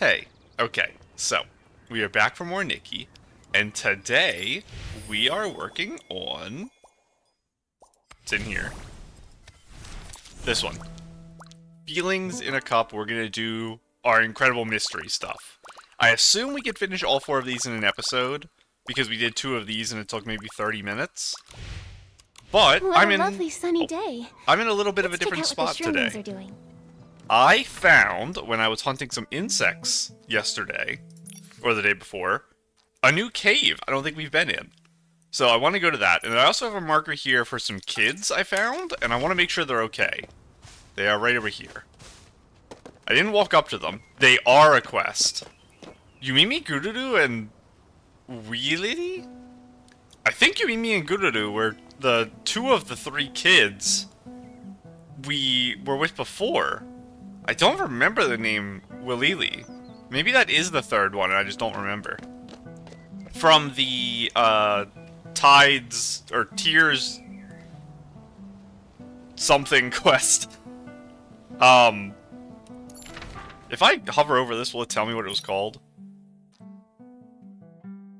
Hey, okay, so we are back for more Nikki, and today we are working on. It's in here. This one. Feelings in a Cup. We're gonna do our incredible mystery stuff. I assume we could finish all 4 of these in an episode, because we did 2 of these and it took maybe 30 minutes. But What a lovely sunny day. I'm in a little bit of a Let's check different out what spot the today. shroomlings are doing. I found, when I was hunting some insects yesterday, or the day before, a new cave I don't think we've been in. So I want to go to that. And I also have a marker here for some kids I found, and I want to make sure they're okay. They are right over here. I didn't walk up to them. They are a quest. Yumimi, Gururu, and Wheelity? I think Yumimi and Gururu were the 2 of the 3 kids we were with before. I don't remember the name Willili. Maybe that is the 3rd one and I just don't remember. From the Tides or Tears something quest. If I hover over this, will it tell me what it was called?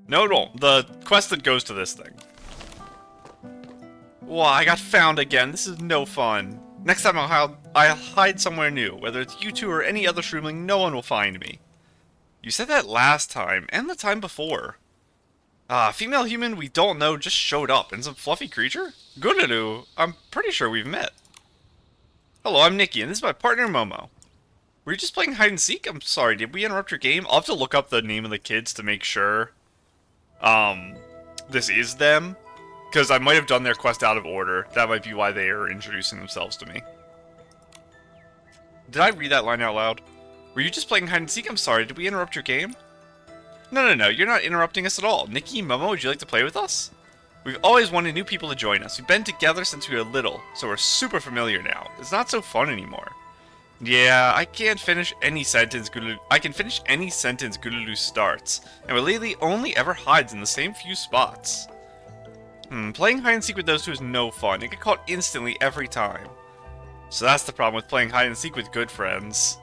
No, it won't. The quest that goes to this thing. Wow, I got found again. This is no fun. Next time I'll hide somewhere new. Whether it's you 2 or any other shroomling, no one will find me. You said that last time, and the time before. Female human we don't know just showed up, and some fluffy creature? Gururu, I'm pretty sure we've met. Hello, I'm Nikki, and this is my partner Momo. Were you just playing hide and seek? I'm sorry, did we interrupt your game? I'll have to look up the name of the kids to make sure, this is them. Because I might have done their quest out of order. That might be why they are introducing themselves to me. Did I read that line out loud? Were you just playing hide and seek? I'm sorry, did we interrupt your game? No, you're not interrupting us at all. Nikki, Momo, would you like to play with us? We've always wanted new people to join us. We've been together since we were little, so we're super familiar now. It's not so fun anymore. Yeah, I can't finish any sentence Gululu starts, and Willili only ever hides in the same few spots. Playing hide and seek with those 2 is no fun. You get caught instantly every time. So that's the problem with playing hide and seek with good friends.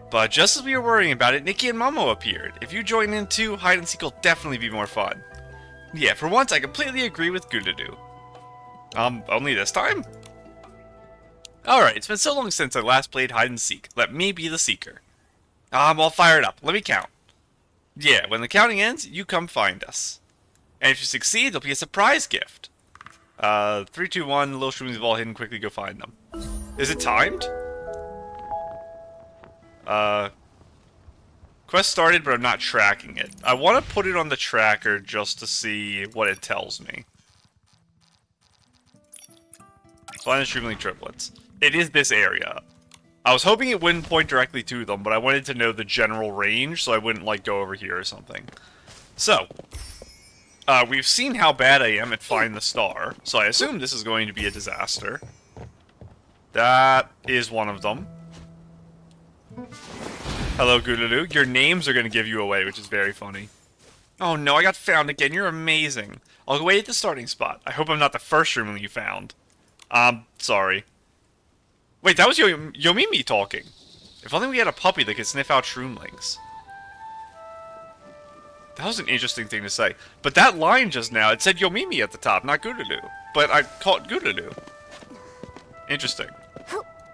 But just as we were worrying about it, Nikki and Momo appeared. If you join in too, hide and seek will definitely be more fun. Yeah, for once I completely agree with Gululu. Only this time? Alright, it's been so long since I last played hide and seek. Let me be the seeker. I'm all fired up. Let me count. Yeah, when the counting ends, you come find us. And if you succeed, there'll be a surprise gift. 3, 2, 1, the little shrooms have all hidden, quickly go find them. Is it timed? Quest started, but I'm not tracking it. I want to put it on the tracker just to see what it tells me. Find the shroomling triplets. It is this area. I was hoping it wouldn't point directly to them, but I wanted to know the general range, so I wouldn't, like, go over here or something. So, we've seen how bad I am at Find the Star, so I assume this is going to be a disaster. That is one of them. Hello, Gululu. Your names are going to give you away, which is very funny. Oh no, I got found again. You're amazing. I'll go wait at the starting spot. I hope I'm not the first shroomling you found. Sorry. Wait, that was Yomimi talking. If only we had a puppy that could sniff out shroomlings. That was an interesting thing to say. But that line just now, it said Yomimi at the top, not Gururu. But I called Gururu. Interesting.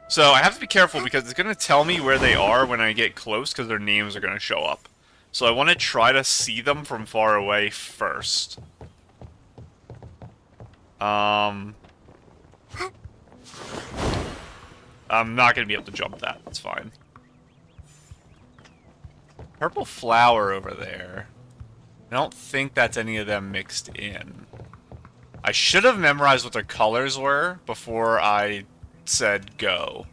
So I have to be careful because it's going to tell me where they are when I get close because their names are going to show up. So I want to try to see them from far away first. I'm not going to be able to jump that. That's fine. Purple flower over there. I don't think that's any of them mixed in. I should have memorized what their colors were before I said go.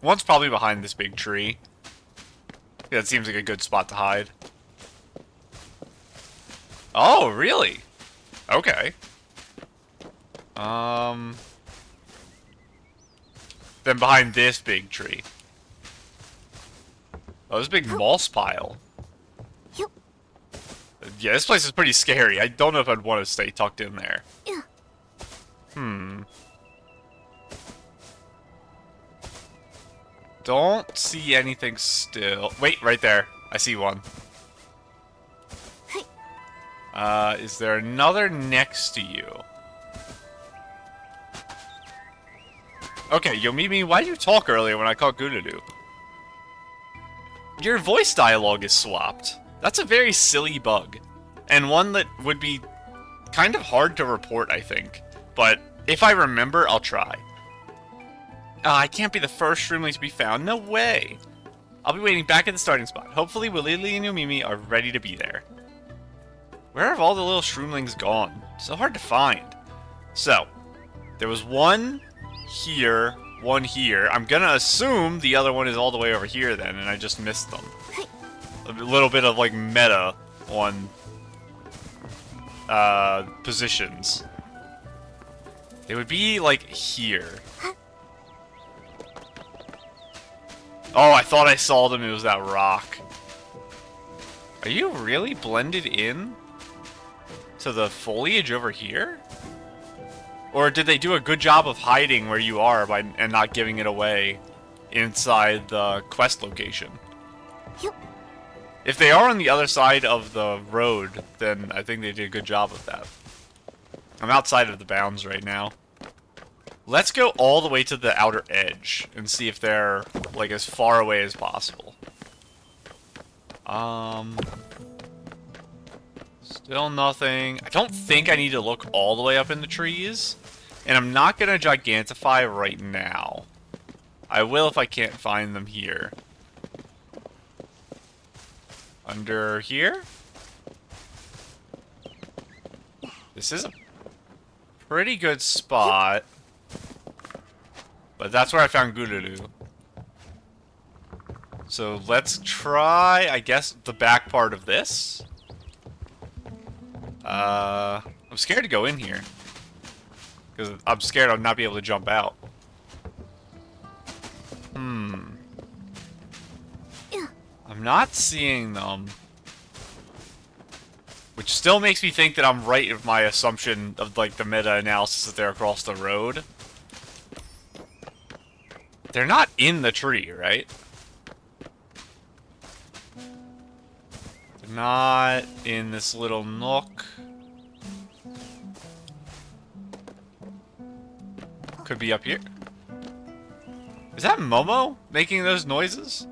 One's probably behind this big tree. Yeah, it seems like a good spot to hide. Oh, really? Okay. Then behind this big tree. Oh, this big moss pile. Yeah, this place is pretty scary. I don't know if I'd want to stay tucked in there. Don't see anything still. Wait, right there. I see one. Is there another next to you? Okay, Yomimi, why did you talk earlier when I called Gudadu? Your voice dialogue is swapped. That's a very silly bug. And one that would be kind of hard to report, I think. But if I remember, I'll try. I can't be the first shroomling to be found. No way. I'll be waiting back at the starting spot. Hopefully, Willili and Yomimi are ready to be there. Where have all the little shroomlings gone? So hard to find. So, there was one here, one here. I'm gonna assume the other one is all the way over here then, and I just missed them. A little bit of, like, meta on positions. They would be, like, here. Oh, I thought I saw them. It was that rock. Are you really blended in to the foliage over here? Or did they do a good job of hiding where you are and not giving it away inside the quest location? Yep. If they are on the other side of the road, then I think they did a good job of that. I'm outside of the bounds right now. Let's go all the way to the outer edge and see if they're, like, as far away as possible. Still nothing. I don't think I need to look all the way up in the trees. And I'm not going to gigantify right now. I will if I can't find them here. Under here? This is a pretty good spot. But that's where I found Gudadu. So let's try, I guess, the back part of this. I'm scared to go in here. Because I'm scared I'll not be able to jump out. I'm not seeing them. Which still makes me think that I'm right with my assumption of, like, the meta-analysis that they're across the road. They're not in the tree, right? They're not in this little nook. Could be up here. Is that Momo making those noises?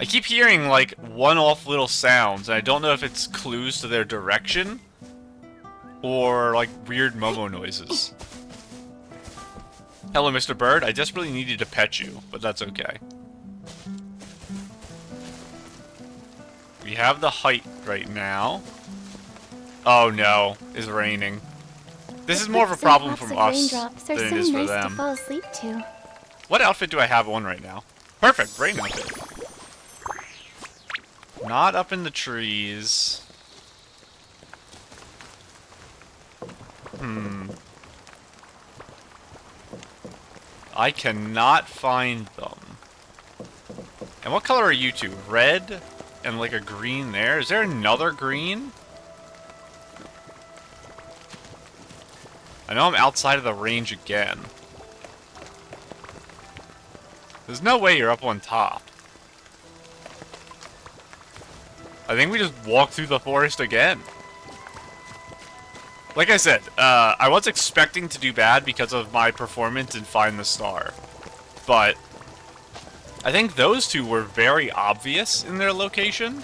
I keep hearing, like, one-off little sounds, and I don't know if it's clues to their direction or, like, weird Momo noises. Hello, Mr. Bird. I desperately needed to pet you, but that's okay. We have the height right now. Oh no, it's raining. This is more of a problem from us than it is for them. Fall asleep to. What outfit do I have on right now? Perfect, rain outfit. Not up in the trees. I cannot find them. And what color are you two? Red and like a green there? Is there another green? I know I'm outside of the range again. There's no way you're up on top. I think we just walk through the forest again. Like I said, I was expecting to do bad because of my performance in Find the Star. But I think those two were very obvious in their location.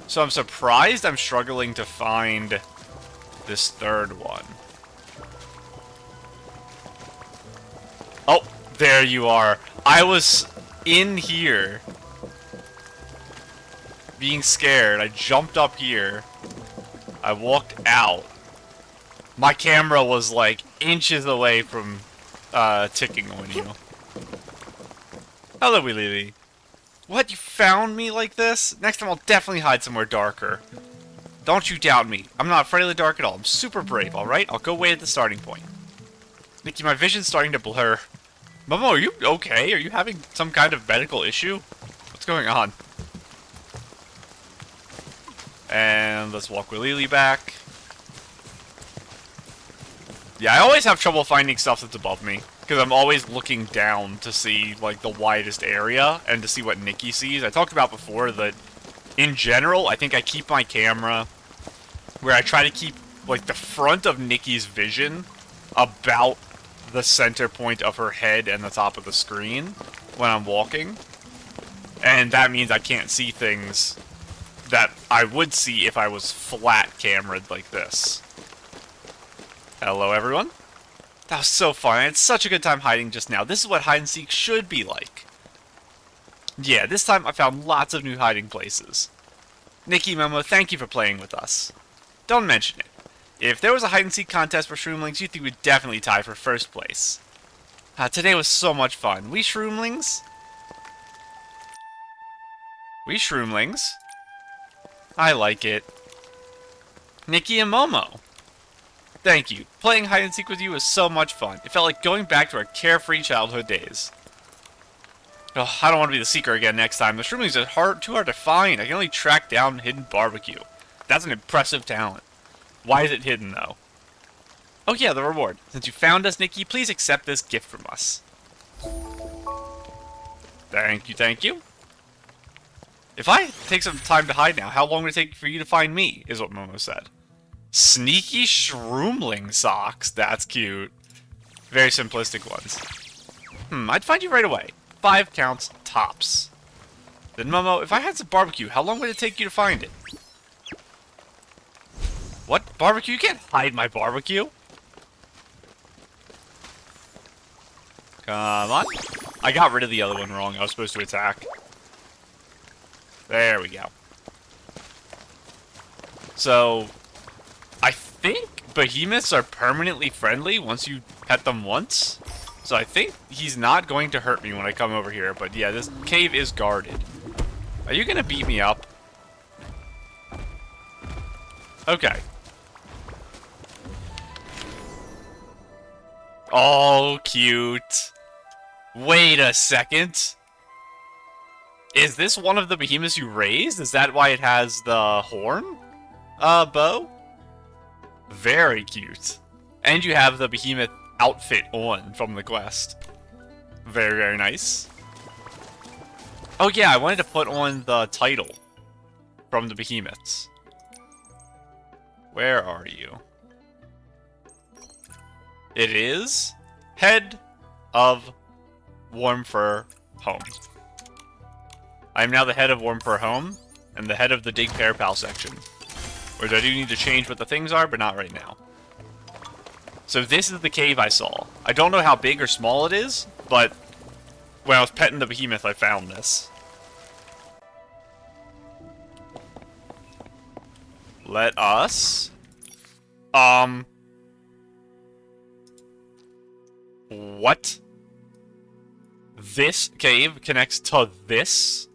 So I'm surprised I'm struggling to find this third one. Oh, there you are. I was in here being scared. I jumped up here. I walked out. My camera was like inches away from ticking on you. Hello, Willili. What, you found me like this? Next time I'll definitely hide somewhere darker. Don't you doubt me. I'm not afraid of the dark at all. I'm super brave, alright? I'll go wait at the starting point. Nikki, my vision's starting to blur. Momo, are you okay? Are you having some kind of medical issue? What's going on? And let's walk Willili back. Yeah, I always have trouble finding stuff that's above me. Because I'm always looking down to see, like, the widest area and to see what Nikki sees. I talked about before that, in general, I think I keep my camera where I try to keep, like, the front of Nikki's vision about the center point of her head and the top of the screen when I'm walking. And that means I can't see things that I would see if I was flat camered like this. Hello, everyone. That was so fun. I had such a good time hiding just now. This is what hide and seek should be like. Yeah, this time I found lots of new hiding places. Nikki and Momo, thank you for playing with us. Don't mention it. If there was a hide and seek contest for shroomlings, you think we'd definitely tie for first place. Today was so much fun. We shroomlings? We shroomlings. I like it. Nikki and Momo. Thank you. Playing hide and seek with you was so much fun. It felt like going back to our carefree childhood days. Oh, I don't want to be the seeker again next time. The shroomlings are too hard to find. I can only track down hidden barbecue. That's an impressive talent. Why is it hidden, though? Oh yeah, the reward. Since you found us, Nikki, please accept this gift from us. Thank you, thank you. If I take some time to hide now, how long would it take for you to find me, is what Momo said. Sneaky shroomling socks. That's cute. Very simplistic ones. I'd find you right away. 5 counts, tops. Then Momo, if I had some barbecue, how long would it take you to find it? What? Barbecue? You can't hide my barbecue. Come on. I got rid of the other one wrong. I was supposed to attack. There we go. So, I think behemoths are permanently friendly once you pet them once. So I think he's not going to hurt me when I come over here. But yeah, this cave is guarded. Are you going to beat me up? Okay. Oh, cute. Wait a second. Is this one of the behemoths you raised? Is that why it has the horn? Bow? Very cute. And you have the behemoth outfit on from the quest. Very, very nice. Oh yeah, I wanted to put on the title from the behemoths. Where are you? It is Head of Warm Fur Home. I am now the head of Warm Fur Home and the head of the Dig Pear Pal section. Whereas I do need to change what the things are, but not right now. So this is the cave I saw. I don't know how big or small it is, but when I was petting the behemoth, I found this. Let us... What? This cave connects to this?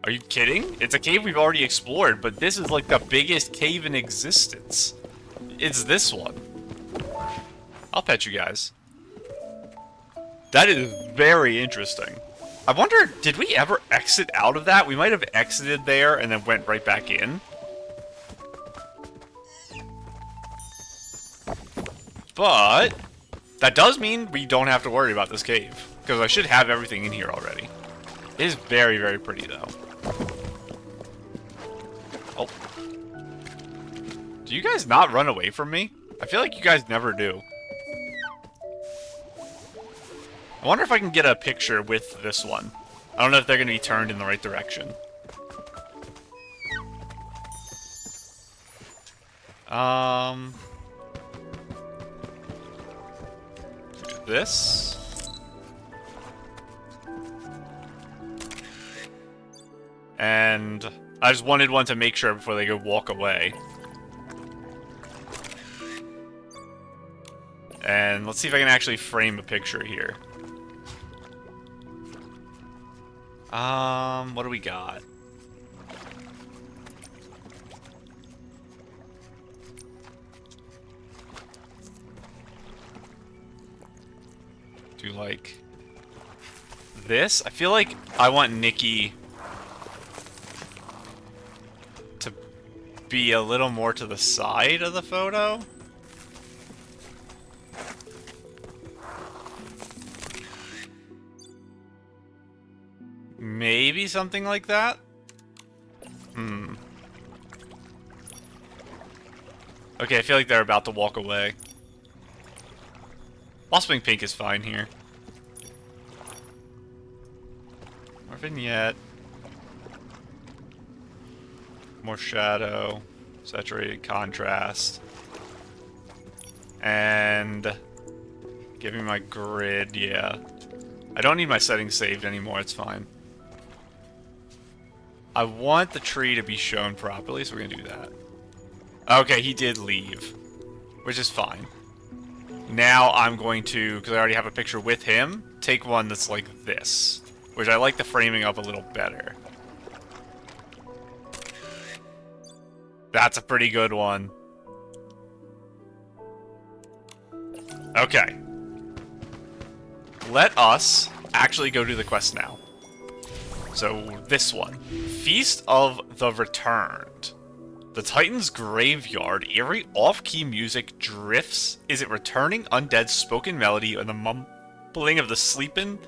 Are you kidding? It's a cave we've already explored, but this is like the biggest cave in existence. It's this one. I'll pet you guys. That is very interesting. I wonder, did we ever exit out of that? We might have exited there and then went right back in. But that does mean we don't have to worry about this cave, because I should have everything in here already. It is very, very pretty, though. Oh. Do you guys not run away from me? I feel like you guys never do. I wonder if I can get a picture with this one. I don't know if they're going to be turned in the right direction. Do this. And I just wanted one to make sure before they go walk away. And let's see if I can actually frame a picture here. What do we got? Do like this? I feel like I want Nikki to be a little more to the side of the photo. Maybe something like that? Okay, I feel like they're about to walk away. Blossoming Pink is fine here. More vignette. More shadow. Saturated contrast. And give me my grid, yeah. I don't need my settings saved anymore, it's fine. I want the tree to be shown properly, so we're gonna do that. Okay, he did leave, which is fine. Now I'm going to, because I already have a picture with him, take one that's like this, which I like the framing of a little better. That's a pretty good one. Okay. Let us actually go do the quest now. So, this one. Feast of the Returned. The Titan's graveyard, eerie off-key music drifts. Is it returning undead spoken melody and the mumbling of the sleeping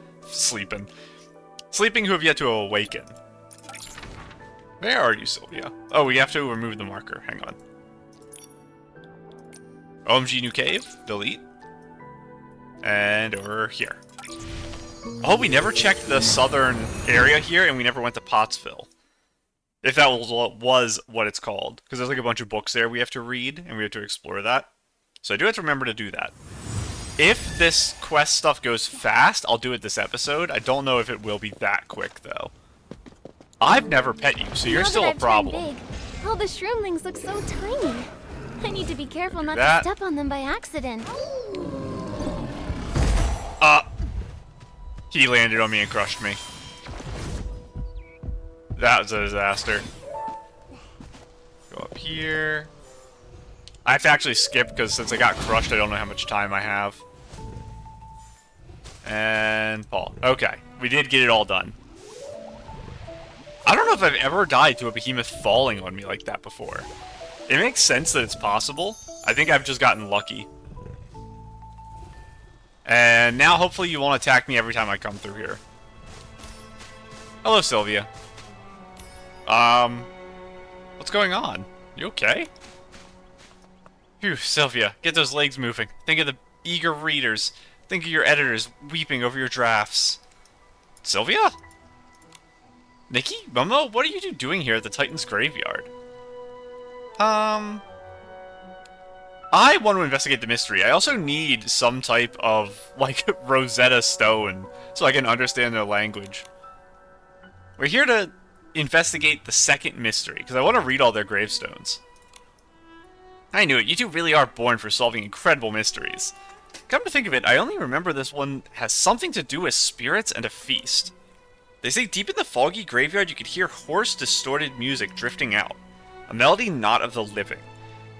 who have yet to awaken? Where are you, Sylvia? Oh, we have to remove the marker. Hang on. OMG new cave. Delete. And over here. Oh, we never checked the southern area here, and we never went to Potsville. If that was what it's called. Because there's like a bunch of books there we have to read, and we have to explore that. So I do have to remember to do that. If this quest stuff goes fast, I'll do it this episode. I don't know if it will be that quick, though. I've never pet you, so you're still a problem. Big, all the shroomlings look so tiny. I need to be careful not to step on them by accident. He landed on me and crushed me. That was a disaster. Go up here. I have to actually skip because since I got crushed, I don't know how much time I have. And Paul. Okay, we did get it all done. I don't know if I've ever died to a behemoth falling on me like that before. It makes sense that it's possible. I think I've just gotten lucky. And now hopefully you won't attack me every time I come through here. Hello, Sylvia. What's going on? You okay? Phew, Sylvia, get those legs moving. Think of the eager readers. Think of your editors weeping over your drafts. Sylvia? Nikki? Momo? What are you two doing here at the Titan's graveyard? I want to investigate the mystery. I also need some type of, like, Rosetta Stone so I can understand their language. We're here to investigate the second mystery, because I want to read all their gravestones. I knew it. You two really are born for solving incredible mysteries. Come to think of it, I only remember this one has something to do with spirits and a feast. They say deep in the foggy graveyard you could hear hoarse, distorted music drifting out. A melody not of the living.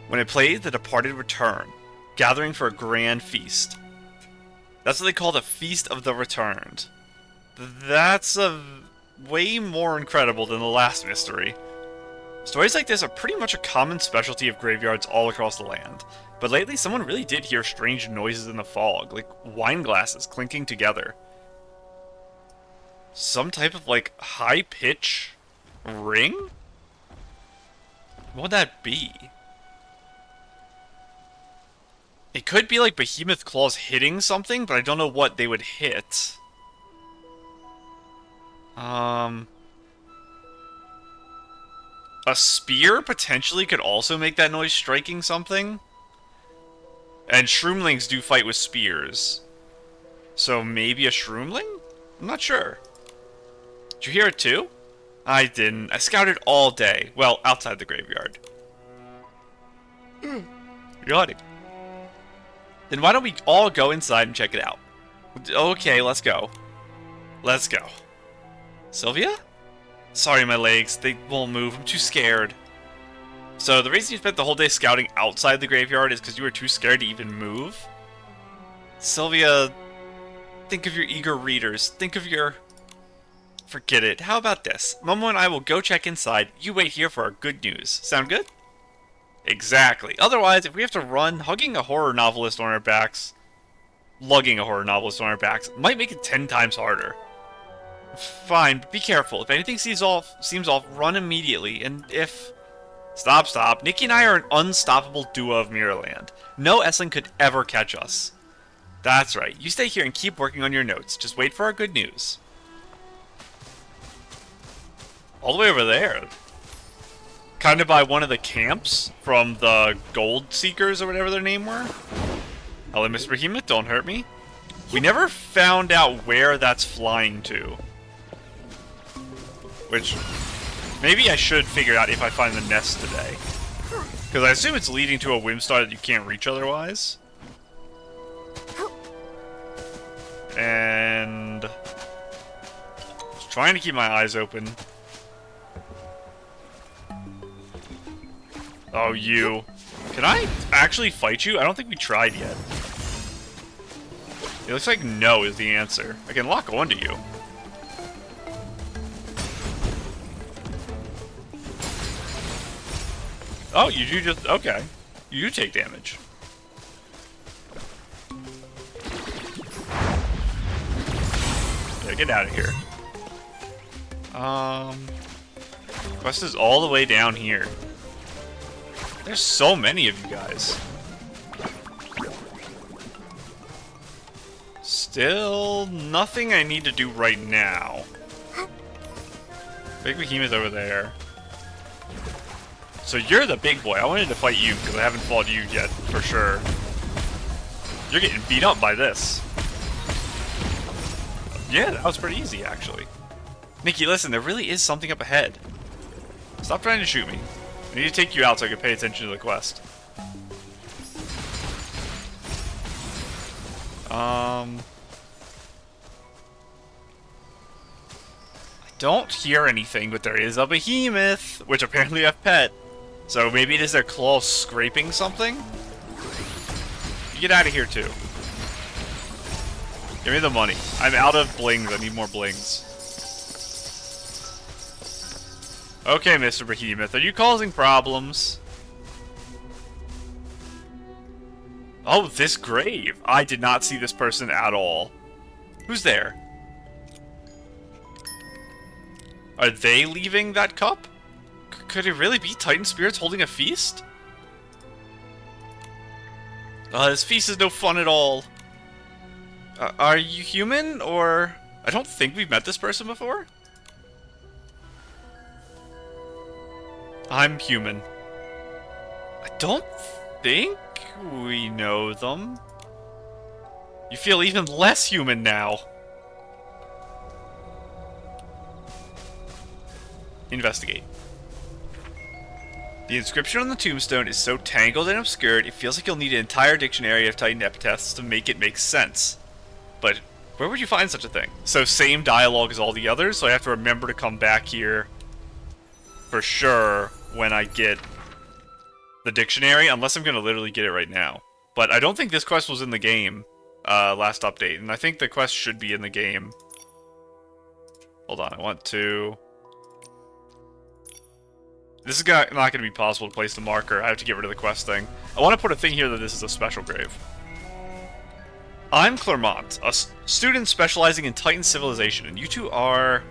When it plays, the departed return, gathering for a grand feast. That's what they call the Feast of the Returned. That's way more incredible than the last mystery. Stories like this are pretty much a common specialty of graveyards all across the land. But lately, someone really did hear strange noises in the fog, like wine glasses clinking together. Some type of, like, high-pitch ring? What would that be? It could be like behemoth claws hitting something, but I don't know what they would hit. A spear potentially could also make that noise striking something. And shroomlings do fight with spears. So maybe a shroomling? I'm not sure. Did you hear it too? I didn't. I scouted all day. Well, outside the graveyard. Got it. Then why don't we all go inside and check it out? Okay, let's go. Let's go. Sylvia? Sorry, my legs. They won't move. I'm too scared. So the reason you spent the whole day scouting outside the graveyard is because you were too scared to even move? Sylvia, think of your eager readers. Think of your... Forget it. How about this? Momo and I will go check inside. You wait here for our good news. Sound good? Exactly. Otherwise, if we have to run, hugging a horror novelist on our backs, lugging a horror novelist on our backs, might make it 10 times harder. Fine, but be careful. If anything seems off, run immediately. And if... Stop. Nikki and I are an unstoppable duo of Mirrorland. No Essling could ever catch us. That's right. You stay here and keep working on your notes. Just wait for our good news. All the way over there. Kind of by one of the camps from the Gold Seekers or whatever their name were. Hello, Mr. Behemoth. Don't hurt me. We never found out where that's flying to. Which, maybe I should figure out if I find the nest today. Because I assume it's leading to a Whimstar that you can't reach otherwise. And... just trying to keep my eyes open. Oh, you. Can I actually fight you? I don't think we tried yet. It looks like no is the answer. I can lock onto you. Oh, you do just... okay. You do take damage. Yeah, get out of here. Quest is all the way down here. There's so many of you guys. Still nothing I need to do right now. Big Behemoth over there. So you're the big boy. I wanted to fight you because I haven't fought you yet, for sure. You're getting beat up by this. Yeah, that was pretty easy, actually. Nikki, listen, there really is something up ahead. Stop trying to shoot me. I need to take you out so I can pay attention to the quest. I don't hear anything, but there is a behemoth, which apparently I've pet. So maybe it is their claws scraping something? You get out of here too. Give me the money. I'm out of blings. I need more blings. Okay, Mr. Behemoth, are you causing problems? Oh, this grave. I did not see this person at all. Who's there? Are they leaving that cup? Could it really be Titan spirits holding a feast? This feast is no fun at all. Are you human, or... I don't think we've met this person before. I'm human. I don't think we know them. You feel even less human now. Investigate. The inscription on the tombstone is so tangled and obscured, it feels like you'll need an entire dictionary of Titan epitaphs to make it make sense. But where would you find such a thing? So same dialogue as all the others, so I have to remember to come back here for sure when I get the dictionary, unless I'm going to literally get it right now. But I don't think this quest was in the game last update, and I think the quest should be in the game. Hold on, I want to... This is not going to be possible to place the marker. I have to get rid of the quest thing. I want to put a thing here that this is a special grave. I'm Clermont, a student specializing in Titan civilization, and you two are...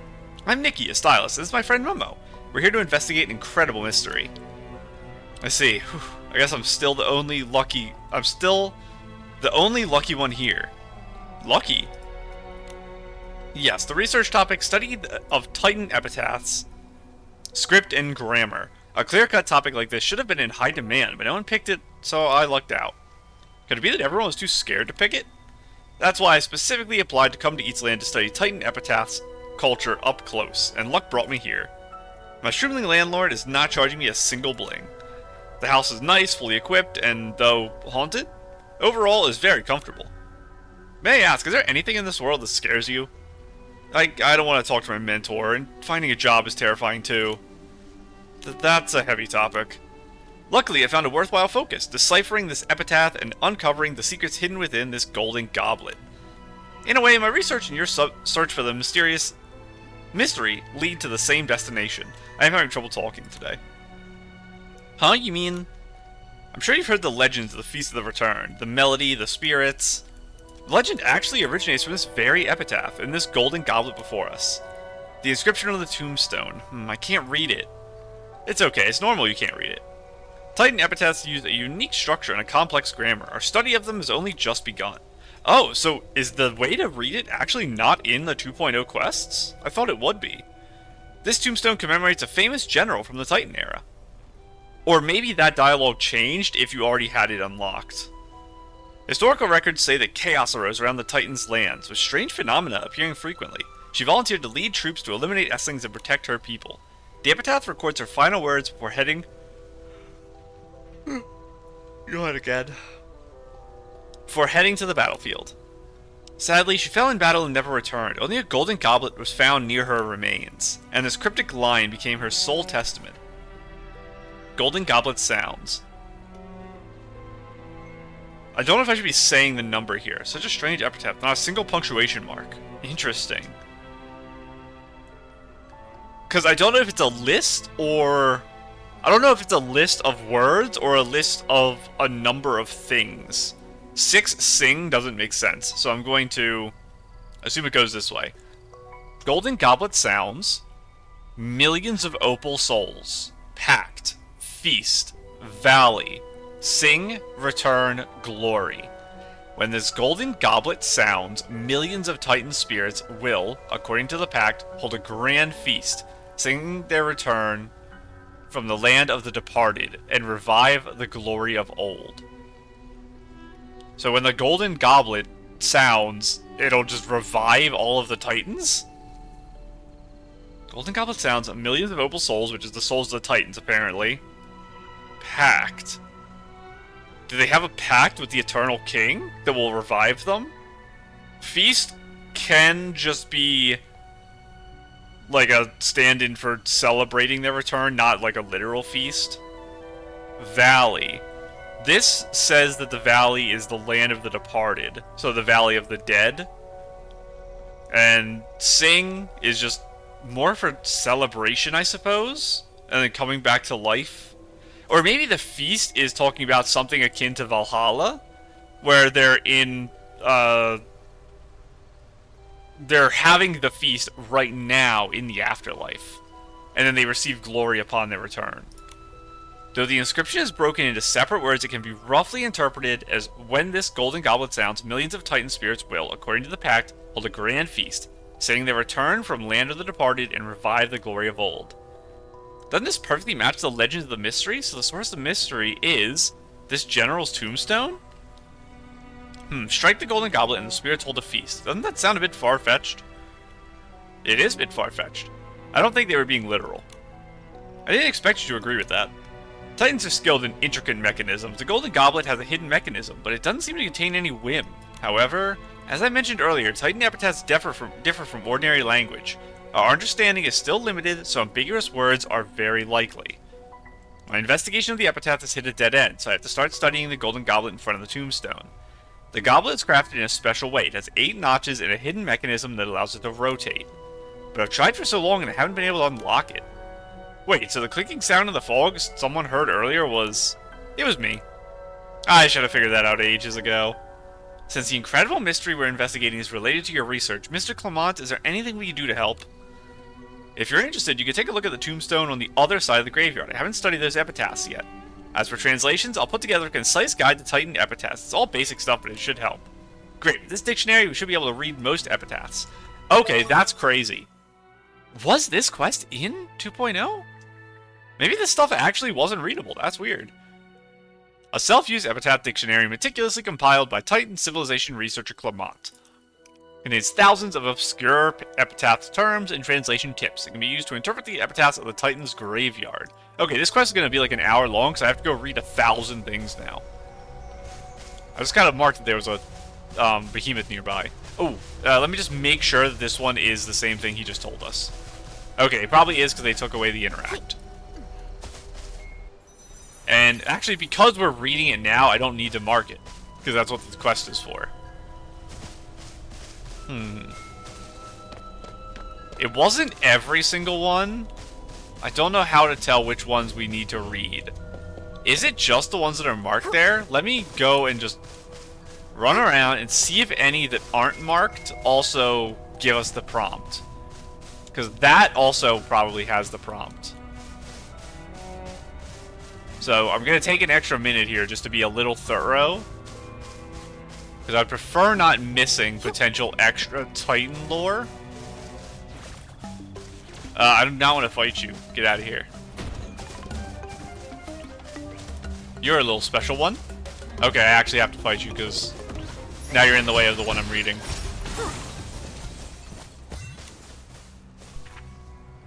I'm Nikki, a stylist, and this is my friend Momo. We're here to investigate an incredible mystery. I see. Whew. I guess I'm still the only lucky... I'm still the only lucky one here. Lucky? Yes, the research topic, study of Titan epitaphs, script and grammar. A clear-cut topic like this should have been in high demand, but no one picked it, so I lucked out. Could it be that everyone was too scared to pick it? That's why I specifically applied to come to Eastland to study Titan epitaphs culture up close, and luck brought me here. My shroomling landlord is not charging me a single bling. The house is nice, fully equipped, and though haunted, overall is very comfortable. May I ask, is there anything in this world that scares you? I don't want to talk to my mentor, and finding a job is terrifying too. That's a heavy topic. Luckily, I found a worthwhile focus, deciphering this epitaph and uncovering the secrets hidden within this golden goblet. In a way, my research and your search for the mysterious mystery lead to the same destination. I am having trouble talking today. Huh? You mean... I'm sure you've heard the legends of the Feast of the Return, the melody, the spirits... The legend actually originates from this very epitaph in this golden goblet before us. The inscription on the tombstone. I can't read it. It's okay, it's normal you can't read it. Titan epitaphs use a unique structure and a complex grammar. Our study of them has only just begun. Oh, so is the way to read it actually not in the 2.0 quests? I thought it would be. This tombstone commemorates a famous general from the Titan era. Or maybe that dialogue changed if you already had it unlocked. Historical records say that chaos arose around the Titan's lands, with strange phenomena appearing frequently. She volunteered to lead troops to eliminate Esslings and protect her people. The epitaph records her final words before heading... Go ahead again. Before heading to the battlefield. Sadly, she fell in battle and never returned. Only a golden goblet was found near her remains, and this cryptic line became her sole testament. Golden goblet sounds. I don't know if I should be saying the number here. Such a strange epitaph, not a single punctuation mark. Interesting. Because I don't know if it's a list or... I don't know if it's a list of words or a list of a number of things. 6 sing doesn't make sense, so I'm going to assume it goes this way. Golden goblet sounds, millions of opal souls, pact, feast, valley, sing, return, glory. When this golden goblet sounds, millions of Titan spirits will, according to the pact, hold a grand feast, sing their return from the land of the departed, and revive the glory of old. So when the golden goblet sounds, it'll just revive all of the Titans? Golden goblet sounds, millions of opal souls, which is the souls of the Titans, apparently. Pact. Do they have a pact with the Eternal King that will revive them? Feast can just be like a stand-in for celebrating their return, not like a literal feast. Valley. This says that the valley is the land of the departed, so the valley of the dead. And sing is just more for celebration, I suppose, and then coming back to life. Or maybe the feast is talking about something akin to Valhalla, where they're in, they're having the feast right now in the afterlife, and then they receive glory upon their return. Though the inscription is broken into separate words, it can be roughly interpreted as when this golden goblet sounds, millions of Titan spirits will, according to the pact, hold a grand feast, saying their return from land of the departed and revive the glory of old. Doesn't this perfectly match the legend of the mystery? So the source of the mystery is this general's tombstone? Strike the golden goblet and the spirits hold a feast. Doesn't that sound a bit far-fetched? It is a bit far-fetched. I don't think they were being literal. I didn't expect you to agree with that. Titans are skilled in intricate mechanisms. The golden goblet has a hidden mechanism, but it doesn't seem to contain any whim. However, as I mentioned earlier, Titan epitaphs differ from ordinary language. Our understanding is still limited, so ambiguous words are very likely. My investigation of the epitaph has hit a dead end, so I have to start studying the golden goblet in front of the tombstone. The goblet is crafted in a special way. It has 8 notches and a hidden mechanism that allows it to rotate. But I've tried for so long and I haven't been able to unlock it. Wait, so the clicking sound in the fog someone heard earlier was... It was me. I should have figured that out ages ago. Since the incredible mystery we're investigating is related to your research, Mr. Clement, is there anything we can do to help? If you're interested, you can take a look at the tombstone on the other side of the graveyard. I haven't studied those epitaphs yet. As for translations, I'll put together a concise guide to Titan epitaphs. It's all basic stuff, but it should help. Great, with this dictionary, we should be able to read most epitaphs. Okay, that's crazy. Was this quest in 2.0? Maybe this stuff actually wasn't readable. That's weird. A self-use epitaph dictionary meticulously compiled by Titan civilization researcher Clement. Contains thousands of obscure epitaph terms and translation tips. It can be used to interpret the epitaphs of the Titan's graveyard. Okay, this quest is going to be like an hour long, so I have to go read 1,000 things now. I just kind of marked that there was a behemoth nearby. Oh, let me just make sure that this one is the same thing he just told us. Okay, it probably is because they took away the interact. And actually, because we're reading it now, I don't need to mark it, because that's what the quest is for. It wasn't every single one. I don't know how to tell which ones we need to read. Is it just the ones that are marked there? Let me go and just run around and see if any that aren't marked also give us the prompt. Because that also probably has the prompt. So I'm going to take an extra minute here just to be a little thorough. Because I'd prefer not missing potential extra Titan lore. I do not want to fight you. Get out of here. You're a little special one. Okay, I actually have to fight you because now you're in the way of the one I'm reading.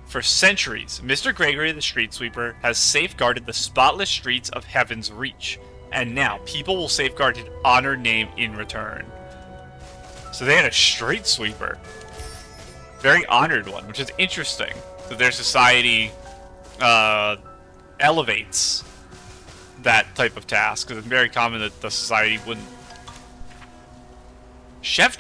For centuries, Mr. Gregory the Street Sweeper has safeguarded the spotless streets of Heaven's Reach, and now people will safeguard his honored name in return. So they had a street sweeper. Very honored one, which is interesting. That their society elevates that type of task, because it's very common that the society wouldn't. Chef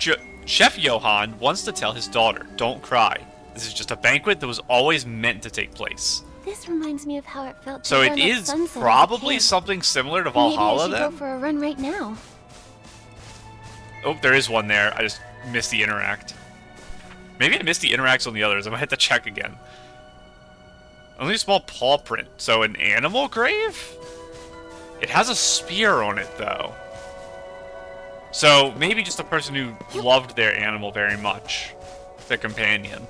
Johann wants to tell his daughter, don't cry. This is just a banquet that was always meant to take place. This reminds me of how it felt to So it run at is sunset probably as a kid. something similar to Valhalla Maybe I should then? go for a run right now. Oh, there is one there. I just missed the interact. Maybe I missed the interacts on the others. I might have to check again. Only a small paw print. So an animal grave? It has a spear on it, though. So maybe just a person who loved their animal very much. Their companion.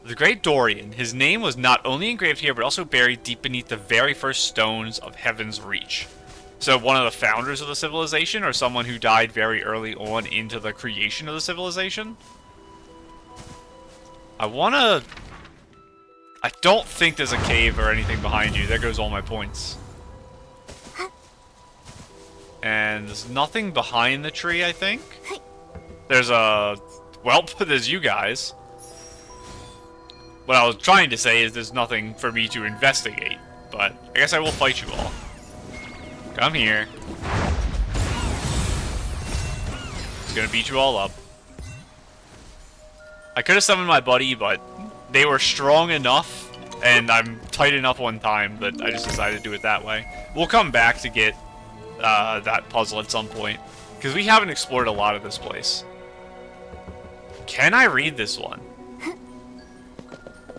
The Great Dorian, his name was not only engraved here, but also buried deep beneath the very first stones of Heaven's Reach. So one of the founders of the civilization, or someone who died very early on into the creation of the civilization? I don't think there's a cave or anything behind you. There goes all my points. And there's nothing behind the tree, I think. There's there's you guys. What I was trying to say is there's nothing for me to investigate, but I guess I will fight you all. Come here. Just gonna beat you all up. I could have summoned my buddy, but they were strong enough, and I'm tight enough on time that I just decided to do it that way. We'll come back to get that puzzle at some point, because we haven't explored a lot of this place. Can I read this one?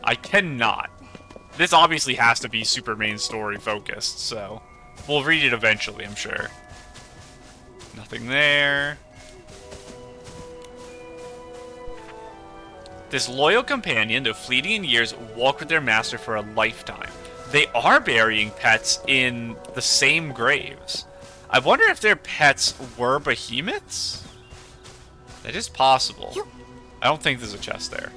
I cannot. This obviously has to be super main story focused, so we'll read it eventually, I'm sure. Nothing there. This loyal companion of fleeting years walk with their master for a lifetime. They are burying pets in the same graves. I wonder if their pets were behemoths? That is possible. I don't think there's a chest there.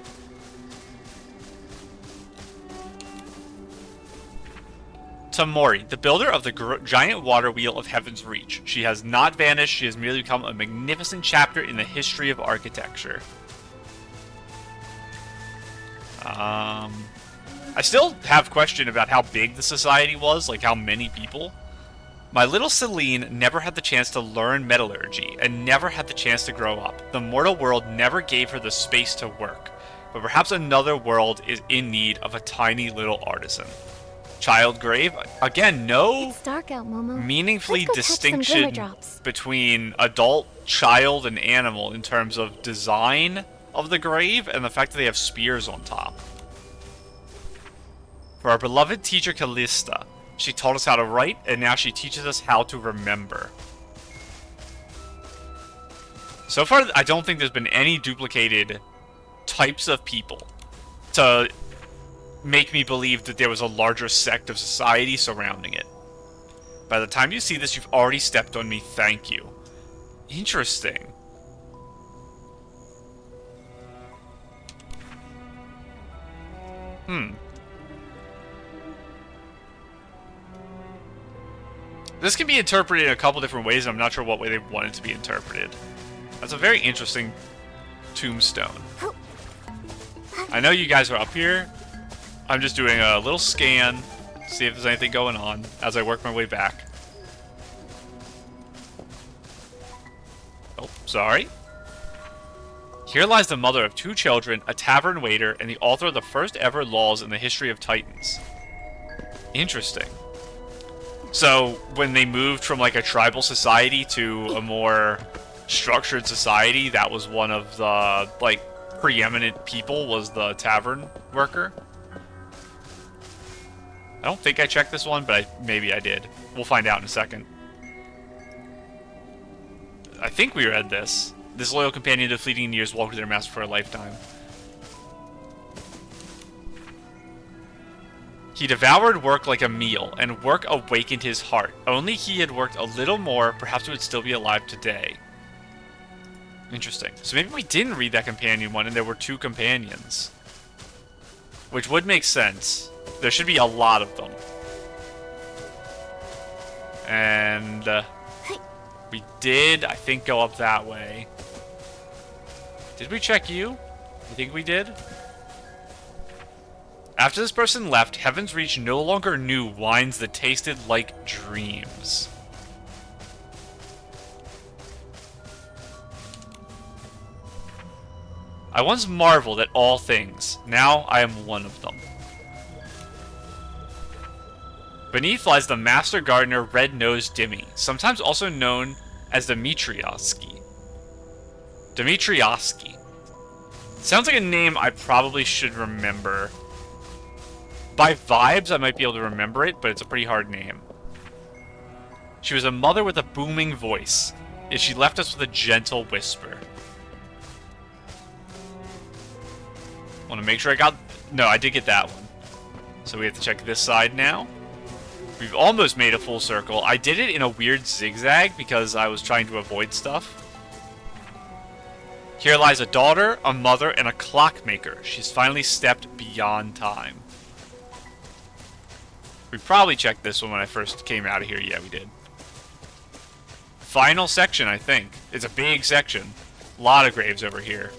Tamori, the builder of the giant water wheel of Heaven's Reach. She has not vanished, she has merely become a magnificent chapter in the history of architecture. I still have question about how big the society was, like how many people. My little Celine never had the chance to learn metallurgy, and never had the chance to grow up. The mortal world never gave her the space to work, but perhaps another world is in need of a tiny little artisan. Child grave, again, no It's dark out, Momo. meaningfully Let's go catch some distinction glimmer drops. between adult, child, and animal in terms of design of the grave and the fact that they have spears on top. For our beloved teacher Callista, she taught us how to write, and now she teaches us how to remember. So far, I don't think there's been any duplicated types of people to make me believe that there was a larger sect of society surrounding it. By the time you see this, you've already stepped on me. Thank you. Interesting. This can be interpreted in a couple different ways, and I'm not sure what way they want it to be interpreted. That's a very interesting tombstone. I know you guys are up here. I'm just doing a little scan, see if there's anything going on as I work my way back. Oh, sorry. Here lies the mother of 2 children, a tavern waiter, and the author of the first ever laws in the history of Titans. Interesting. So, when they moved from like a tribal society to a more structured society, that was one of the, like, preeminent people, was the tavern worker. I don't think I checked this one, but maybe I did. We'll find out in a second. I think we read this. This loyal companion of fleeting years walked with their master for a lifetime. He devoured work like a meal, and work awakened his heart. Only he had worked a little more, perhaps he would still be alive today. Interesting. So maybe we didn't read that companion one, and there were 2 companions. Which would make sense. There should be a lot of them. And we did, I think, go up that way. Did we check you? I think we did. After this person left, Heaven's Reach no longer knew wines that tasted like dreams. I once marveled at all things. Now I am one of them. Beneath lies the Master Gardener Red-Nosed Dimmy, sometimes also known as Dmitrievsky. Dmitrievsky. Sounds like a name I probably should remember. By vibes, I might be able to remember it, but it's a pretty hard name. She was a mother with a booming voice, yet she left us with a gentle whisper. Want to make sure I got... No, I did get that one. So we have to check this side now. We've almost made a full circle. I did it in a weird zigzag because I was trying to avoid stuff. Here lies a daughter, a mother, and a clockmaker. She's finally stepped beyond time. We probably checked this one when I first came out of here. Yeah, we did. Final section, I think. It's a big section. A lot of graves over here.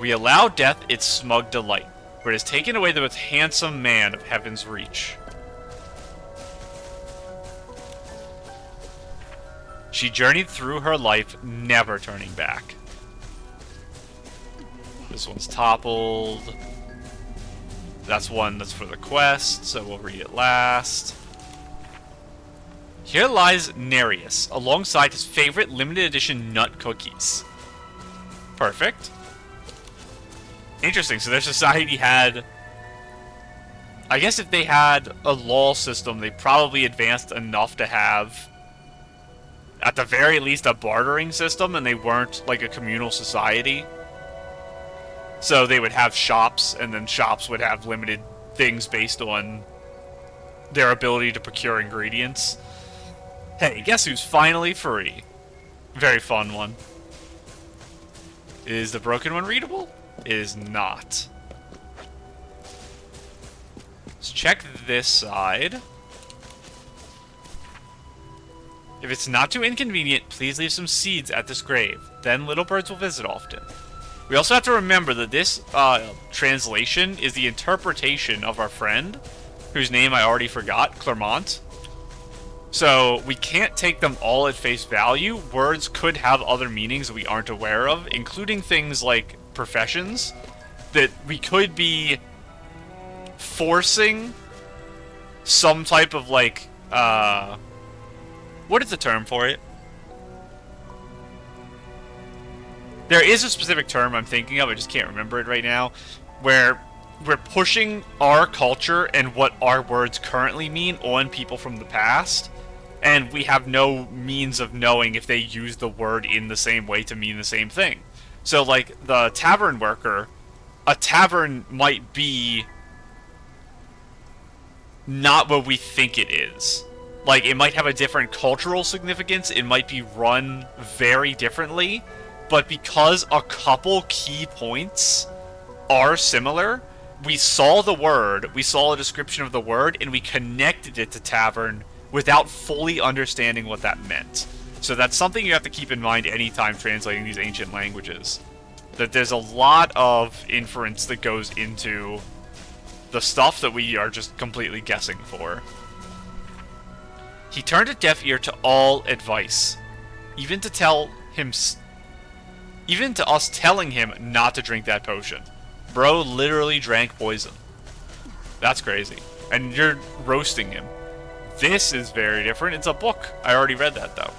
We allow death its smug delight, for it has taken away the most handsome man of Heaven's Reach. She journeyed through her life, never turning back. This one's toppled. That's one that's for the quest, so we'll read it last. Here lies Nereus, alongside his favorite limited edition nut cookies. Perfect. Interesting, so their society had... I guess if they had a law system, they probably advanced enough to have, at the very least, a bartering system, and they weren't like a communal society. So they would have shops, and then shops would have limited things based on their ability to procure ingredients. Hey, guess who's finally free? Very fun one. Is the broken one readable? It is not. Let's check this side. If it's not too inconvenient, please leave some seeds at this grave. Then little birds will visit often. We also have to remember that this translation is the interpretation of our friend, whose name I already forgot, Clermont. So we can't take them all at face value. Words could have other meanings that we aren't aware of, including things like professions, that we could be forcing some type of, like, what is the term for it? There is a specific term I'm thinking of, I just can't remember it right now, where we're pushing our culture and what our words currently mean on people from the past, and we have no means of knowing if they use the word in the same way to mean the same thing. So, like, the tavern worker, a tavern might be not what we think it is. Like, it might have a different cultural significance, it might be run very differently, but because a couple key points are similar, we saw the word, we saw a description of the word, and we connected it to tavern without fully understanding what that meant. So that's something you have to keep in mind anytime translating these ancient languages. That there's a lot of inference that goes into the stuff that we are just completely guessing for. He turned a deaf ear to all advice, even to us telling him not to drink that potion. Bro literally drank poison. That's crazy. And you're roasting him. This is very different. It's a book. I already read that, though.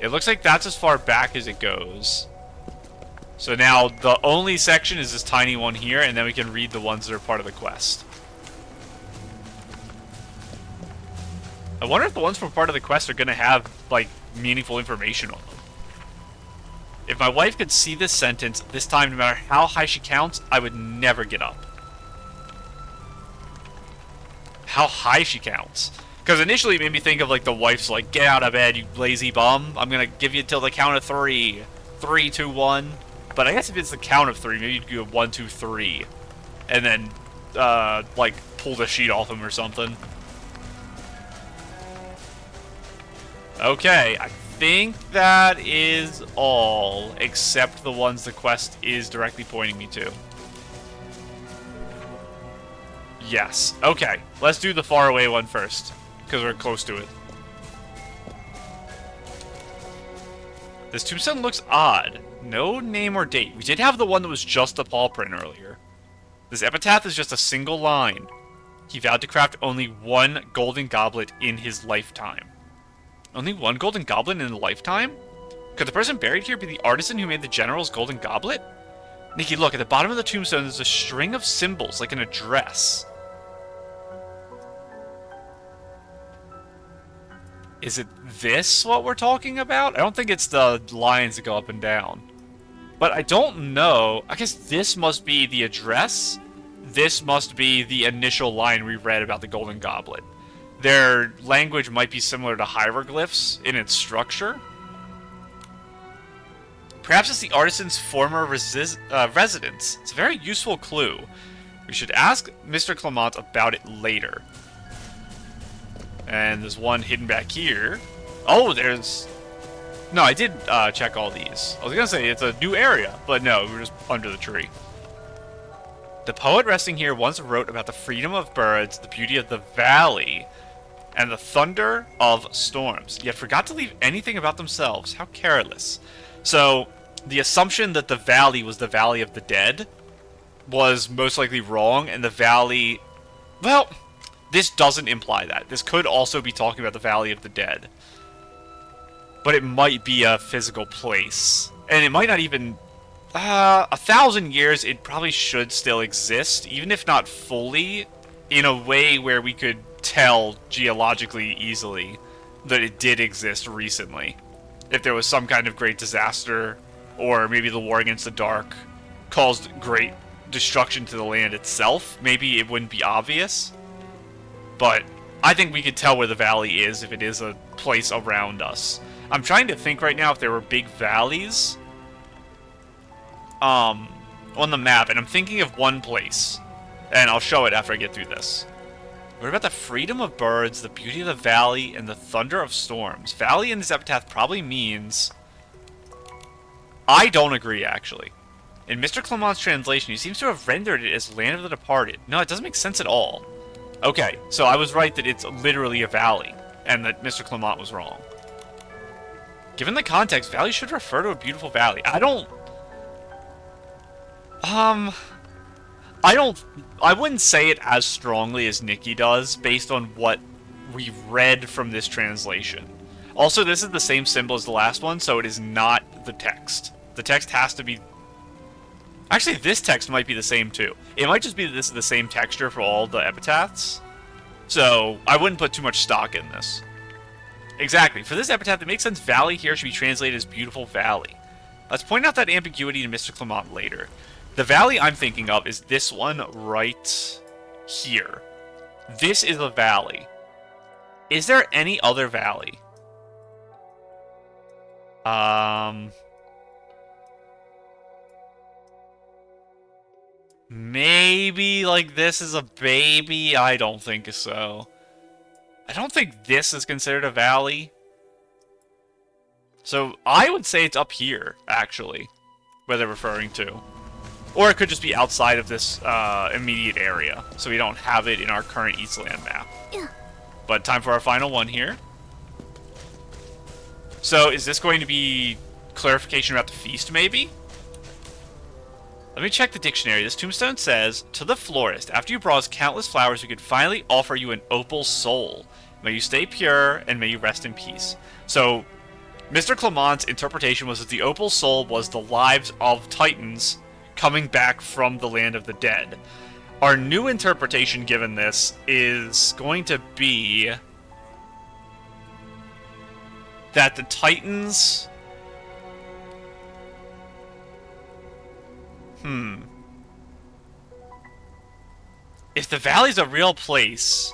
It looks like that's as far back as it goes. So now the only section is this tiny one here, and then we can read the ones that are part of the quest. I wonder if the ones from part of the quest are going to have, like, meaningful information on them. If my wife could see this sentence, this time, no matter how high she counts, I would never get up. How high she counts. Because initially it made me think of, like, the wife's like, get out of bed, you lazy bum. I'm going to give you till the count of 3. 3, 2, 1. But I guess if it's the count of 3, maybe you'd go 1, 2, 3. And then, like, pull the sheet off him or something. Okay, I think that is all, except the ones the quest is directly pointing me to. Yes. Okay, let's do the faraway one first, because we're close to it. This tombstone looks odd. No name or date. We did have the one that was just a paw print earlier. This epitaph is just a single line. He vowed to craft only one golden goblet in his lifetime. Only one golden goblet in a lifetime? Could the person buried here be the artisan who made the general's golden goblet? Nikki, look, at the bottom of the tombstone there's a string of symbols, like an address. Is it this what we're talking about? I don't think it's the lines that go up and down. But I don't know. I guess this must be the address. This must be the initial line we read about the golden goblet. Their language might be similar to hieroglyphs in its structure. Perhaps it's the artisan's former residence. It's a very useful clue. We should ask Mr. Clement about it later. And there's one hidden back here. Oh, there's... No, I did check all these. I was going to say it's a new area, but no, we were just under the tree. The poet resting here once wrote about the freedom of birds, the beauty of the valley, and the thunder of storms, yet forgot to leave anything about themselves. How careless. So, the assumption that the valley was the Valley of the Dead was most likely wrong, and the valley... Well, this doesn't imply that. This could also be talking about the Valley of the Dead. But it might be a physical place. And it might not even... 1,000 years, it probably should still exist, even if not fully, in a way where we could tell geologically easily that it did exist recently. If there was some kind of great disaster, or maybe the war against the dark caused great destruction to the land itself, maybe it wouldn't be obvious. But I think we could tell where the valley is if it is a place around us. I'm trying to think right now if there were big valleys on the map, and I'm thinking of one place, and I'll show it after I get through this. What about the freedom of birds, the beauty of the valley, and the thunder of storms? Valley in this epitaph probably means... I don't agree, actually. In Mr. Clement's translation, he seems to have rendered it as land of the departed. No, it doesn't make sense at all. Okay, so I was right that it's literally a valley, and that Mr. Clement was wrong. Given the context, valley should refer to a beautiful valley. I wouldn't say it as strongly as Nikki does, based on what we read from this translation. Also, this is the same symbol as the last one, so it is not the text. The text has to be... Actually, this text might be the same, too. It might just be that this is the same texture for all the epitaphs. So, I wouldn't put too much stock in this. Exactly. For this epitaph, it makes sense valley here should be translated as beautiful valley. Let's point out that ambiguity to Mr. Clement later. The valley I'm thinking of is this one right here. This is a valley. Is there any other valley? Maybe, like, this is a baby? I don't think so. I don't think this is considered a valley. So, I would say it's up here, actually, where they're referring to. Or it could just be outside of this immediate area, so we don't have it in our current Eastland map. Yeah. But time for our final one here. So, is this going to be clarification about the feast, maybe? Let me check the dictionary. This tombstone says, to the florist, after you brought us countless flowers, we could finally offer you an opal soul. May you stay pure, and may you rest in peace. So, Mr. Clement's interpretation was that the opal soul was the lives of Titans coming back from the land of the dead. Our new interpretation given this is going to be that the Titans... If the valley's a real place,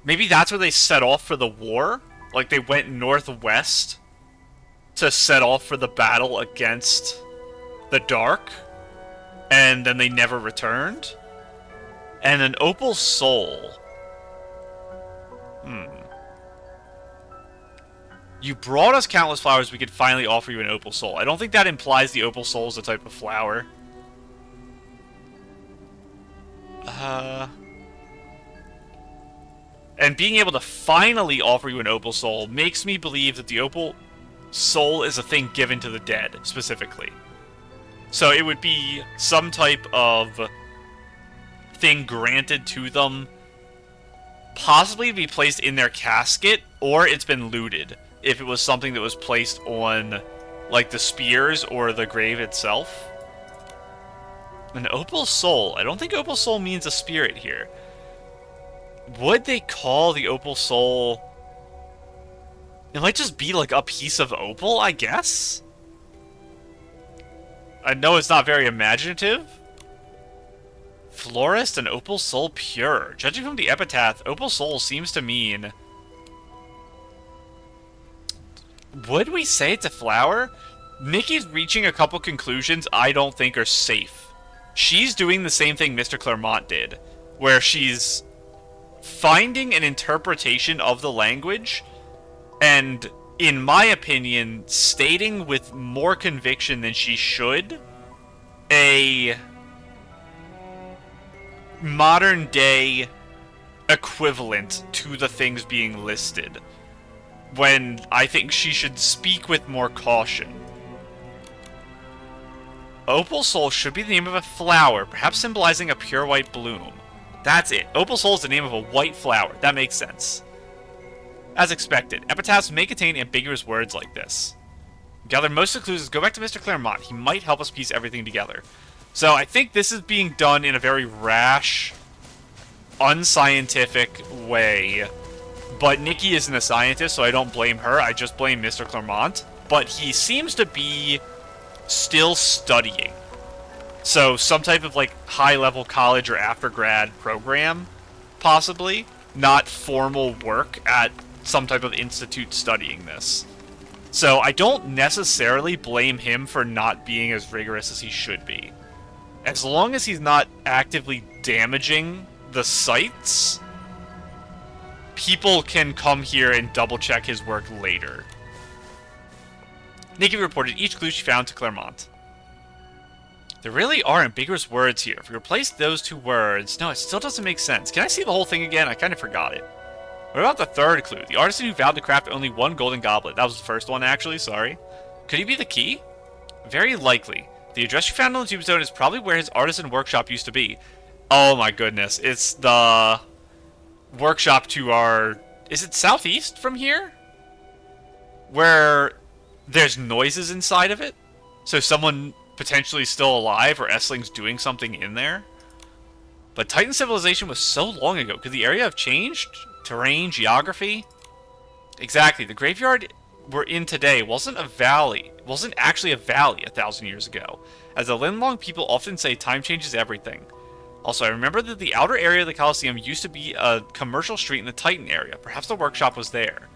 maybe that's where they set off for the war? Like they went northwest to set off for the battle against the Dark, and then they never returned? And an opal soul. You brought us countless flowers, we could finally offer you an opal soul. I don't think that implies the opal soul is a type of flower. And being able to finally offer you an opal soul makes me believe that the opal soul is a thing given to the dead, specifically. So it would be some type of thing granted to them, possibly to be placed in their casket, or it's been looted, if it was something that was placed on, like, the spires or the grave itself. An opal soul. I don't think opal soul means a spirit here. Would they call the opal soul... It might just be like a piece of opal, I guess? I know it's not very imaginative. Florist and opal soul pure. Judging from the epitaph, opal soul seems to mean... Would we say it's a flower? Nikki's reaching a couple conclusions I don't think are safe. She's doing the same thing Mr. Clermont did, where she's finding an interpretation of the language, and, in my opinion, stating with more conviction than she should, a modern-day equivalent to the things being listed, when I think she should speak with more caution. Opal soul should be the name of a flower, perhaps symbolizing a pure white bloom. That's it. Opal soul is the name of a white flower. That makes sense. As expected, epitaphs may contain ambiguous words like this. Gather most of the clues. Go back to Mr. Clermont. He might help us piece everything together. So I think this is being done in a very rash, unscientific way. But Nikki isn't a scientist, so I don't blame her. I just blame Mr. Clermont. But he seems to be still studying. So some type of like high-level college or after-grad program, possibly. Not formal work at some type of institute studying this. So I don't necessarily blame him for not being as rigorous as he should be. As long as he's not actively damaging the sites, people can come here and double-check his work later. Nikki reported each clue she found to Clermont. There really are ambiguous words here. If we replace those two words... No, it still doesn't make sense. Can I see the whole thing again? I kind of forgot it. What about the third clue? The artisan who vowed to craft only one golden goblet. That was the first one, actually. Sorry. Could he be the key? Very likely. The address you found on the tombstone is probably where his artisan workshop used to be. Oh my goodness. It's the workshop to our... Is it southeast from here? Where there's noises inside of it? So someone potentially still alive, or Essling's doing something in there? But Titan civilization was so long ago. Could the area have changed? Terrain, geography? Exactly. The graveyard we're in today wasn't a valley. It wasn't actually a valley 1,000 years ago. As the Linlong people often say, time changes everything. Also, I remember that the outer area of the Colosseum used to be a commercial street in the Titan area. Perhaps the workshop was there.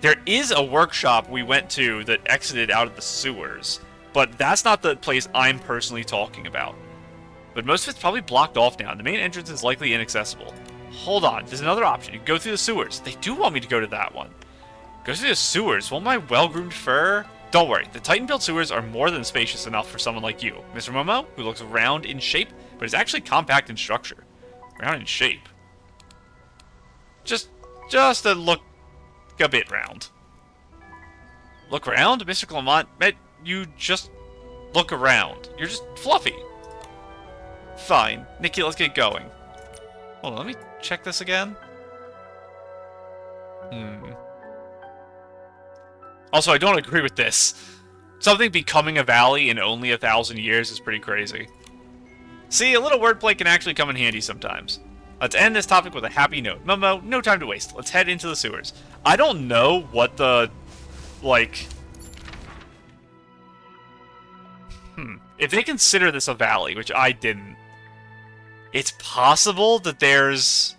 There is a workshop we went to that exited out of the sewers, but that's not the place I'm personally talking about. But most of it's probably blocked off now, and the main entrance is likely inaccessible. Hold on, there's another option. You can go through the sewers. They do want me to go to that one. Go through the sewers. Won't my well-groomed fur? Don't worry, the Titan-built sewers are more than spacious enough for someone like you. Mr. Momo, who looks round in shape, but is actually compact in structure. Round in shape. Just to look a bit round. Look around? Mr. Clermont, you just look around. You're just fluffy. Fine. Nikki, let's get going. Hold on, let me check this again. Hmm. Also, I don't agree with this. Something becoming a valley in only 1,000 years is pretty crazy. See, a little wordplay can actually come in handy sometimes. Let's end this topic with a happy note. Momo, no time to waste. Let's head into the sewers. I don't know what the, like... If they consider this a valley, which I didn't, it's possible that there's,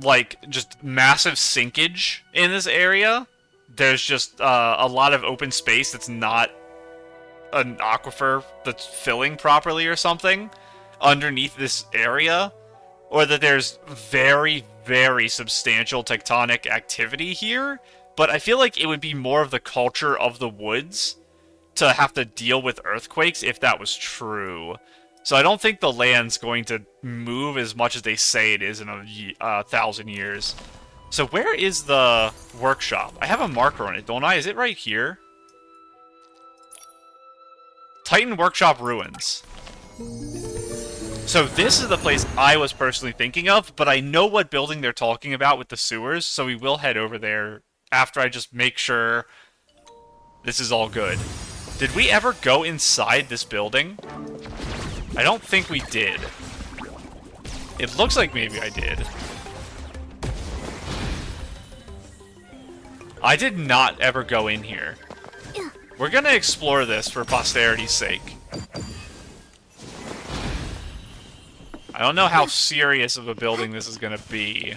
like, just massive sinkage in this area. There's just a lot of open space that's not an aquifer that's filling properly or something underneath this area. Or that there's very, very substantial tectonic activity here. But I feel like it would be more of the culture of the woods to have to deal with earthquakes if that was true. So I don't think the land's going to move as much as they say it is in 1,000 years. So where is the workshop? I have a marker on it, don't I? Is it right here? Titan Workshop Ruins. So this is the place I was personally thinking of, but I know what building they're talking about with the sewers, so we will head over there after I just make sure this is all good. Did we ever go inside this building? I don't think we did. It looks like maybe I did. I did not ever go in here. We're gonna explore this for posterity's sake. I don't know how serious of a building this is gonna be.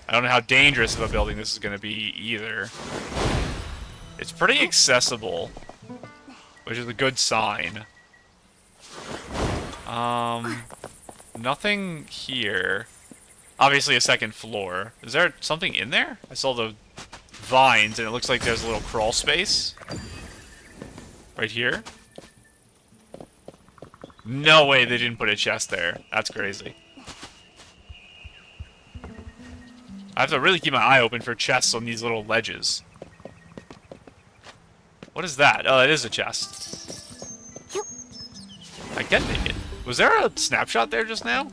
I don't know how dangerous of a building this is gonna be either. It's pretty accessible, which is a good sign. Nothing here. Obviously a second floor. Is there something in there? I saw the vines, and it looks like there's a little crawl space. Right here. No way they didn't put a chest there. That's crazy. I have to really keep my eye open for chests on these little ledges. What is that? Oh, it is a chest. I can make it. Was there a snapshot there just now?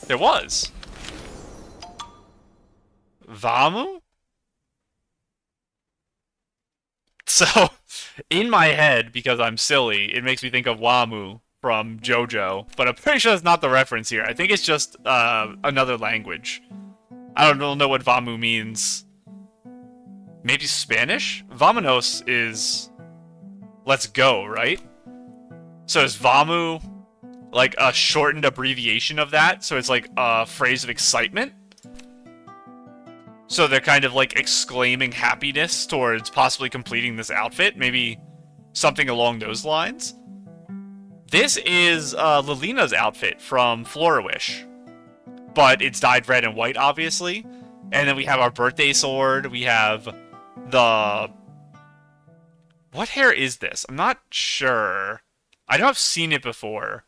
There was. Vamu? So, in my head, because I'm silly, it makes me think of Wamu from JoJo, but I'm pretty sure that's not the reference here. I think it's just another language. I don't know what Vamu means. Maybe Spanish? Vamonos is let's go, right? So is Vamu like a shortened abbreviation of that? So it's like a phrase of excitement? So they're kind of like exclaiming happiness towards possibly completing this outfit? Maybe something along those lines? This is Lilina's outfit from Flora-Wish. But it's dyed red and white, obviously. And then we have our birthday sword. We have the... What hair is this? I'm not sure. I know I've seen it before.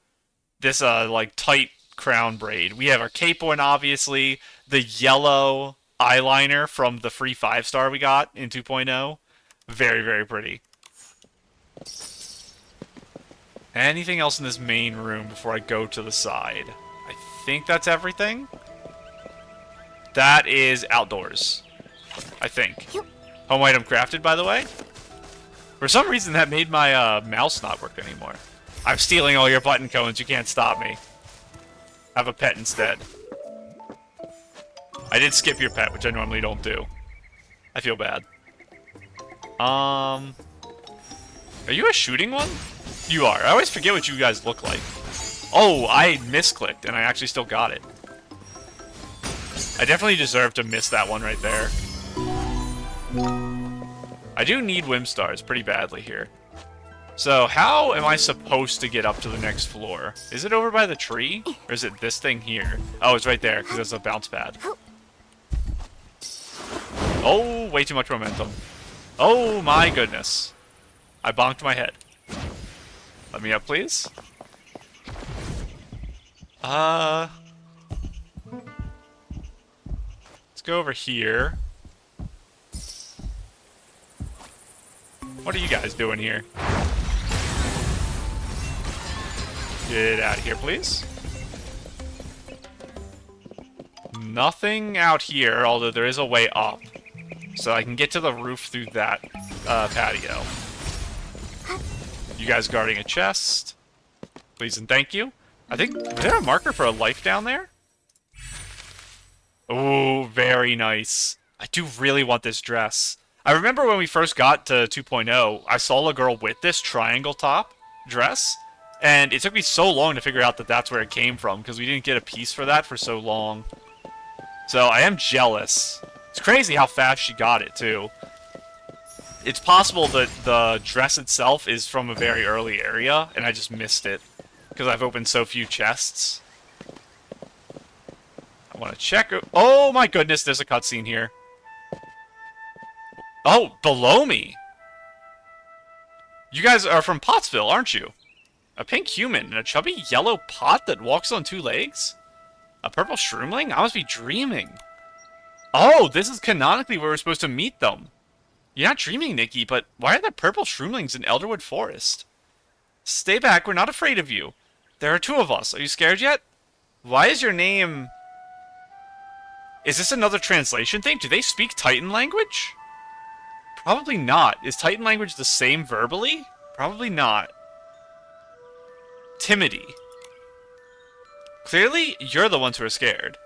This, like, tight crown braid. We have our cape on, obviously. The yellow eyeliner from the free 5-star we got in 2.0. Very, very pretty. Anything else in this main room before I go to the side? I think that's everything. That is outdoors. I think. Home item crafted, by the way. For some reason, that made my mouse not work anymore. I'm stealing all your button cones. You can't stop me. Have a pet instead. I did skip your pet, which I normally don't do. I feel bad. Are you a shooting one? You are. I always forget what you guys look like. Oh, I misclicked, and I actually still got it. I definitely deserve to miss that one right there. I do need Whim Stars pretty badly here. So, how am I supposed to get up to the next floor? Is it over by the tree? Or is it this thing here? Oh, it's right there, because it's a bounce pad. Oh, way too much momentum. Oh my goodness. I bonked my head. Let me up, please. Let's go over here. What are you guys doing here? Get out of here, please. Nothing out here, although there is a way up. So I can get to the roof through that patio. You guys guarding a chest. Please and thank you. I think, is there a marker for a life down there? Oh, very nice. I do really want this dress. I remember when we first got to 2.0, I saw a girl with this triangle top dress, and it took me so long to figure out that that's where it came from, because we didn't get a piece for that for so long. So I am jealous. It's crazy how fast she got it, too. It's possible that the dress itself is from a very early area, and I just missed it, because I've opened so few chests. I want to check. Oh my goodness, there's a cutscene here. Oh, below me. You guys are from Potsville, aren't you? A pink human and a chubby yellow pot that walks on two legs? A purple shroomling? I must be dreaming. Oh, this is canonically where we're supposed to meet them. You're not dreaming, Nikki, but why are there purple shroomlings in Elderwood Forest? Stay back, we're not afraid of you. There are two of us. Are you scared yet? Why is your name... Is this another translation thing? Do they speak Titan language? Probably not. Is Titan language the same verbally? Probably not. Timidity. Clearly, you're the ones who are scared.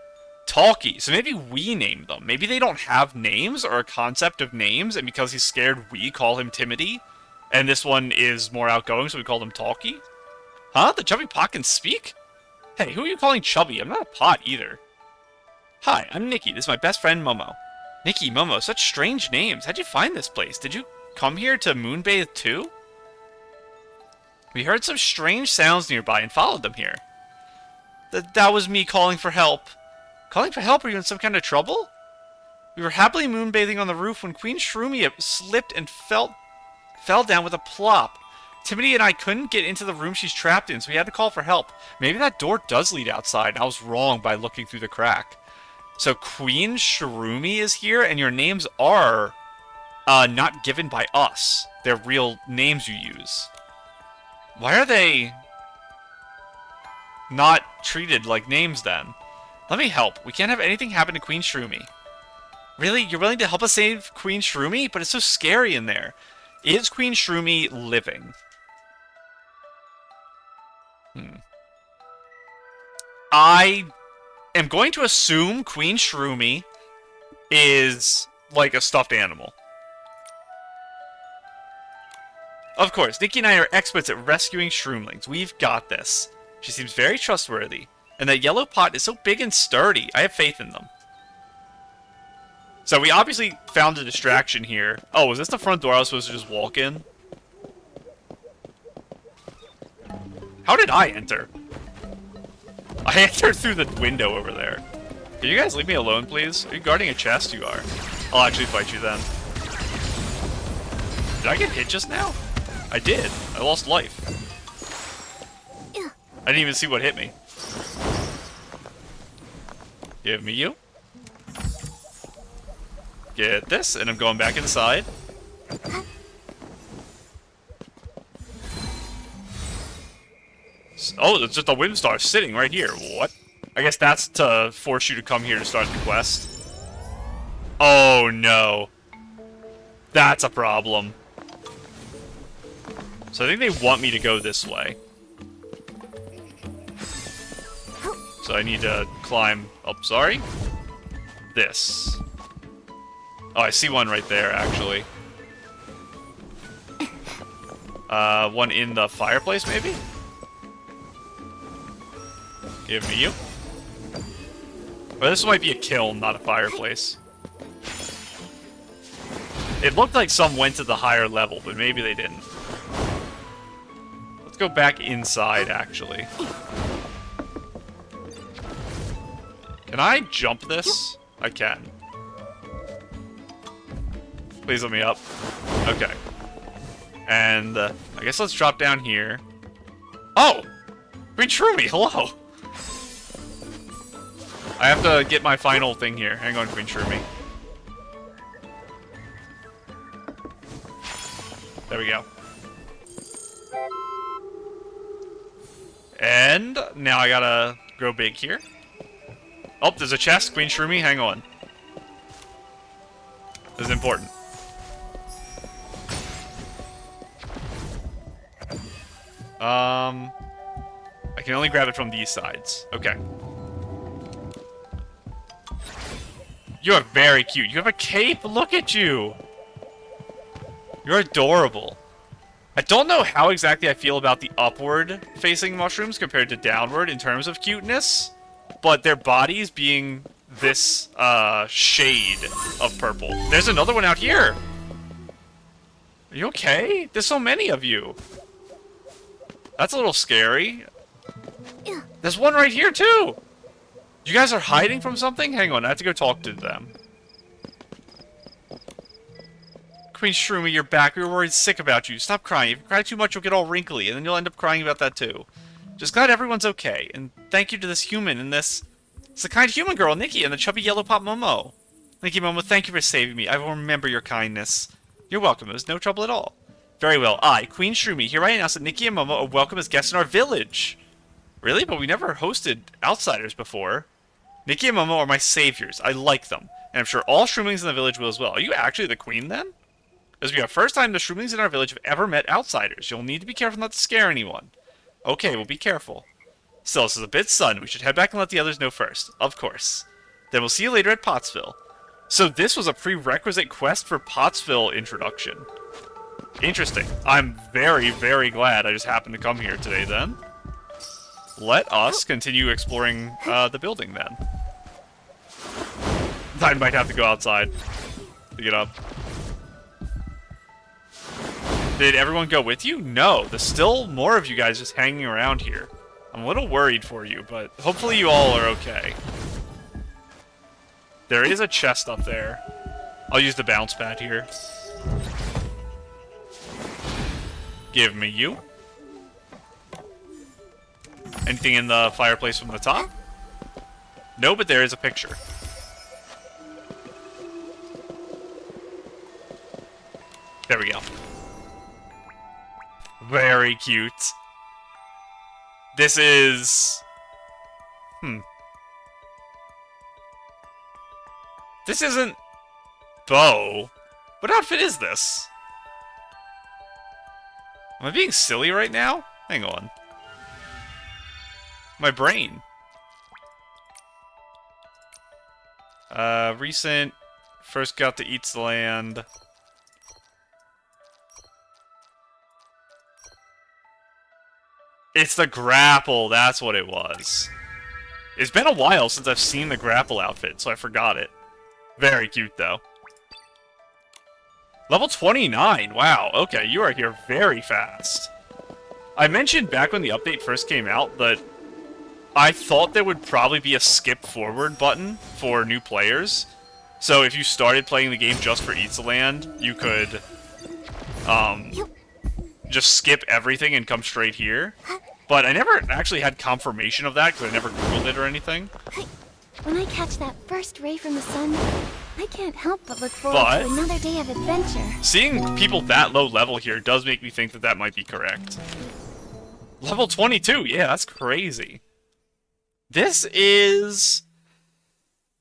Talkie. So maybe we named them. Maybe they don't have names or a concept of names, and because he's scared, we call him Timidity. And this one is more outgoing, so we call him Talkie. Huh? The chubby pot can speak? Hey, who are you calling chubby? I'm not a pot either. Hi, I'm Nikki. This is my best friend, Momo. Nikki, Momo, such strange names. How'd you find this place? Did you come here to moonbathe too? We heard some strange sounds nearby and followed them here. That was me calling for help. Calling for help? Are you in some kind of trouble? We were happily moonbathing on the roof when Queen Shroomy slipped and fell down with a plop. Timothy and I couldn't get into the room she's trapped in, so we had to call for help. Maybe that door does lead outside, and I was wrong by looking through the crack. So Queen Shroomy is here, and your names are not given by us. They're real names you use. Why are they not treated like names then? Let me help. We can't have anything happen to Queen Shroomy. Really? You're willing to help us save Queen Shroomy? But it's so scary in there. Is Queen Shroomy living? I am going to assume Queen Shroomy is like a stuffed animal. Of course, Nikki and I are experts at rescuing shroomlings. We've got this. She seems very trustworthy. And that yellow pot is so big and sturdy. I have faith in them. So we obviously found a distraction here. Oh, is this the front door I was supposed to just walk in? How did I enter? I entered through the window over there. Can you guys leave me alone, please? Are you guarding a chest? You are. I'll actually fight you then. Did I get hit just now? I did. I lost life. I didn't even see what hit me. Give me you. Get this, and I'm going back inside. Oh, it's just a wind star sitting right here. What? I guess that's to force you to come here to start the quest. Oh, no. That's a problem. So I think they want me to go this way. So I need to climb up, sorry? This. Oh, I see one right there, actually. One in the fireplace, maybe? Give me you. Or this might be a kiln, not a fireplace. It looked like some went to the higher level, but maybe they didn't. Let's go back inside, actually. Can I jump this? I can. Please let me up. Okay. And, I guess let's drop down here. Oh! Queen Shroomy, hello! I have to get my final thing here. Hang on, Queen Shroomy. There we go. And now I gotta grow big here. Oh, there's a chest. Queen Shroomy, hang on. This is important. I can only grab it from these sides. Okay. You are very cute. You have a cape. Look at you. You're adorable. I don't know how exactly I feel about the upward-facing mushrooms compared to downward in terms of cuteness, but their bodies being this shade of purple. There's another one out here. Are you okay? There's so many of you. That's a little scary. There's one right here, too. You guys are hiding from something? Hang on, I have to go talk to them. Queen Shroomy, you're back. We were worried sick about you. Stop crying. If you cry too much, you'll get all wrinkly, and then you'll end up crying about that, too. Just glad everyone's okay. And thank you to this human and this... It's the kind human girl, Nikki, and the chubby yellow pop Momo. Nikki Momo, thank you for saving me. I will remember your kindness. You're welcome. It was no trouble at all. Very well. I, Queen Shroomy, hereby announce that Nikki and Momo are welcome as guests in our village. Really? But we never hosted outsiders before. Nikki and Momo are my saviors. I like them. And I'm sure all Shroomlings in the village will as well. Are you actually the queen, then? This will be our first time the Shroomlings in our village have ever met outsiders. You'll need to be careful not to scare anyone. Okay, we'll be careful. Still, this is a bit sudden. We should head back and let the others know first. Of course. Then we'll see you later at Potsville. So this was a prerequisite quest for Potsville introduction. Interesting. I'm very, very glad I just happened to come here today, then. Let us continue exploring the building, then. I might have to go outside to get up. Did everyone go with you? No. There's still more of you guys just hanging around here. I'm a little worried for you, but hopefully you all are okay. There is a chest up there. I'll use the bounce pad here. Give me you. Anything in the fireplace from the top? No, but there is a picture. There we go. Very cute. This is... This isn't... Bo. What outfit is this? Am I being silly right now? Hang on. My brain. Recent. First got to Eats the Land. It's the grapple, that's what it was. It's been a while since I've seen the grapple outfit, so I forgot it. Very cute, though. Level 29, wow, okay, you are here very fast. I mentioned back when the update first came out that I thought there would probably be a skip forward button for new players. So if you started playing the game just for Eats the Land, you could just skip everything and come straight here. But I never actually had confirmation of that because I never Googled it or anything. When I catch that first ray from the sun, I can't help but look forward to another day of adventure. Seeing people that low level here does make me think that that might be correct. Level 22, yeah, that's crazy. This is...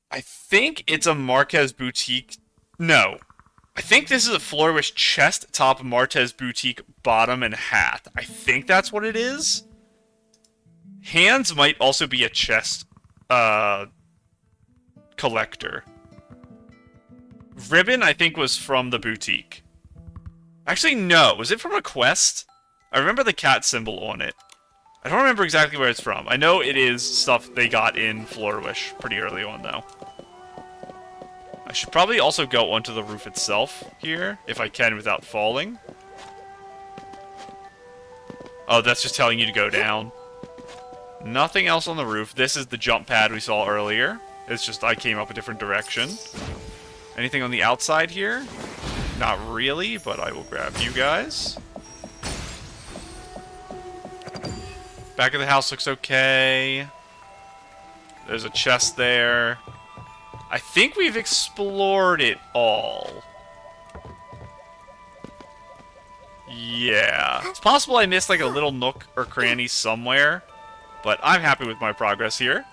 I think it's a Marquez Boutique... No. I think this is a Flourish chest, top, Marquez Boutique, bottom, and hat. I think that's what it is. Hands might also be a chest collector. Ribbon, I think, was from the boutique. Actually, no. Was it from a quest? I remember the cat symbol on it. I don't remember exactly where it's from. I know it is stuff they got in Flourish pretty early on, though. I should probably also go onto the roof itself here, if I can without falling. Oh, that's just telling you to go down. Nothing else on the roof. This is the jump pad we saw earlier. It's just I came up a different direction. Anything on the outside here? Not really, but I will grab you guys. Back of the house looks okay. There's a chest there. I think we've explored it all. Yeah. It's possible I missed like a little nook or cranny somewhere, but I'm happy with my progress here.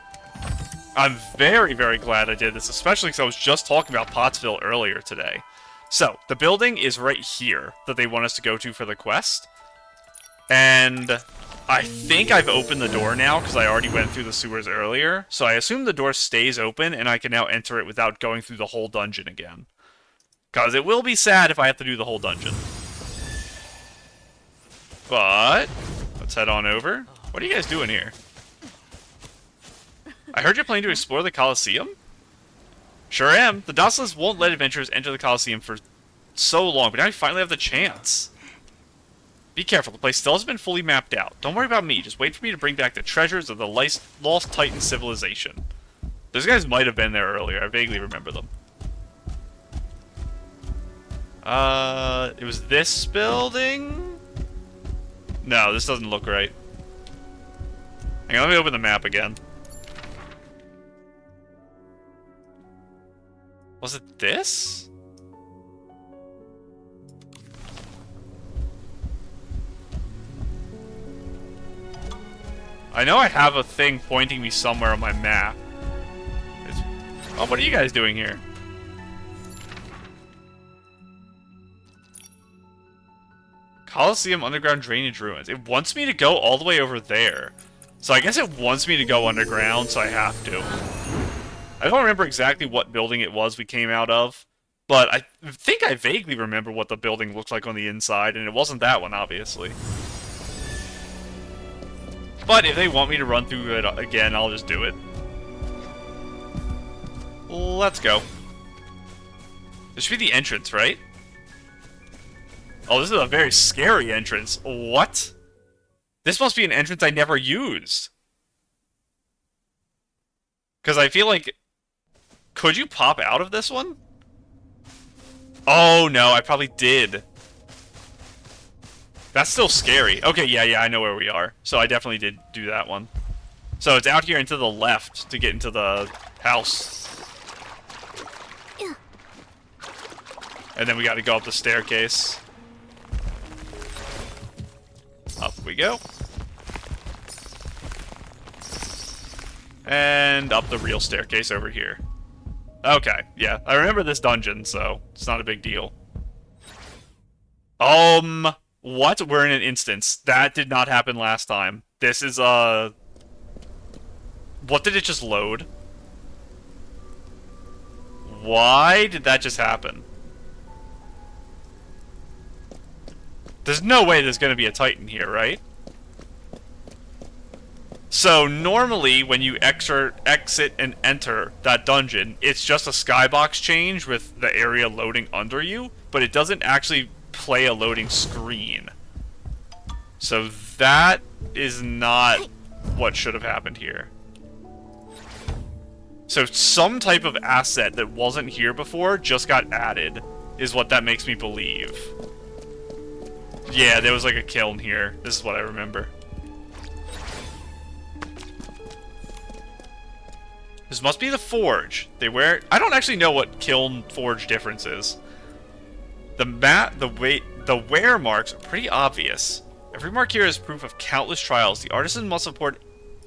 I'm very, very glad I did this, especially because I was just talking about Potsville earlier today. So, the building is right here that they want us to go to for the quest. And I think I've opened the door now because I already went through the sewers earlier. So I assume the door stays open and I can now enter it without going through the whole dungeon again. Because it will be sad if I have to do the whole dungeon. But let's head on over. What are you guys doing here? I heard you're planning to explore the Colosseum? Sure am. The Dossless won't let adventurers enter the Colosseum for so long, but now we finally have the chance. Be careful, the place still hasn't been fully mapped out. Don't worry about me, just wait for me to bring back the treasures of the lost Titan civilization. Those guys might have been there earlier, I vaguely remember them. It was this building? No, this doesn't look right. Hang on, let me open the map again. Was it this? I know I have a thing pointing me somewhere on my map. Oh, what are you guys doing here? Colosseum Underground Drainage Ruins. It wants me to go all the way over there. So I guess it wants me to go underground, so I have to. I don't remember exactly what building it was we came out of, but I think I vaguely remember what the building looked like on the inside, and it wasn't that one, obviously. But if they want me to run through it again, I'll just do it. Let's go. This should be the entrance, right? Oh, this is a very scary entrance. What? This must be an entrance I never used. Because I feel like... Could you pop out of this one? Oh, no, I probably did. That's still scary. Okay, yeah, I know where we are. So I definitely did do that one. So it's out here and to the left to get into the house. And then we gotta go up the staircase. Up we go. And up the real staircase over here. Okay, yeah. I remember this dungeon, so it's not a big deal. What? We're in an instance. That did not happen last time. This is, What did it just load? Why did that just happen? There's no way there's gonna be a Titan here, right? So, normally, when you exit and enter that dungeon, it's just a skybox change with the area loading under you, but it doesn't actually play a loading screen. So that is not what should have happened here. So some type of asset that wasn't here before just got added, is what that makes me believe. Yeah, there was like a kiln here. This is what I remember. This must be the forge. I don't actually know what kiln forge difference is. The wear marks are pretty obvious. Every mark here is proof of countless trials. The artisan must have poured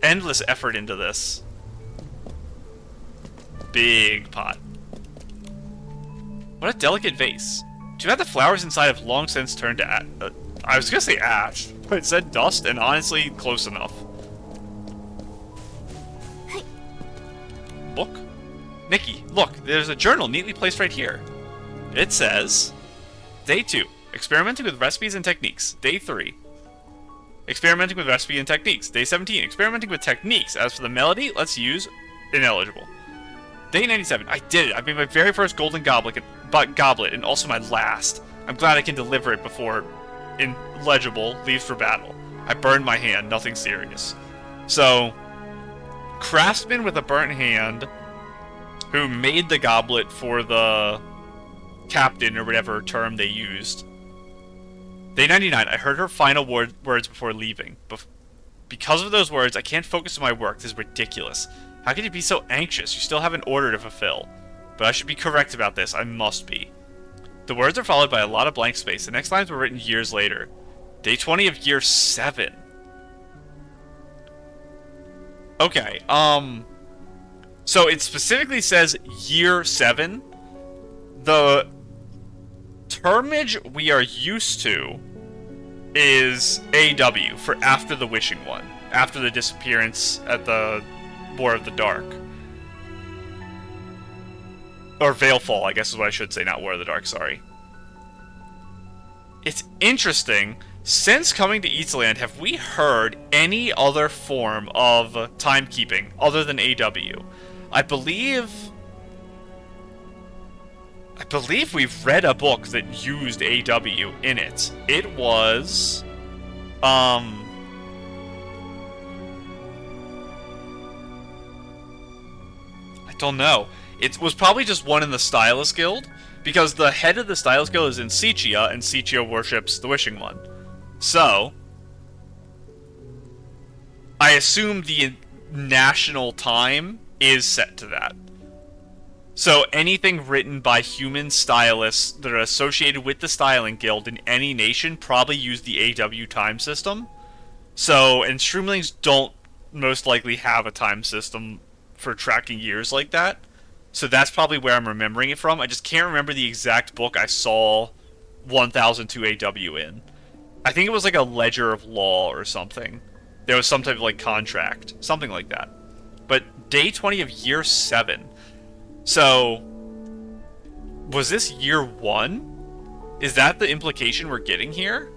endless effort into this. Big pot. What a delicate vase. Too bad the flowers inside have long since turned to I was gonna say ash, but it said dust, and honestly, close enough. Book? Nikki, look, there's a journal neatly placed right here. It says, Day 2, experimenting with recipes and techniques. Day 3, experimenting with recipe and techniques. Day 17, experimenting with techniques. As for the melody, let's use ineligible. Day 97, I did it. I made my very first golden goblet, and also my last. I'm glad I can deliver it before illegible leaves for battle. I burned my hand, nothing serious. So, craftsman with a burnt hand who made the goblet for the captain, or whatever term they used. Day 99, I heard her final words before leaving. Because of those words, I can't focus on my work. This is ridiculous. How can you be so anxious? You still have an order to fulfill. But I should be correct about this. I must be. The words are followed by a lot of blank space. The next lines were written years later. Day 20 of year 7. Okay, So it specifically says year 7. The termage we are used to is AW, for after the wishing one. After the disappearance at the War of the Dark. Or Veilfall, I guess is what I should say, not War of the Dark, sorry. It's interesting. Since coming to Eastland, have we heard any other form of timekeeping other than AW? I believe we've read a book that used AW in it. It was I don't know. It was probably just one in the Stylist Guild, because the head of the Stylist Guild is in Sichia, and Sichia worships the Wishing One. So, I assume the national time is set to that. So, anything written by human stylists that are associated with the Styling Guild in any nation probably use the AW time system. So, and shroomlings don't most likely have a time system for tracking years like that. So that's probably where I'm remembering it from. I just can't remember the exact book I saw 1002 AW in. I think it was like a ledger of law or something. There was some type of like contract. Something like that. But day 20 of year 7. So, was this year 1? Is that the implication we're getting here?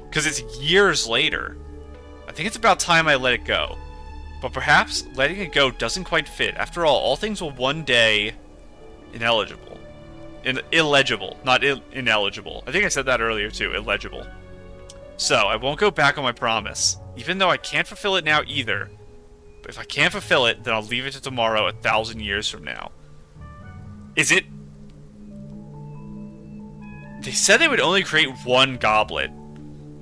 Because it's years later. I think it's about time I let it go. But perhaps letting it go doesn't quite fit. After all things will one day ineligible. Illegible, not ineligible. I think I said that earlier too, illegible. So, I won't go back on my promise. Even though I can't fulfill it now either. But if I can't fulfill it, then I'll leave it to tomorrow 1,000 years from now. Is it... They said they would only create one goblet.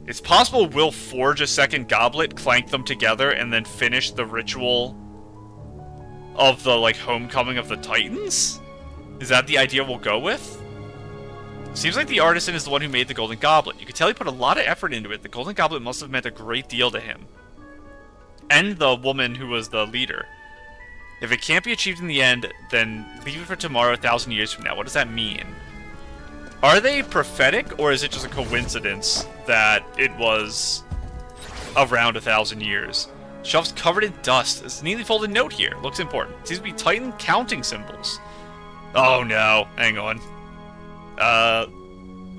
It's possible we'll forge a second goblet, clank them together, and then finish the ritual of the, like, homecoming of the Titans? Is that the idea we'll go with? Seems like the artisan is the one who made the golden goblet. You can tell he put a lot of effort into it. The golden goblet must have meant a great deal to him. And the woman who was the leader. If it can't be achieved in the end, then leave it for tomorrow 1,000 years from now. What does that mean? Are they prophetic, or is it just a coincidence that it was around 1,000 years? Shelves covered in dust. There's a neatly folded note here. Looks important. It seems to be Titan counting symbols. Oh no. Hang on.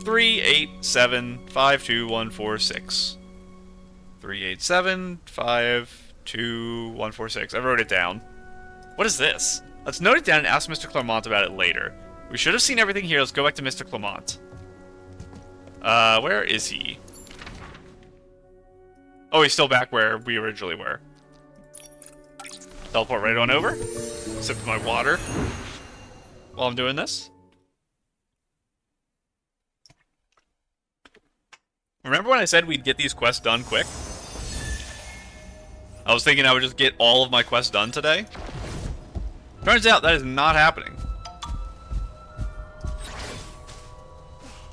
387524146. 387524146. I wrote it down. What is this? Let's note it down and ask Mr. Clermont about it later. We should have seen everything here. Let's go back to Mr. Clermont. Where is he? Oh, he's still back where we originally were. Teleport right on over. Sip my water while I'm doing this. Remember when I said we'd get these quests done quick? I was thinking I would just get all of my quests done today. Turns out that is not happening.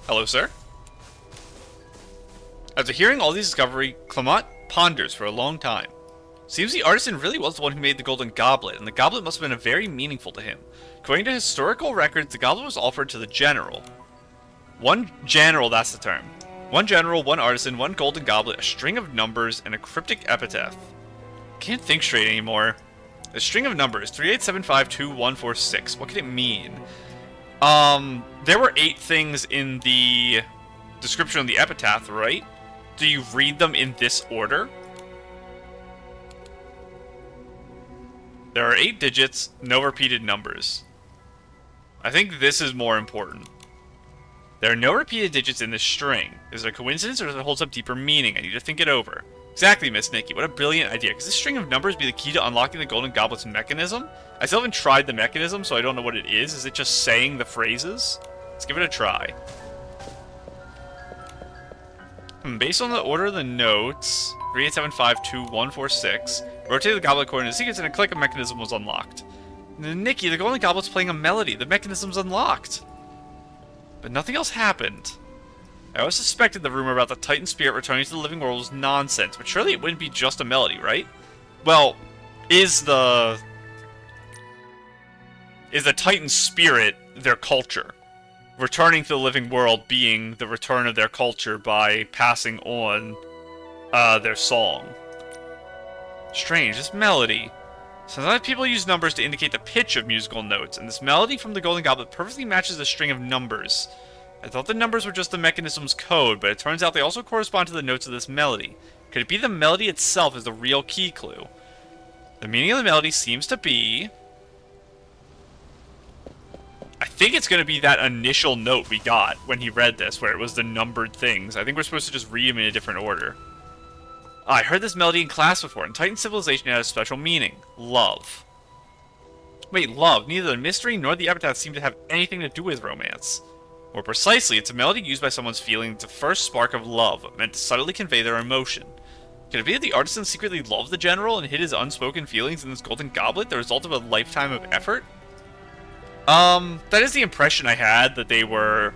Hello, sir. After hearing all these discoveries, Clermont ponders for a long time. Seems the artisan really was the one who made the golden goblet, and the goblet must have been very meaningful to him. According to historical records, the goblet was offered to the general. One general, that's the term. One general, one artisan, one golden goblet, a string of numbers, and a cryptic epitaph. Can't think straight anymore. A string of numbers, 38752146. What could it mean? There were 8 things in the description of the epitaph, right? Do you read them in this order? There are 8 digits, no repeated numbers. I think this is more important. There are no repeated digits in this string. Is it a coincidence or does it hold some deeper meaning? I need to think it over. Exactly, Miss Nikki. What a brilliant idea. Could this string of numbers be the key to unlocking the Golden Goblet's mechanism? I still haven't tried the mechanism, so I don't know what it is. Is it just saying the phrases? Let's give it a try. Based on the order of the notes, 38752146, rotate the goblet according to the sequence and a click, a mechanism was unlocked. Nikki, the Golden Goblet's playing a melody. The mechanism's unlocked. But nothing else happened. I always suspected the rumor about the Titan spirit returning to the living world was nonsense, but surely it wouldn't be just a melody, right? Well, is the is the Titan spirit their culture. Returning to the living world being the return of their culture by passing on their song. Strange, this melody. Sometimes people use numbers to indicate the pitch of musical notes, and this melody from the Golden Goblet perfectly matches a string of numbers. I thought the numbers were just the mechanism's code, but it turns out they also correspond to the notes of this melody. Could it be the melody itself is the real key clue? The meaning of the melody seems to be... I think it's going to be that initial note we got when he read this, where it was the numbered things. I think we're supposed to just read them in a different order. I heard this melody in class before. In Titan civilization, it has a special meaning. Love. Wait, love. Neither the mystery nor the epitaph seem to have anything to do with romance. More precisely, it's a melody used by someone's feeling the first spark of love, meant to subtly convey their emotion. Could it be that the artisan secretly loved the general and hid his unspoken feelings in this golden goblet, the result of a lifetime of effort? That is the impression I had, that they were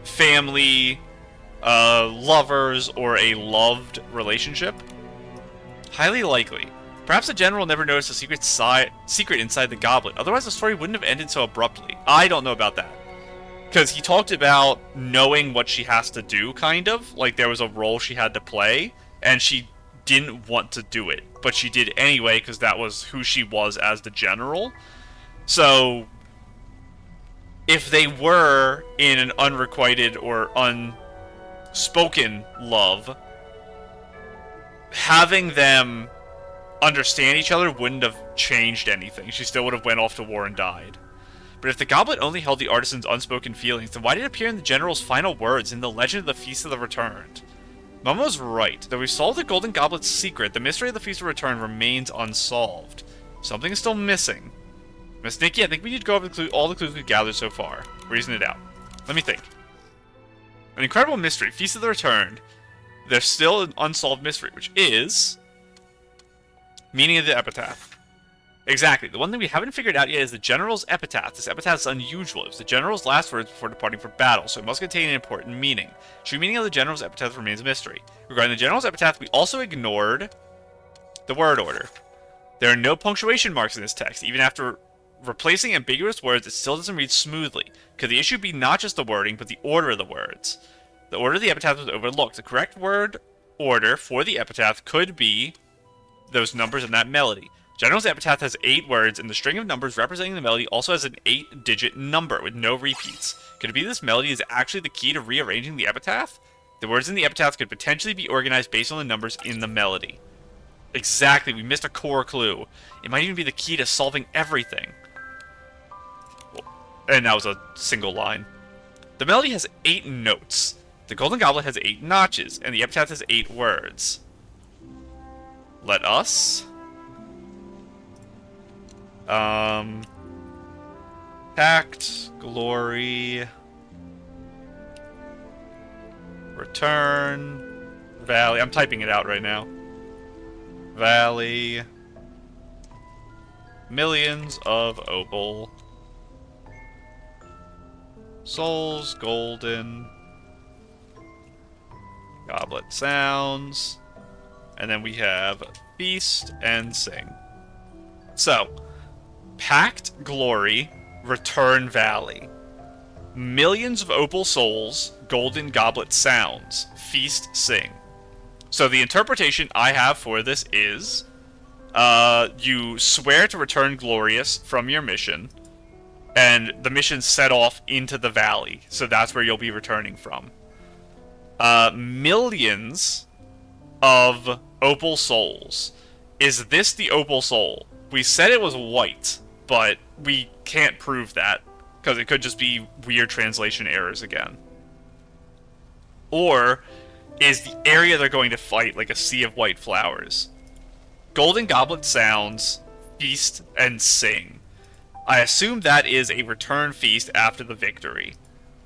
family, lovers, or a loved relationship. Highly likely. Perhaps the general never noticed a secret inside the goblet, otherwise the story wouldn't have ended so abruptly. I don't know about that. Because he talked about knowing what she has to do, kind of. Like, there was a role she had to play, and she didn't want to do it. But she did anyway, because that was who she was as the general. So... if they were in an unrequited or unspoken love, having them understand each other wouldn't have changed anything. She still would have went off to war and died. But if the goblet only held the artisan's unspoken feelings, then why did it appear in the general's final words in the legend of the Feast of the Returned? Momo's right. Though we solved the golden goblet's secret, the mystery of the Feast of Return remains unsolved. Something is still missing. Miss Nikki, I think we need to go over all the clues we've gathered so far. Reason it out. Let me think. An incredible mystery. Feast of the Returned. There's still an unsolved mystery, which is... meaning of the epitaph. Exactly. The one thing we haven't figured out yet is the general's epitaph. This epitaph is unusual. It was the general's last words before departing for battle, so it must contain an important meaning. True meaning of the general's epitaph remains a mystery. Regarding the general's epitaph, we also ignored the word order. There are no punctuation marks in this text. Even after replacing ambiguous words, it still doesn't read smoothly. Could the issue be not just the wording, but the order of the words? The order of the epitaph was overlooked. The correct word order for the epitaph could be those numbers in that melody. General's epitaph has 8 words, and the string of numbers representing the melody also has an 8-digit number with no repeats. Could it be this melody is actually the key to rearranging the epitaph? The words in the epitaph could potentially be organized based on the numbers in the melody. Exactly, we missed a core clue. It might even be the key to solving everything. And that was a single line. The melody has 8 notes. The Golden Goblet has 8 notches, and the epitaph has 8 words. Let us... Pact, Glory, Return, Valley. I'm typing it out right now. Valley, millions of opal, souls, golden, goblet sounds, and then we have feast and sing. So, Pact, Glory, Return, Valley. Millions of opal souls, golden goblet sounds, feast, sing. So the interpretation I have for this is, you swear to return glorious from your mission, and the mission set off into the valley, so that's where you'll be returning from. Millions of opal souls. Is this the opal soul? We said it was white, but we can't prove that, because it could just be weird translation errors again. Or is the area they're going to fight like a sea of white flowers? Golden Goblet sounds, feast, and sing. I assume that is a return feast after the victory.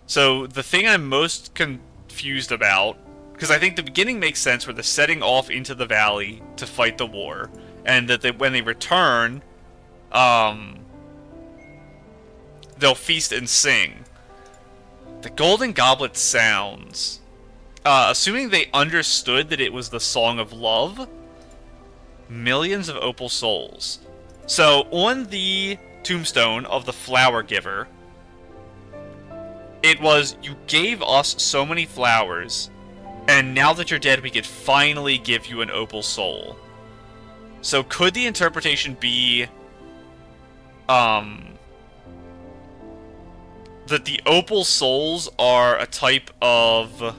So the thing I'm most confused about, because I think the beginning makes sense where they're setting off into the valley to fight the war, and that when they return, they'll feast and sing. The Golden Goblet sounds. Assuming they understood that it was the Song of Love, millions of opal souls. So on the tombstone of the flower giver. It was, you gave us so many flowers, and now that you're dead, we could finally give you an opal soul. So could the interpretation be, that the opal souls are a type of,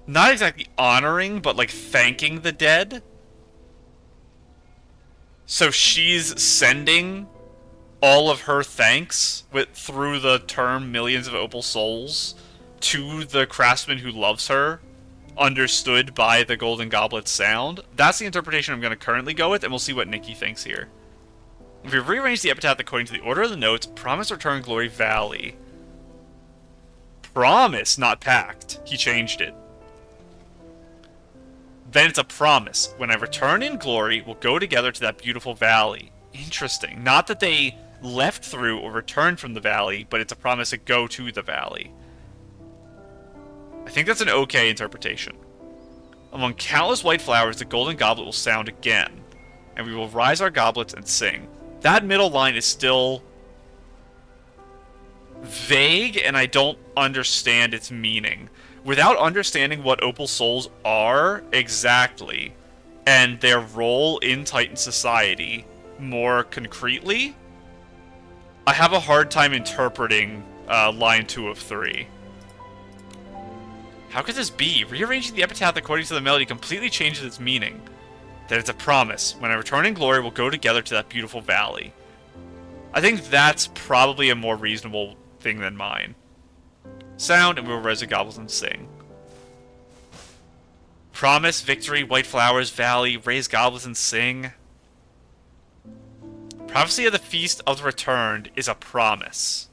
not exactly honoring, but like thanking the dead? So she's sending all of her thanks through the term millions of opal souls to the craftsman who loves her, understood by the Golden Goblet's sound. That's the interpretation I'm going to currently go with, and we'll see what Nikki thinks here. If we rearrange the epitaph according to the order of the notes, promise return Glory Valley. Promise, not pact. He changed it. Then it's a promise. When I return in glory, we'll go together to that beautiful valley. Interesting. Not that they left through or returned from the valley, but it's a promise to go to the valley. I think that's an okay interpretation. Among countless white flowers, the golden goblet will sound again, and we will rise our goblets and sing. That middle line is still vague, and I don't understand its meaning. Without understanding what opal souls are exactly, and their role in Titan society more concretely, I have a hard time interpreting line 2 of 3. How could this be? Rearranging the epitaph according to the melody completely changes its meaning. That it's a promise. When I return in glory, we'll go together to that beautiful valley. I think that's probably a more reasonable thing than mine. Sound, and we will raise the goblins and sing. Promise, victory, white flowers, valley, raise goblins and sing. Prophecy of the Feast of the Returned is a promise.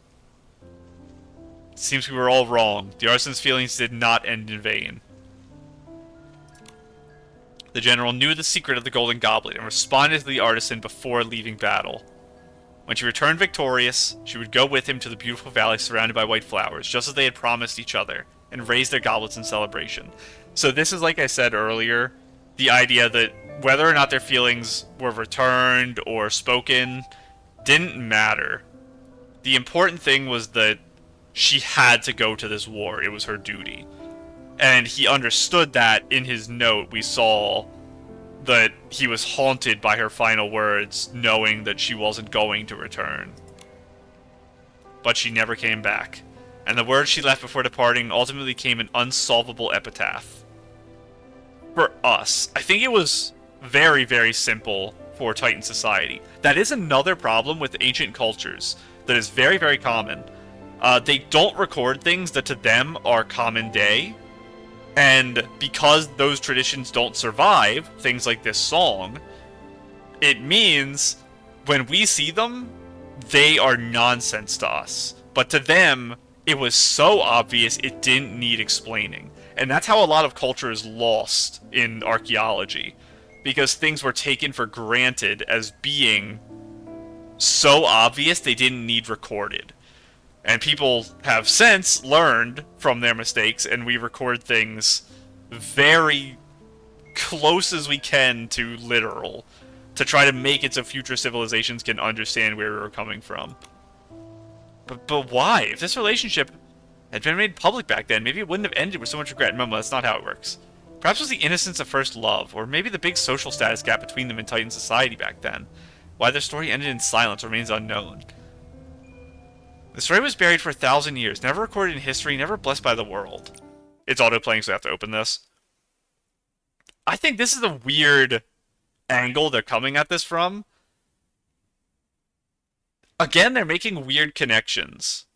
Seems we were all wrong. The artisan's feelings did not end in vain. The general knew the secret of the Golden Goblet and responded to the artisan before leaving battle. When she returned victorious, she would go with him to the beautiful valley surrounded by white flowers, just as they had promised each other, and raise their goblets in celebration. So this is, like I said earlier, the idea that whether or not their feelings were returned or spoken didn't matter. The important thing was that she had to go to this war. It was her duty. And he understood that in his note. We saw that he was haunted by her final words, knowing that she wasn't going to return. But she never came back. And the words she left before departing ultimately became an unsolvable epitaph. For us, I think it was very, very simple for Titan society. That is another problem with ancient cultures that is very, very common. They don't record things that to them are common day. And because those traditions don't survive, things like this song, it means when we see them, they are nonsense to us. But to them, it was so obvious it didn't need explaining. And that's how a lot of culture is lost in archaeology. Because things were taken for granted as being so obvious they didn't need recorded. And people have since learned from their mistakes, and we record things very close as we can to literal, to try to make it so future civilizations can understand where we were coming from. But why? If this relationship had been made public back then, maybe it wouldn't have ended with so much regret. Momo, that's not how it works. Perhaps it was the innocence of first love, or maybe the big social status gap between them in Titan society back then. Why their story ended in silence remains unknown. The story was buried for 1,000 years, never recorded in history, never blessed by the world. It's auto-playing, so I have to open this. I think this is a weird angle they're coming at this from. Again, they're making weird connections.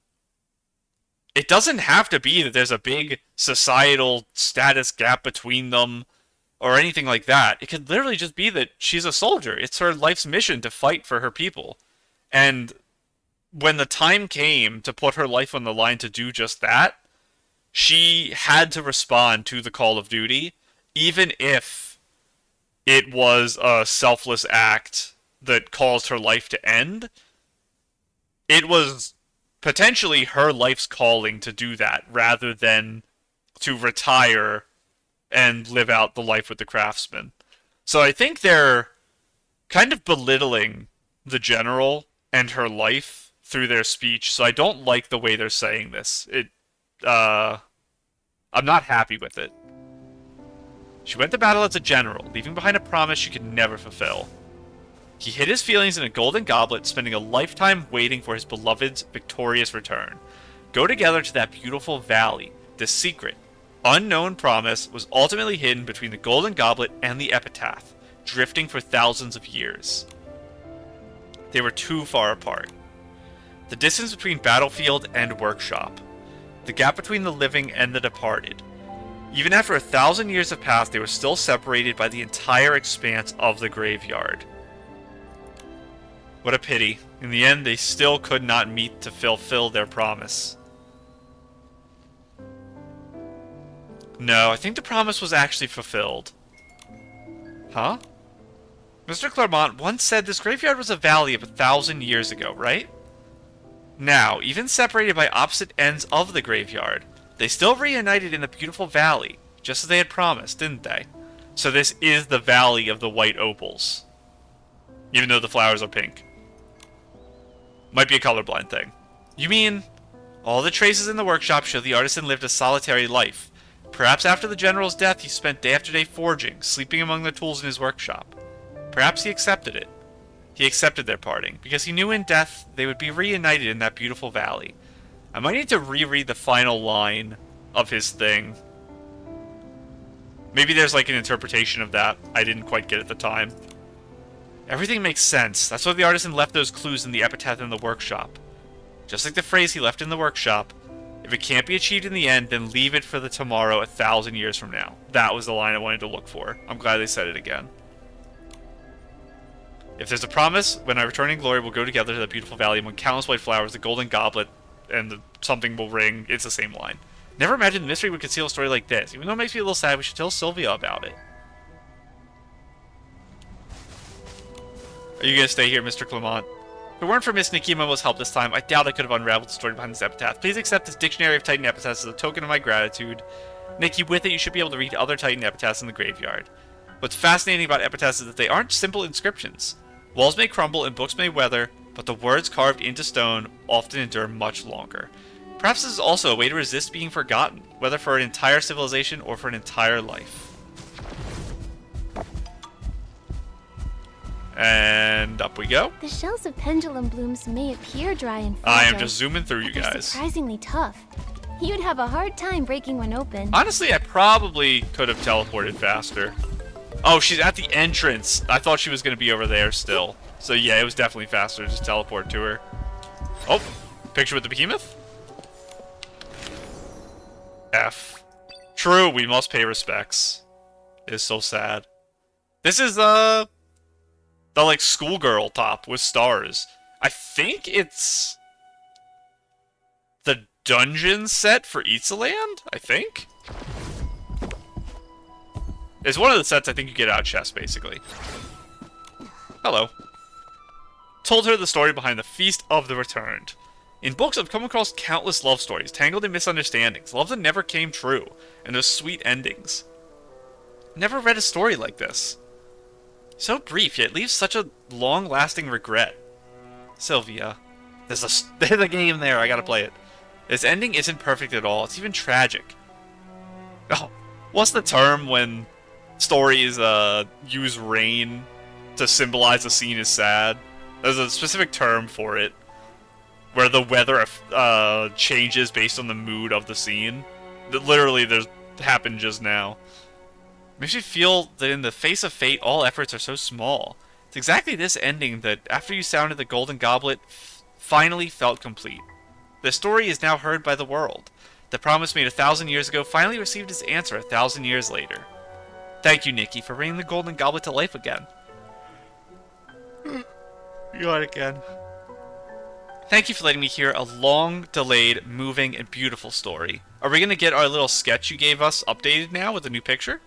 It doesn't have to be that there's a big societal status gap between them, or anything like that. It could literally just be that she's a soldier. It's her life's mission to fight for her people. And when the time came to put her life on the line to do just that, she had to respond to the call of duty, even if it was a selfless act that caused her life to end. It was potentially her life's calling to do that, rather than to retire and live out the life with the craftsman. So I think they're kind of belittling the general and her life through their speech, so I don't like the way they're saying this. I'm not happy with it. She went to battle as a general, leaving behind a promise she could never fulfill. He hid his feelings in a golden goblet, spending a lifetime waiting for his beloved's victorious return. Go together to that beautiful valley. This secret, unknown promise was ultimately hidden between the golden goblet and the epitaph, drifting for thousands of years. They were too far apart. The distance between battlefield and workshop. The gap between the living and the departed. Even after 1,000 years have passed, they were still separated by the entire expanse of the graveyard. What a pity. In the end, they still could not meet to fulfill their promise. No, I think the promise was actually fulfilled. Huh? Mr. Claremont once said this graveyard was a valley of 1,000 years ago, right? Now, even separated by opposite ends of the graveyard, they still reunited in the beautiful valley, just as they had promised, didn't they? So this is the Valley of the White Opals. Even though the flowers are pink. Might be a colorblind thing. You mean, all the traces in the workshop show the artisan lived a solitary life. Perhaps after the general's death he spent day after day forging, sleeping among the tools in his workshop. Perhaps he accepted it. He accepted their parting, because he knew in death they would be reunited in that beautiful valley. I might need to reread the final line of his thing. Maybe there's like an interpretation of that I didn't quite get at the time. Everything makes sense. That's why the artisan left those clues in the epitaph in the workshop. Just like the phrase he left in the workshop, if it can't be achieved in the end, then leave it for the tomorrow 1,000 years from now. That was the line I wanted to look for. I'm glad they said it again. If there's a promise, when I return in glory, we'll go together to the beautiful valley among countless white flowers, the golden goblet, and something will ring. It's the same line. Never imagined the mystery would conceal a story like this. Even though it makes me a little sad, we should tell Sylvia about it. Are you going to stay here, Mr. Clement? If it weren't for Miss Nikki and Momo's help this time, I doubt I could have unraveled the story behind this epitaph. Please accept this Dictionary of Titan Epitaphs as a token of my gratitude. Nikki, with it, you should be able to read other Titan epitaphs in the graveyard. What's fascinating about epitaphs is that they aren't simple inscriptions. Walls may crumble and books may weather, but the words carved into stone often endure much longer. Perhaps this is also a way to resist being forgotten, whether for an entire civilization or for an entire life. And up we go. The shells of pendulum blooms may appear dry and fragile. I am just zooming through you they're guys. surprisingly tough. You'd have a hard time breaking one open. Honestly, I probably could have teleported faster. Oh, she's at the entrance. I thought she was going to be over there still. So yeah, it was definitely faster to just teleport to her. Oh, picture with the behemoth? F. True, we must pay respects. It is so sad. This is the like schoolgirl top with stars. I think it's the dungeon set for Itzaland, I think. It's one of the sets I think you get out of chest, basically. Hello. Told her the story behind the Feast of the Returned. In books, I've come across countless love stories, tangled in misunderstandings, love that never came true, and those sweet endings. Never read a story like this. So brief, yet leaves such a long-lasting regret. Sylvia. There's a game there, I gotta play it. This ending isn't perfect at all, it's even tragic. Oh, what's the term when stories use rain to symbolize a scene is sad? There's a specific term for it, where the weather changes based on the mood of the scene. That literally there's happened just now. Makes me feel that in the face of fate, all efforts are so small. It's exactly this ending that, after you sounded the golden goblet, finally felt complete. The story is now heard by the world. The promise made 1,000 years ago finally received its answer 1,000 years later. Thank you, Nikki, for bringing the golden goblet to life again. You got it again. Thank you for letting me hear a long-delayed, moving, and beautiful story. Are we going to get our little sketch you gave us updated now with a new picture?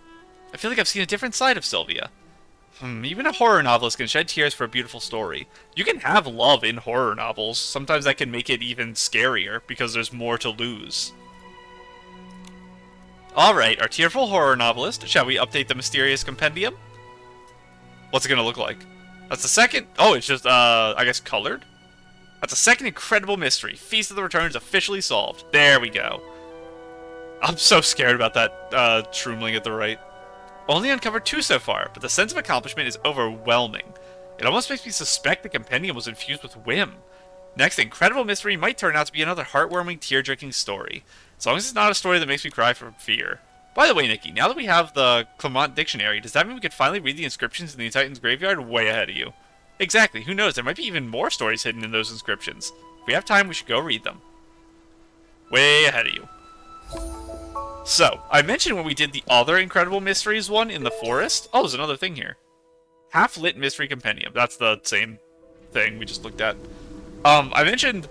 I feel like I've seen a different side of Sylvia. Even a horror novelist can shed tears for a beautiful story. You can have love in horror novels. Sometimes that can make it even scarier, because there's more to lose. Alright, our tearful horror novelist. Shall we update the mysterious compendium? What's it going to look like? That's the second... Oh, it's just, I guess colored? That's the second incredible mystery. Feast of the Return is officially solved. There we go. I'm so scared about that, shroomling at the right. Only uncovered 2 so far, but the sense of accomplishment is overwhelming. It almost makes me suspect the compendium was infused with whim. Next, the incredible mystery might turn out to be another heartwarming, tear-jerking story. As long as it's not a story that makes me cry from fear. By the way, Nikki, now that we have the Clement Dictionary, does that mean we could finally read the inscriptions in the Titan's graveyard way ahead of you? Exactly, who knows, there might be even more stories hidden in those inscriptions. If we have time, we should go read them. Way ahead of you. So, I mentioned when we did the other Incredible Mysteries one in the forest. Oh, there's another thing here. Half-lit Mystery Compendium. That's the same thing we just looked at. I mentioned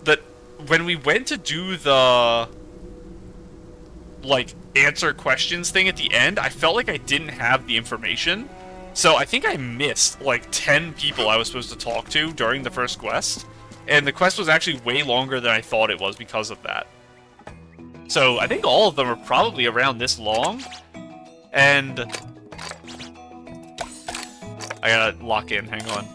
that when we went to do the, like, answer questions thing at the end, I felt like I didn't have the information. So I think I missed, like, 10 people I was supposed to talk to during the first quest. And the quest was actually way longer than I thought it was because of that. So I think all of them are probably around this long. And I gotta lock in, hang on.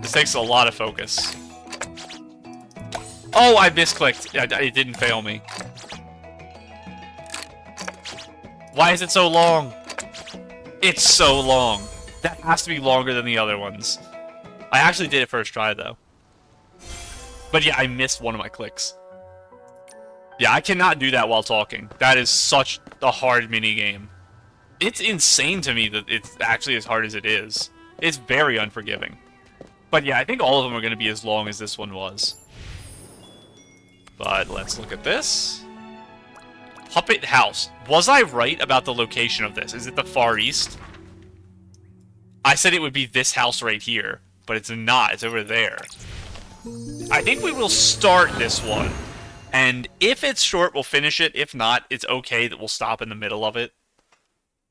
This takes a lot of focus. Oh, I misclicked. It didn't fail me. Why is it so long? It's so long. That has to be longer than the other ones. I actually did it first try, though. But yeah, I missed one of my clicks. Yeah, I cannot do that while talking. That is such a hard minigame. It's insane to me that it's actually as hard as it is. It's very unforgiving. But yeah, I think all of them are going to be as long as this one was. But let's look at this. Puppet House. Was I right about the location of this? Is it the Far East? I said it would be this house right here, but it's not. It's over there. I think we will start this one. And if it's short, we'll finish it. If not, it's okay that we'll stop in the middle of it.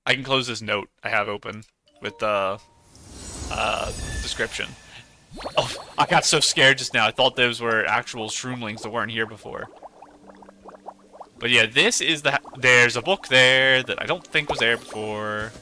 I can close this note I have open with the description. Oh, I got so scared just now. I thought those were actual shroomlings that weren't here before. But yeah, this is the... There's a book there that I don't think was there before.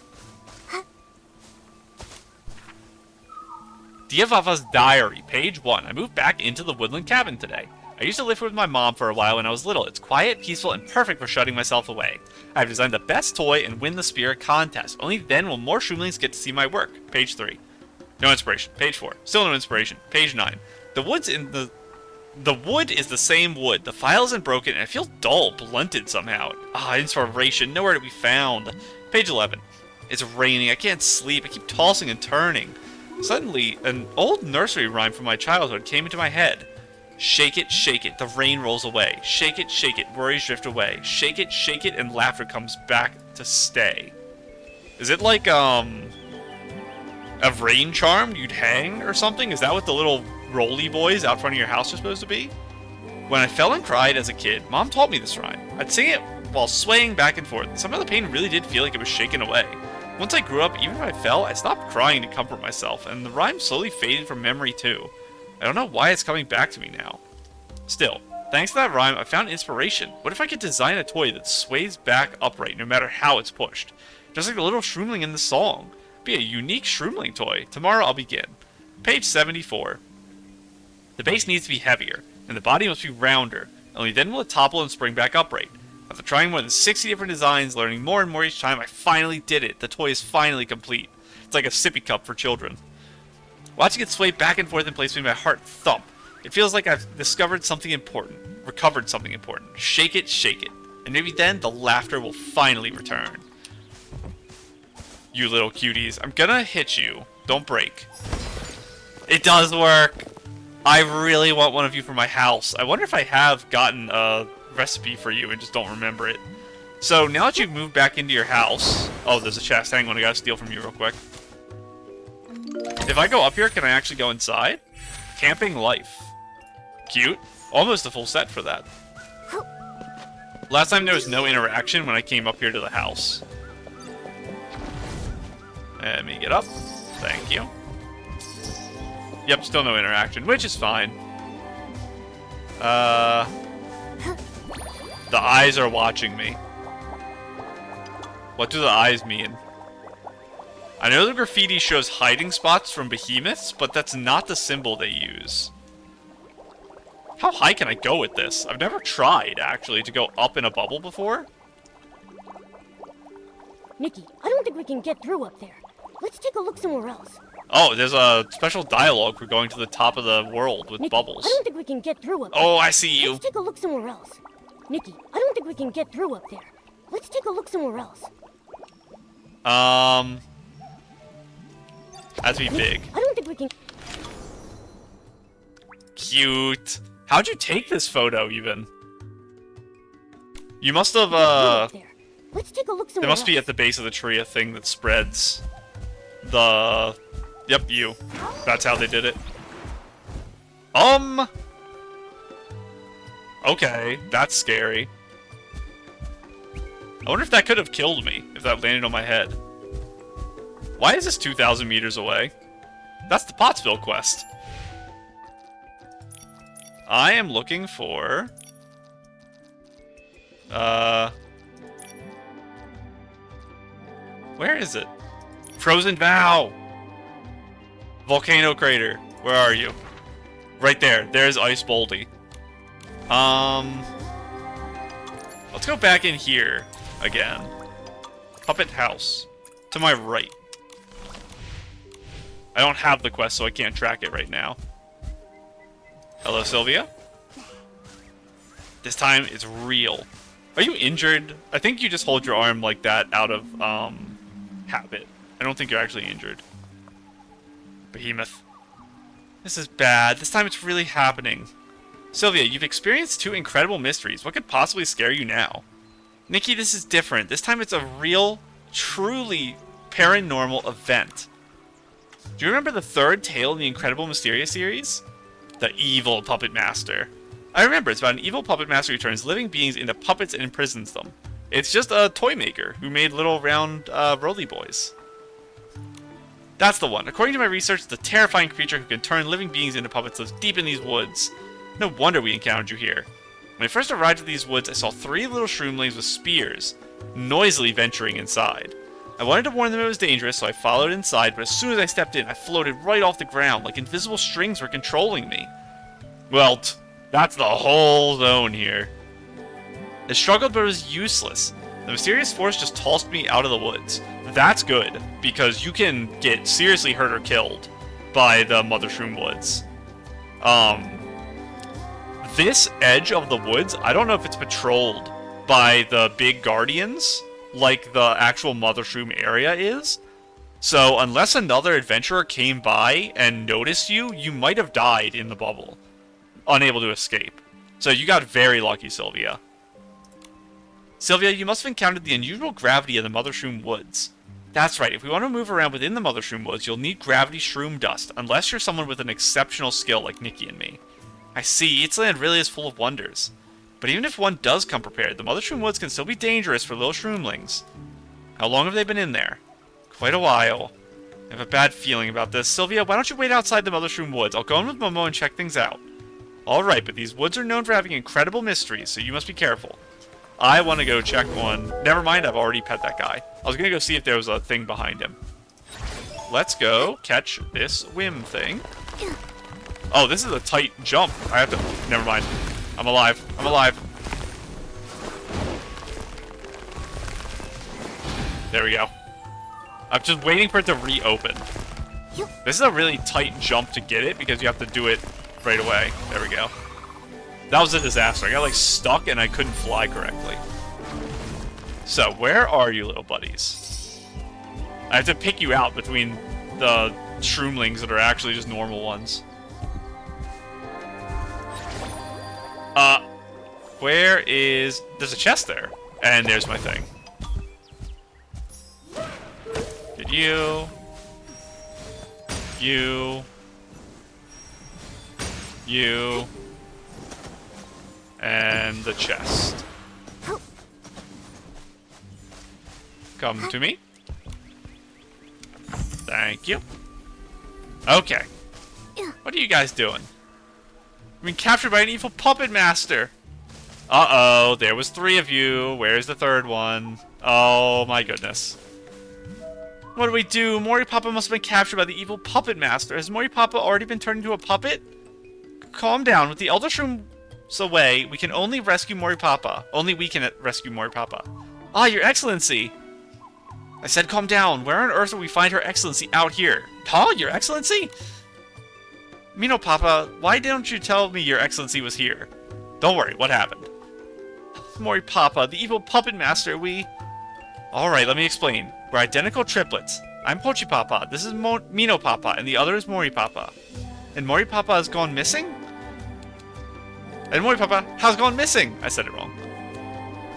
Diavava's Diary, page 1. I moved back into the woodland cabin today. I used to live with my mom for a while when I was little. It's quiet, peaceful, and perfect for shutting myself away. I've designed the best toy and win the spirit contest. Only then will more shroomlings get to see my work. Page 3. No inspiration. Page 4. Still no inspiration. Page 9. The wood is the same wood. The file isn't broken, and I feel dull, blunted somehow. Inspiration. Nowhere to be found. Page 11. It's raining. I can't sleep. I keep tossing and turning. Suddenly, an old nursery rhyme from my childhood came into my head. Shake it, the rain rolls away. Shake it, worries drift away. Shake it, and laughter comes back to stay. Is it like, a rain charm you'd hang or something? Is that what the little roly boys out front of your house are supposed to be? When I fell and cried as a kid, Mom taught me this rhyme. I'd sing it while swaying back and forth. Somehow the pain really did feel like it was shaken away. Once I grew up, even if I fell, I stopped crying to comfort myself, and the rhyme slowly faded from memory too. I don't know why it's coming back to me now. Still, thanks to that rhyme, I found inspiration. What if I could design a toy that sways back upright no matter how it's pushed? Just like the little shroomling in the song. Be a unique shroomling toy. Tomorrow I'll begin. Page 74. The base needs to be heavier, and the body must be rounder. Only then will it topple and spring back upright. After trying more than 60 different designs, learning more and more each time, I finally did it. The toy is finally complete. It's like a sippy cup for children. Watching it sway back and forth in place made my heart thump. It feels like I've discovered something important, recovered something important. Shake it, and maybe then the laughter will finally return. You little cuties, I'm gonna hit you. Don't break. It does work! I really want one of you for my house. I wonder if I have gotten a recipe for you and just don't remember it. So now that you've moved back into your house... Oh, there's a chest. Hang on, I gotta steal from you real quick. If I go up here, can I actually go inside? Camping life. Cute. Almost a full set for that. Last time there was no interaction when I came up here to the house. Let me get up. Thank you. Yep, still no interaction, which is fine. The eyes are watching me. What do the eyes mean? I know the graffiti shows hiding spots from behemoths, but that's not the symbol they use. How high can I go with this? I've never tried, actually, to go up in a bubble before. Nikki, I don't think we can get through up there. Let's take a look somewhere else. Oh, there's a special dialogue for going to the top of the world with Nikki, bubbles. I don't think we can get through up there. Oh, I see you. Let's take a look somewhere else. Nikki, I don't think we can get through up there. Let's take a look somewhere else. Has to be Nikki, big. I don't think we can... Cute. How'd you take this photo, even? You must have, Up there. Let's take a look somewhere There must else. be at the base of the tree a thing that spreads the... Yep, you. That's how they did it. Okay, that's scary. I wonder if that could have killed me, if that landed on my head. Why is this 2,000 meters away? That's the Potsville quest. I am looking for... Where is it? Frozen Vow! Volcano crater. Where are you? Right there. There's Ice Boldy. Let's go back in here again. Puppet House. To my right. I don't have the quest, so I can't track it right now. Hello, Sylvia? This time, it's real. Are you injured? I think you just hold your arm like that out of, habit. I don't think you're actually injured. Behemoth. This is bad. This time it's really happening. Sylvia, you've experienced 2 incredible mysteries. What could possibly scare you now? Nikki, this is different. This time it's a real, truly paranormal event. Do you remember the 3rd tale in the Incredible Mysteria series? The Evil Puppet Master. I remember, it's about an evil puppet master who turns living beings into puppets and imprisons them. It's just a toy maker who made little round roly boys. That's the one. According to my research, the terrifying creature who can turn living beings into puppets lives deep in these woods. No wonder we encountered you here. When I first arrived at these woods, I saw 3 little shroomlings with spears, noisily venturing inside. I wanted to warn them it was dangerous, so I followed inside, but as soon as I stepped in, I floated right off the ground, like invisible strings were controlling me. Well, that's the whole zone here. I struggled, but it was useless. The mysterious force just tossed me out of the woods. That's good, because you can get seriously hurt or killed by the Mother Shroom Woods. This edge of the woods, I don't know if it's patrolled by the big guardians, like the actual Mother Shroom area is. So, unless another adventurer came by and noticed you, you might have died in the bubble, unable to escape. So you got very lucky, Sylvia. Sylvia, you must have encountered the unusual gravity of the Mother Shroom Woods. That's right, if we want to move around within the Mother Shroom Woods, you'll need gravity shroom dust, unless you're someone with an exceptional skill like Nikki and me. I see, its land really is full of wonders. But even if one does come prepared, the Mother Shroom Woods can still be dangerous for little shroomlings. How long have they been in there? Quite a while. I have a bad feeling about this. Sylvia, why don't you wait outside the Mother Shroom Woods? I'll go in with Momo and check things out. Alright, but these woods are known for having incredible mysteries, so you must be careful. I want to go check one. Never mind, I've already pet that guy. I was going to go see if there was a thing behind him. Let's go catch this whim thing. Oh, this is a tight jump. I have to... Never mind. I'm alive. I'm alive. There we go. I'm just waiting for it to reopen. This is a really tight jump to get it because you have to do it right away. There we go. That was a disaster. I got like stuck and I couldn't fly correctly. So, where are you, little buddies? I have to pick you out between the shroomlings that are actually just normal ones. Where is... There's a chest there. And there's my thing. Get you. You. You. And the chest. Come to me. Thank you. Okay. What are you guys doing? I've been captured by an evil puppet master. Uh-oh, there was 3 of you. Where's the 3rd one? Oh my goodness. What do we do? Mori Papa must have been captured by the evil puppet master. Has Mori Papa already been turned into a puppet? Calm down. With the Elder Shrooms away, we can only rescue Mori Papa. Only we can rescue Mori Papa. Ah, Your Excellency! I said calm down. Where on earth will we find Her Excellency out here? Huh? Your Excellency? Mino Papa, why didn't you tell me Your Excellency was here? Don't worry, what happened? Mori Papa, the evil puppet master, we... Alright, let me explain. We're identical triplets. I'm Pochi Papa, this is Mino Papa, and the other is Mori Papa. And Mori Papa has gone missing? And Mori Papa has gone missing! I said it wrong.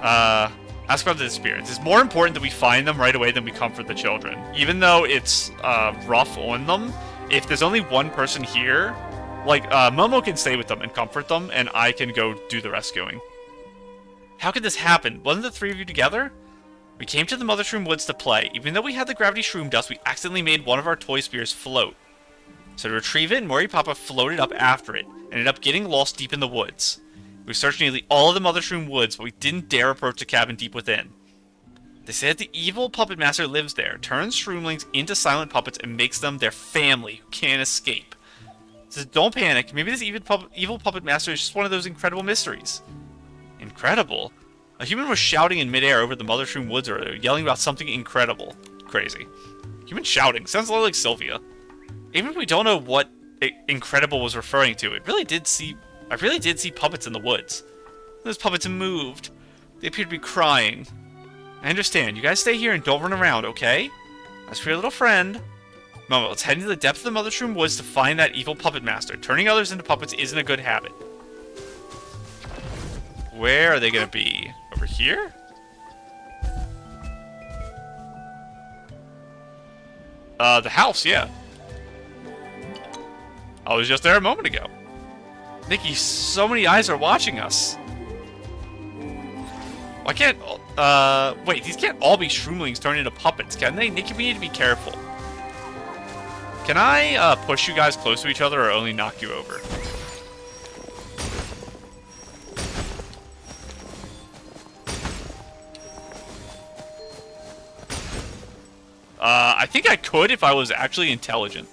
Ask about the disappearance. It's more important that we find them right away than we comfort the children. Even though it's rough on them, if there's only one person here, like, Momo can stay with them and comfort them, and I can go do the rescuing. How could this happen? Wasn't the 3 of you together? We came to the Mother Shroom Woods to play. Even though we had the gravity shroom dust, we accidentally made one of our toy spears float. So to retrieve it, Mori Papa floated up after it, and ended up getting lost deep in the woods. We searched nearly all of the Mother Shroom Woods, but we didn't dare approach the cabin deep within. They say that the evil puppet master lives there, turns shroomlings into silent puppets, and makes them their family who can't escape. So don't panic, maybe this evil puppet master is just one of those incredible mysteries. Incredible? A human was shouting in midair over the Mother Shroom Woods earlier, yelling about something incredible. Crazy. Human shouting. Sounds a lot like Sylvia. Even if we don't know what incredible was referring to, I really did see puppets in the woods. Those puppets moved. They appeared to be crying. I understand. You guys stay here and don't run around, okay? As for your little friend... Momo, let's head into the depths of the Mother Shroom Woods to find that evil puppet master. Turning others into puppets isn't a good habit. Where are they gonna be? Over here? The house, yeah. I was just there a moment ago. Nikki, so many eyes are watching us. Why can't... wait, these can't all be shroomlings turned into puppets, can they? Nikki, we need to be careful. Can I, push you guys close to each other or only knock you over? I think I could if I was actually intelligent.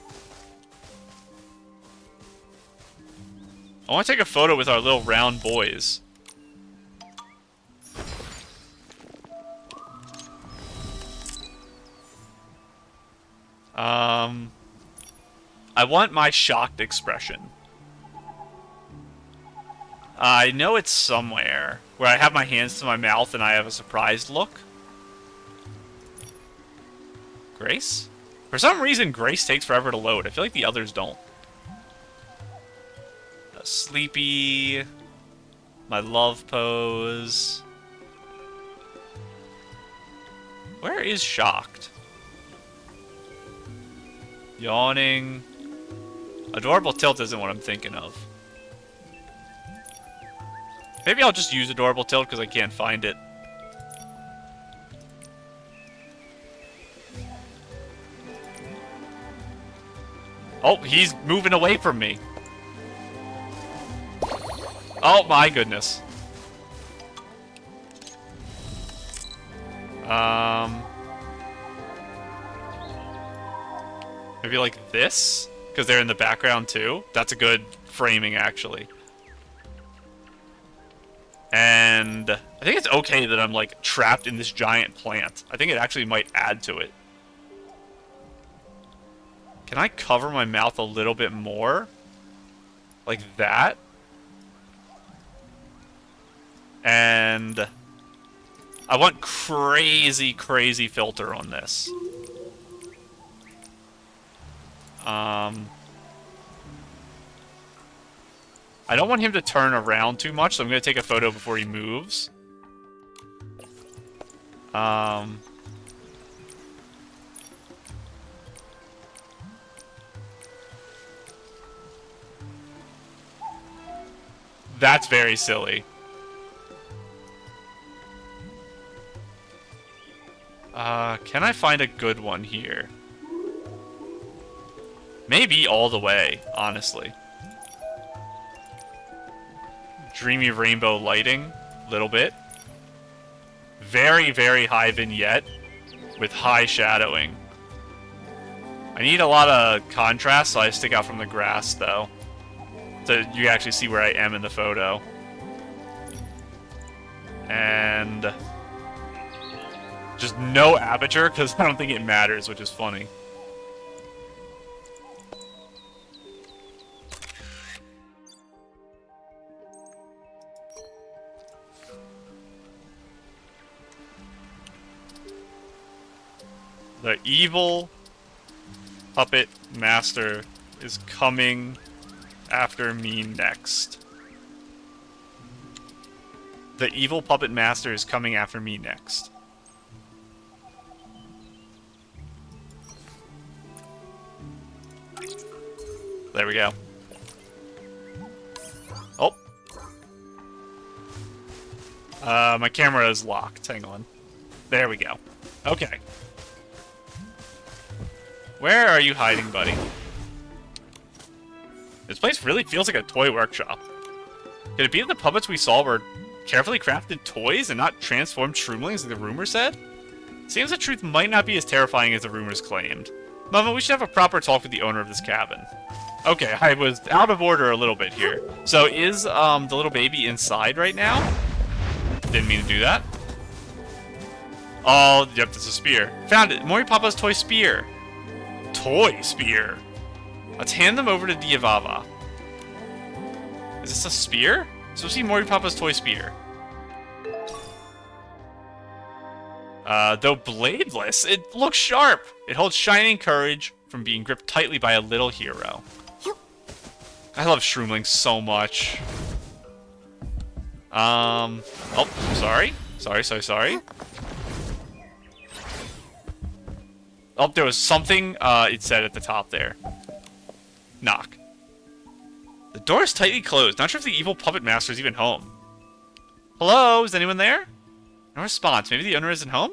I want to take a photo with our little round boys. I want my shocked expression. I know it's somewhere where I have my hands to my mouth and I have a surprised look. Grace? For some reason, Grace takes forever to load. I feel like the others don't. Sleepy. My love pose. Where is shocked? Yawning. Adorable tilt isn't what I'm thinking of. Maybe I'll just use adorable tilt because I can't find it. Oh, he's moving away from me. Oh my goodness. Maybe like this? Because they're in the background too? That's a good framing, actually. And I think it's okay that I'm like trapped in this giant plant. I think it actually might add to it. Can I cover my mouth a little bit more? Like that? And I want crazy, crazy filter on this. I don't want him to turn around too much, so I'm going to take a photo before he moves. That's very silly. Can I find a good one here? Maybe all the way, honestly. Dreamy rainbow lighting. Little bit. Very, very high vignette with high shadowing. I need a lot of contrast, so I stick out from the grass, though. So you actually see where I am in the photo. And just no aperture, because I don't think it matters, which is funny. The evil puppet master is coming after me next. The evil puppet master is coming after me next. There we go. Oh. My camera is locked. Hang on. There we go. Okay. Where are you hiding, buddy? This place really feels like a toy workshop. Could it be that the puppets we saw were carefully crafted toys and not transformed shroomlings like the rumor said? Seems the truth might not be as terrifying as the rumors claimed. Momo, we should have a proper talk with the owner of this cabin. Okay, I was out of order a little bit here. So is the little baby inside right now? Didn't mean to do that. Oh, yep, that's a spear. Found it. Mori Papa's toy spear. Toy spear. Let's hand them over to Diavava. Is this a spear? So see Mori Papa's toy spear. Though bladeless, it looks sharp. It holds shining courage from being gripped tightly by a little hero. I love shroomlings so much. Oh, sorry. Sorry. Oh, there was something, it said at the top there. Knock. The door is tightly closed. Not sure if the evil puppet master is even home. Hello? Is anyone there? No response. Maybe the owner isn't home?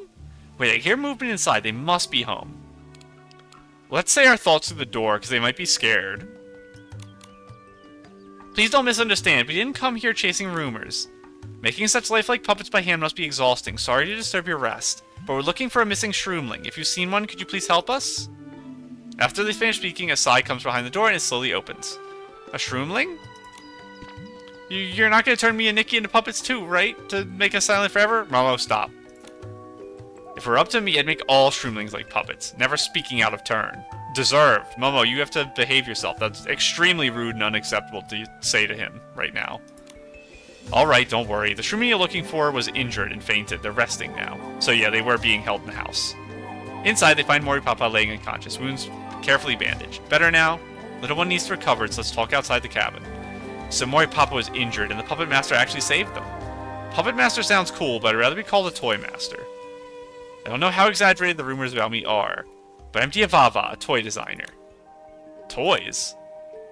Wait, I hear movement inside. They must be home. Let's say our thoughts through the door, because they might be scared. Please don't misunderstand. We didn't come here chasing rumors. Making such lifelike puppets by hand must be exhausting. Sorry to disturb your rest. But we're looking for a missing shroomling. If you've seen one, could you please help us? After they finish speaking, a sigh comes behind the door and it slowly opens. A shroomling? You're not going to turn me and Nikki into puppets too, right? To make us silent forever? Momo, stop. If it were up to me, I'd make all shroomlings like puppets, never speaking out of turn. Deserved. Momo, you have to behave yourself. That's extremely rude and unacceptable to say to him right now. Alright, don't worry. The shroomling you're looking for was injured and fainted. They're resting now. So yeah, they were being held in the house. Inside, they find Mori Papa laying unconscious, wounds carefully bandaged. Better now? Little one needs to recover, so let's talk outside the cabin. So Mori Papa was injured, and the Puppet Master actually saved them. Puppet Master sounds cool, but I'd rather be called a Toy Master. I don't know how exaggerated the rumors about me are, but I'm Diavava, a toy designer. Toys?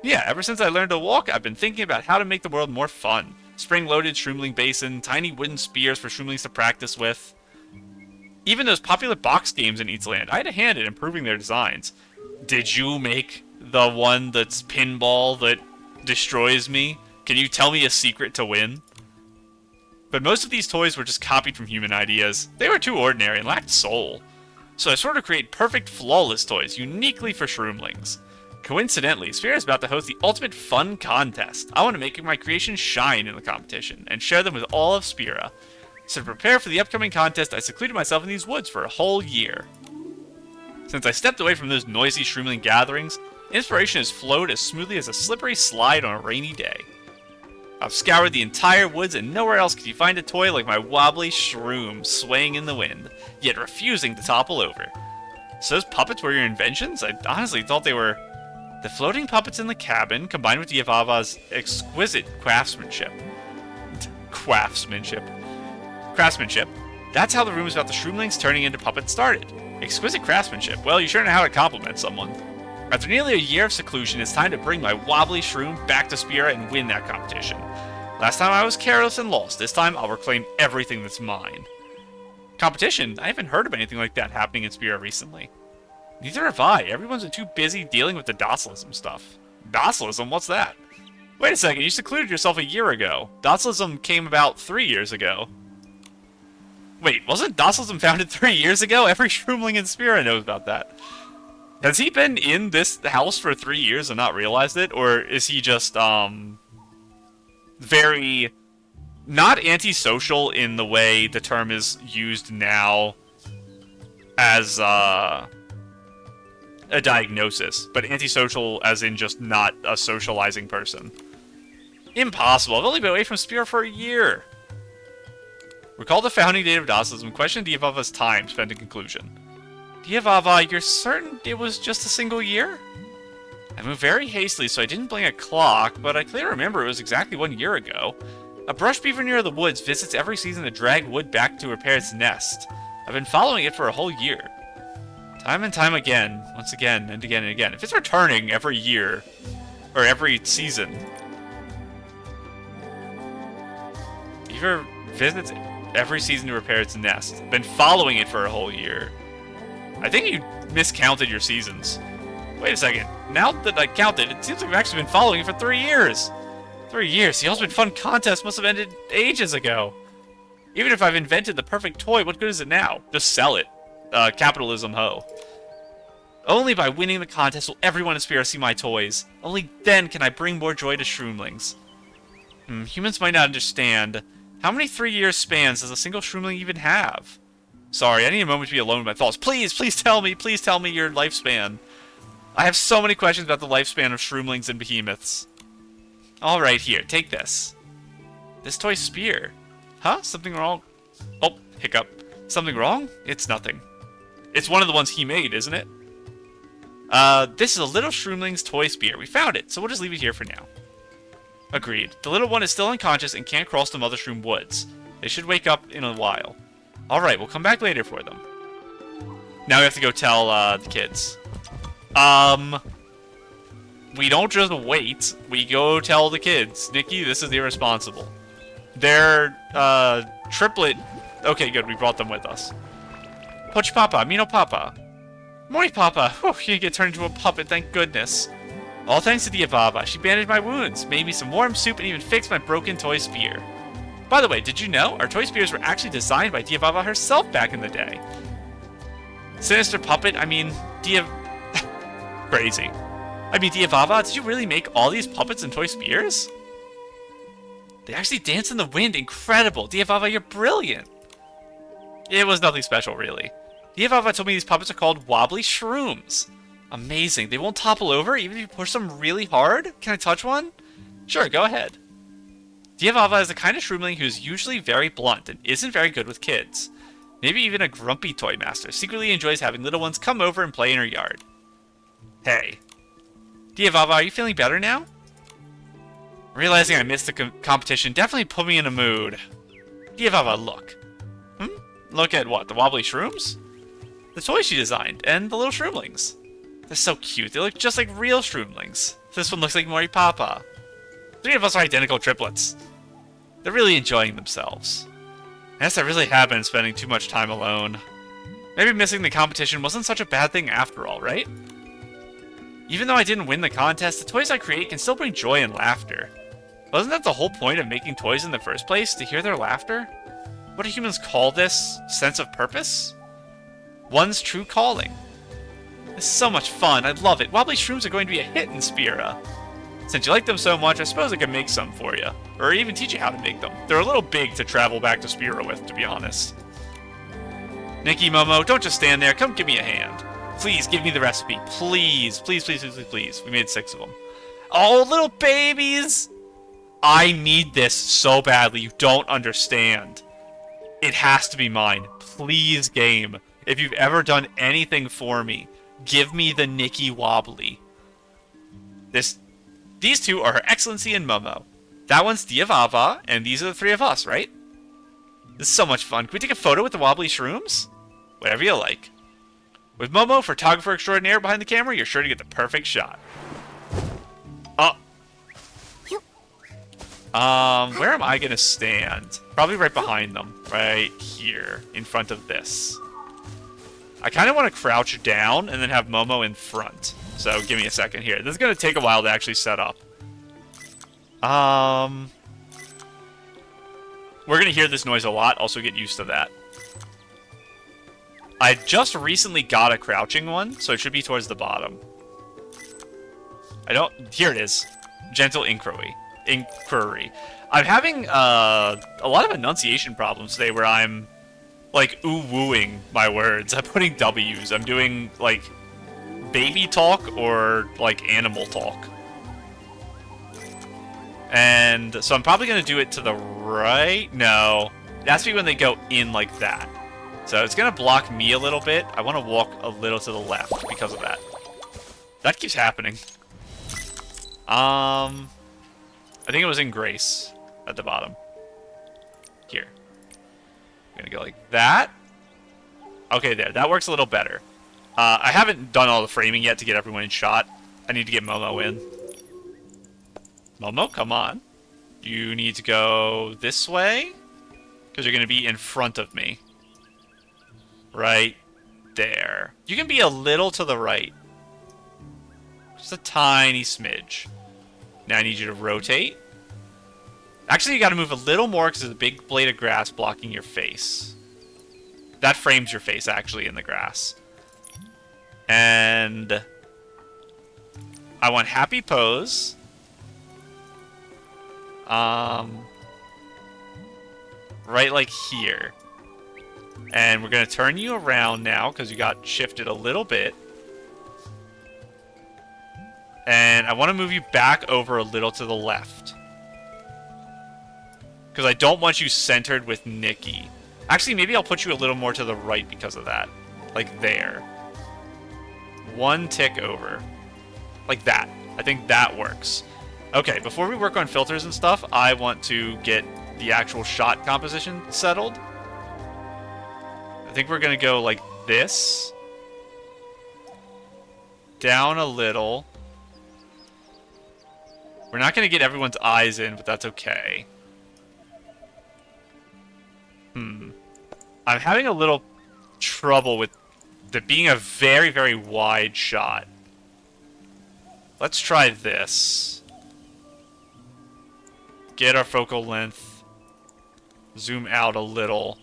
Yeah, ever since I learned to walk, I've been thinking about how to make the world more fun. Spring-loaded shroomling basin, tiny wooden spears for shroomlings to practice with. Even those popular box games in Eatsland, I had a hand in improving their designs. Did you make the one that's pinball that destroys me? Can you tell me a secret to win? But most of these toys were just copied from human ideas. They were too ordinary and lacked soul. So I sort of create perfect, flawless toys, uniquely for shroomlings. Coincidentally, Sphere is about to host the ultimate fun contest. I want to make my creations shine in the competition, and share them with all of Spira. So to prepare for the upcoming contest, I secluded myself in these woods for a whole year. Since I stepped away from those noisy shroomling gatherings, inspiration has flowed as smoothly as a slippery slide on a rainy day. I've scoured the entire woods and nowhere else could you find a toy like my wobbly shroom swaying in the wind, yet refusing to topple over. So those puppets were your inventions? I honestly thought they were... The floating puppets in the cabin, combined with Diavava's exquisite craftsmanship. Craftsmanship. That's how the rumors about the shroomlings turning into puppets started. Exquisite craftsmanship. Well, you sure know how to compliment someone. After nearly a year of seclusion, it's time to bring my wobbly shroom back to Spira and win that competition. Last time I was careless and lost. This time I'll reclaim everything that's mine. Competition? I haven't heard of anything like that happening in Spira recently. Neither have I. Everyone's been too busy dealing with the docilism stuff. Docilism? What's that? Wait a second, you secluded yourself a year ago. Dotsalism came about 3 years ago. Wait, wasn't Dotsalism founded 3 years ago? Every shroomling in Spira knows about that. Has he been in this house for 3 years and not realized it? Or is he just, very... not antisocial in the way the term is used now as, a diagnosis, but antisocial as in just not a socializing person? Impossible. I've only been away from Spira for a year. Recall the founding date of Dotsalism. Question Diavava's time spent in conclusion. Diavava, you're certain it was just a single year? I moved very hastily, so I didn't bring a clock, but I clearly remember it was exactly 1 year ago. A brush beaver near the woods visits every season to drag wood back to repair its nest. I've been following it for a whole year. Time and time again, once again, and again and again. If it's returning every year, or every season... Beaver visits every season to repair its nest. Been following it for a whole year. I think you miscounted your seasons. Wait a second. Now that I counted, it seems like I've actually been following it for 3 years. 3 years? The ultimate fun contest must have ended ages ago. Even if I've invented the perfect toy, what good is it now? Just sell it. Capitalism ho. Only by winning the contest will everyone in Spira see my toys. Only then can I bring more joy to shroomlings. Humans might not understand. How many 3-year spans does a single shroomling even have? Sorry, I need a moment to be alone with my thoughts. Please tell me your lifespan. I have so many questions about the lifespan of shroomlings and behemoths. Alright, here, take this. This toy spear. Huh? Something wrong? Oh, hiccup. Something wrong? It's nothing. It's one of the ones he made, isn't it? This is a little shroomling's toy spear. We found it, so we'll just leave it here for now. Agreed. The little one is still unconscious and can't cross the Mother Shroom woods. They should wake up in a while. Alright, we'll come back later for them. Now we have to go tell, the kids. We don't just wait. We go tell the kids. Nikki, this is irresponsible. They're, triplet... Okay, good, we brought them with us. Poch Papa, Mino Papa. Moi Papa. Whew, you get turned into a puppet, thank goodness. All thanks to Diavava. She bandaged my wounds, made me some warm soup, and even fixed my broken toy spear. By the way, did you know our toy spears were actually designed by Diavava herself back in the day? Sinister puppet, I mean, Crazy. I mean, Diavava, did you really make all these puppets and toy spears? They actually dance in the wind. Incredible. Diavava, you're brilliant. It was nothing special, really. Diavava told me these puppets are called wobbly shrooms. Amazing. They won't topple over even if you push them really hard? Can I touch one? Sure, go ahead. Diavava is the kind of shroomling who's usually very blunt and isn't very good with kids. Maybe even a grumpy toy master. Secretly enjoys having little ones come over and play in her yard. Hey. Diavava, are you feeling better now? Realizing I missed the competition definitely put me in a mood. Diavava, look. Look at what? The wobbly shrooms? The toy she designed, and the little shroomlings. They're so cute. They look just like real shroomlings. This one looks like Mori Papa. 3 of us are identical triplets. They're really enjoying themselves. I guess I really have been spending too much time alone. Maybe missing the competition wasn't such a bad thing after all, right? Even though I didn't win the contest, the toys I create can still bring joy and laughter. Wasn't that the whole point of making toys in the first place? To hear their laughter? What do humans call this? Sense of purpose? One's true calling. This is so much fun. I love it. Wobbly shrooms are going to be a hit in Spira. Since you like them so much, I suppose I can make some for you. Or even teach you how to make them. They're a little big to travel back to Spira with, to be honest. Nikki, Momo, don't just stand there. Come give me a hand. Please, give me the recipe. Please. Please, please, please, please, please. We made 6 of them. Oh, little babies! I need this so badly. You don't understand. It has to be mine. Please, game. If you've ever done anything for me, give me the Nikki Wobbly. These two are Her Excellency and Momo. That one's Diavava, and these are the 3 of us, right? This is so much fun. Can we take a photo with the wobbly shrooms? Whatever you like. With Momo, photographer extraordinaire behind the camera, you're sure to get the perfect shot. Oh. Where am I gonna stand? Probably right behind them. Right here, in front of this. I kind of want to crouch down and then have Momo in front. So give me a second here. This is going to take a while to actually set up. We're gonna hear this noise a lot, also get used to that. I just recently got a crouching one, so it should be towards the bottom. Here it is. Gentle inquiry. I'm having a lot of enunciation problems today where I'm, like, ooh-wooing my words. I'm putting W's. I'm doing, like, baby talk or, like, animal talk. And so I'm probably going to do it to the right. No. It has to be when they go in like that. So it's going to block me a little bit. I want to walk a little to the left because of that. That keeps happening. I think it was in Grace at the bottom. Here. I'm going to go like that. Okay, there. That works a little better. I haven't done all the framing yet to get everyone in shot. I need to get Momo in. Momo, come on. You need to go this way, because you're going to be in front of me. Right there. You can be a little to the right. Just a tiny smidge. Now I need you to rotate. Actually, you got to move a little more because there's a big blade of grass blocking your face. That frames your face, actually, in the grass. And I want happy pose. Right like here. And we're going to turn you around now because you got shifted a little bit. And I want to move you back over a little to the left. Because I don't want you centered with Nikki. Actually, maybe I'll put you a little more to the right because of that. Like there. One tick over. Like that. I think that works. Okay, before we work on filters and stuff, I want to get the actual shot composition settled. I think we're going to go like this. Down a little. We're not going to get everyone's eyes in, but that's okay. I'm having a little trouble with it being a very, very wide shot. Let's try this. Get our focal length. Zoom out a little.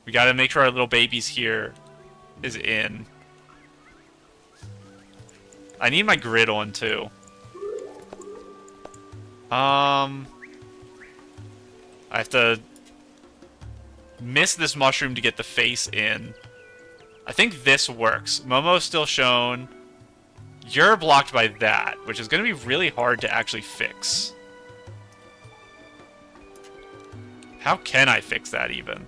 We gotta make sure our little baby's here is in. I need my grid on too. I have to miss this mushroom to get the face in. I think this works. Momo's still shown. You're blocked by that, which is going to be really hard to actually fix. How can I fix that even?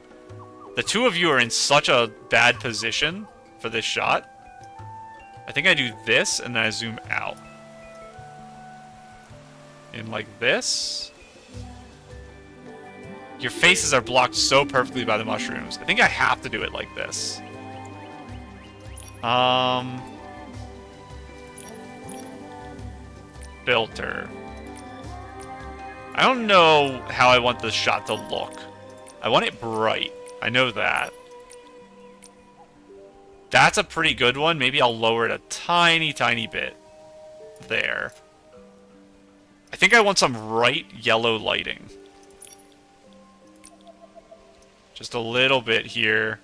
The two of you are in such a bad position for this shot. I think I do this, and then I zoom out. In like this. Your faces are blocked so perfectly by the mushrooms. I think I have to do it like this. Filter. I don't know how I want this shot to look. I want it bright. I know that. That's a pretty good one. Maybe I'll lower it a tiny, tiny bit. There. I think I want some bright yellow lighting. Just a little bit here.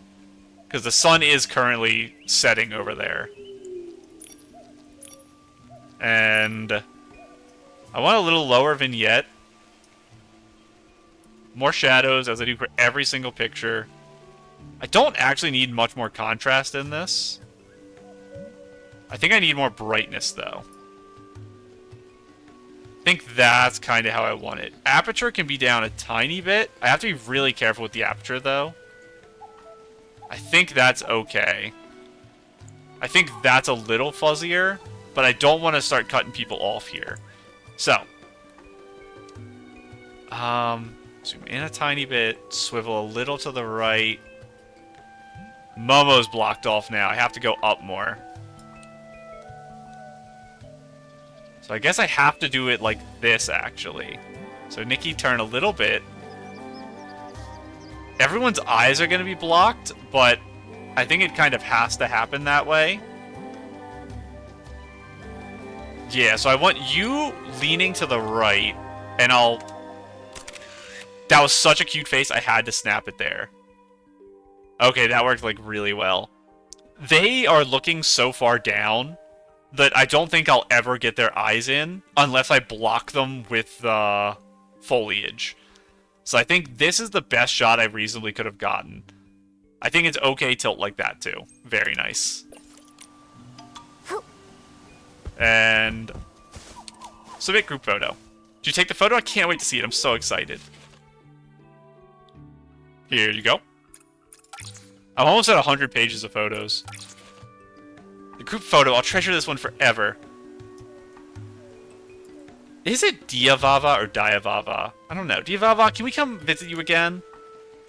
Because the sun is currently setting over there. And I want a little lower vignette. More shadows, as I do for every single picture. I don't actually need much more contrast in this. I think I need more brightness, though. I think that's kind of how I want it. Aperture can be down a tiny bit. I have to be really careful with the aperture, though. I think that's okay. I think that's a little fuzzier, but I don't want to start cutting people off here. So, zoom in a tiny bit, swivel a little to the right. Momo's blocked off now. I have to go up more. So I guess I have to do it like this, actually. So Nikki, turn a little bit. Everyone's eyes are going to be blocked, but I think it kind of has to happen that way. Yeah, so I want you leaning to the right, and I'll... That was such a cute face, I had to snap it there. Okay, that worked, like, really well. They are looking so far down that I don't think I'll ever get their eyes in unless I block them with the foliage. So I think this is the best shot I reasonably could have gotten. I think it's okay tilt like that, too. Very nice. And... submit group photo. Did you take the photo? I can't wait to see it. I'm so excited. Here you go. I'm almost at 100 pages of photos. The group photo. I'll treasure this one forever. Is it Diavava or Diavava? I don't know. Diavava, can we come visit you again?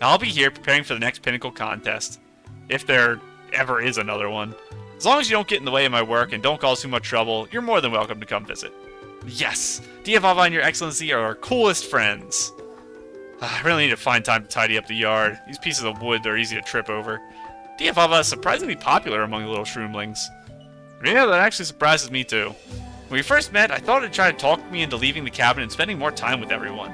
I'll be here preparing for the next Pinnacle contest. If there ever is another one. As long as you don't get in the way of my work and don't cause too much trouble, you're more than welcome to come visit. Yes! Diavava and your excellency are our coolest friends. I really need to find time to tidy up the yard. These pieces of wood are easy to trip over. Diavava is surprisingly popular among the little shroomlings. Yeah, that actually surprises me too. When we first met, I thought it'd try to talk me into leaving the cabin and spending more time with everyone.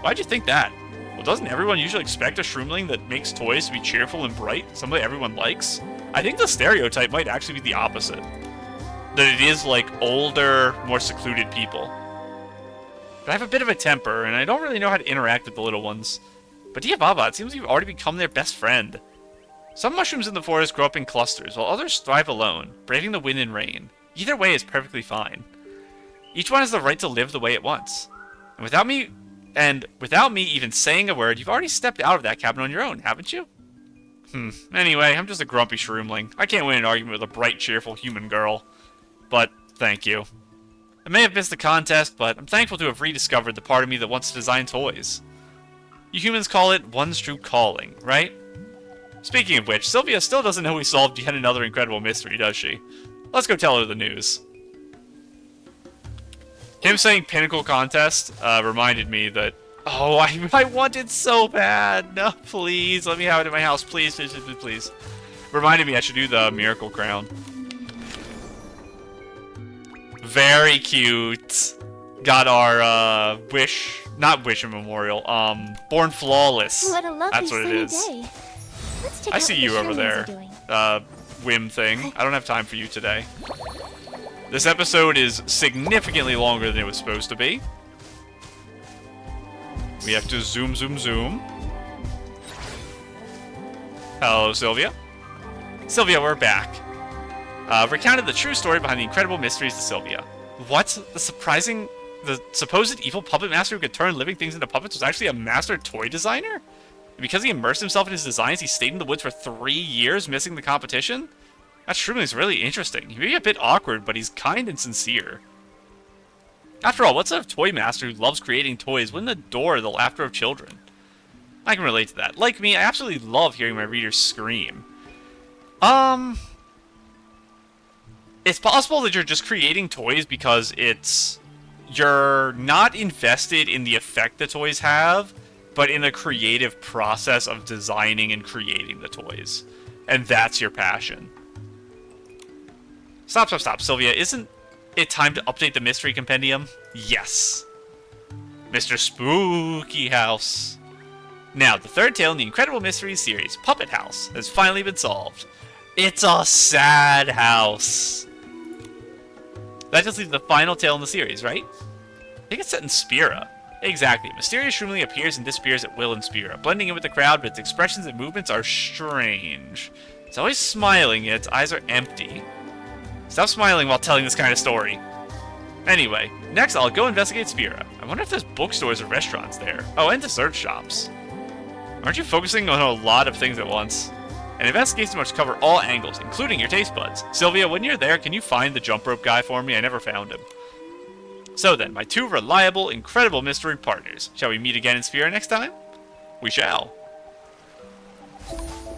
Why'd you think that? Well, doesn't everyone usually expect a shroomling that makes toys to be cheerful and bright, something everyone likes? I think the stereotype might actually be the opposite. That it is like older, more secluded people. But I have a bit of a temper, and I don't really know how to interact with the little ones. But Diavava, it seems you've already become their best friend. Some mushrooms in the forest grow up in clusters, while others thrive alone, braving the wind and rain. Either way is perfectly fine. Each one has the right to live the way it wants. And without me even saying a word, you've already stepped out of that cabin on your own, haven't you? Anyway, I'm just a grumpy shroomling. I can't win an argument with a bright, cheerful human girl. But, thank you. I may have missed the contest, but I'm thankful to have rediscovered the part of me that wants to design toys. You humans call it one's true calling, right? Speaking of which, Sylvia still doesn't know we solved yet another incredible mystery, does she? Let's go tell her the news. Him saying Pinnacle Contest reminded me that... Oh, I want it so bad! No, please, let me have it in my house, please, please, please, please. Reminded me I should do the Miracle Crown. Very cute. Got our, not wish memorial, Born Flawless. What a lovely That's what it is. Day. Let's check I out see what you the over shroomlings there. are doing. Whim thing. I don't have time for you today. This episode is significantly longer than it was supposed to be. We have to zoom, zoom, zoom. Hello, Sylvia. Sylvia, we're back. Recounted the true story behind the incredible mysteries to Sylvia. What? The supposed evil puppet master who could turn living things into puppets was actually a master toy designer? And because he immersed himself in his designs, he stayed in the woods for 3 years, missing the competition? That shroomling's really interesting. He may be a bit awkward, but he's kind and sincere. After all, what's a toy master who loves creating toys wouldn't adore the laughter of children? I can relate to that. Like me, I absolutely love hearing my readers scream. It's possible that you're just creating toys because you're not invested in the effect the toys have, but in the creative process of designing and creating the toys. And that's your passion. Stop, stop, stop. Sylvia, isn't it time to update the mystery compendium? Yes. Mr. Spooky House. Now, the third tale in the Incredible Mysteries series, Puppet House, has finally been solved. It's a sad house. That just leaves the final tale in the series, right? I think it's set in Spira. Exactly. A mysterious shroomling appears and disappears at will in Spira, blending in with the crowd, but its expressions and movements are strange. It's always smiling, yet its eyes are empty. Stop smiling while telling this kind of story. Anyway, next I'll go investigate Spira. I wonder if there's bookstores or restaurants there. Oh, and dessert shops. Aren't you focusing on a lot of things at once? An investigation must cover all angles, including your taste buds. Sylvia, when you're there, can you find the jump rope guy for me? I never found him. So then, my two reliable, incredible mystery partners. Shall we meet again in Spira next time? We shall.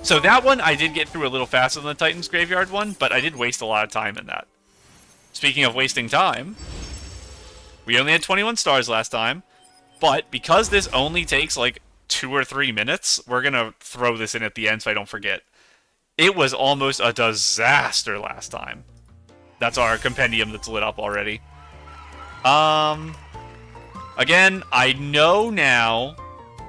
So that one I did get through a little faster than the Titan's Graveyard one, but I did waste a lot of time in that. Speaking of wasting time, we only had 21 stars last time, but because this only takes like 2 or 3 minutes, we're going to throw this in at the end so I don't forget. It was almost a disaster last time. That's our compendium that's lit up already. Again, I know now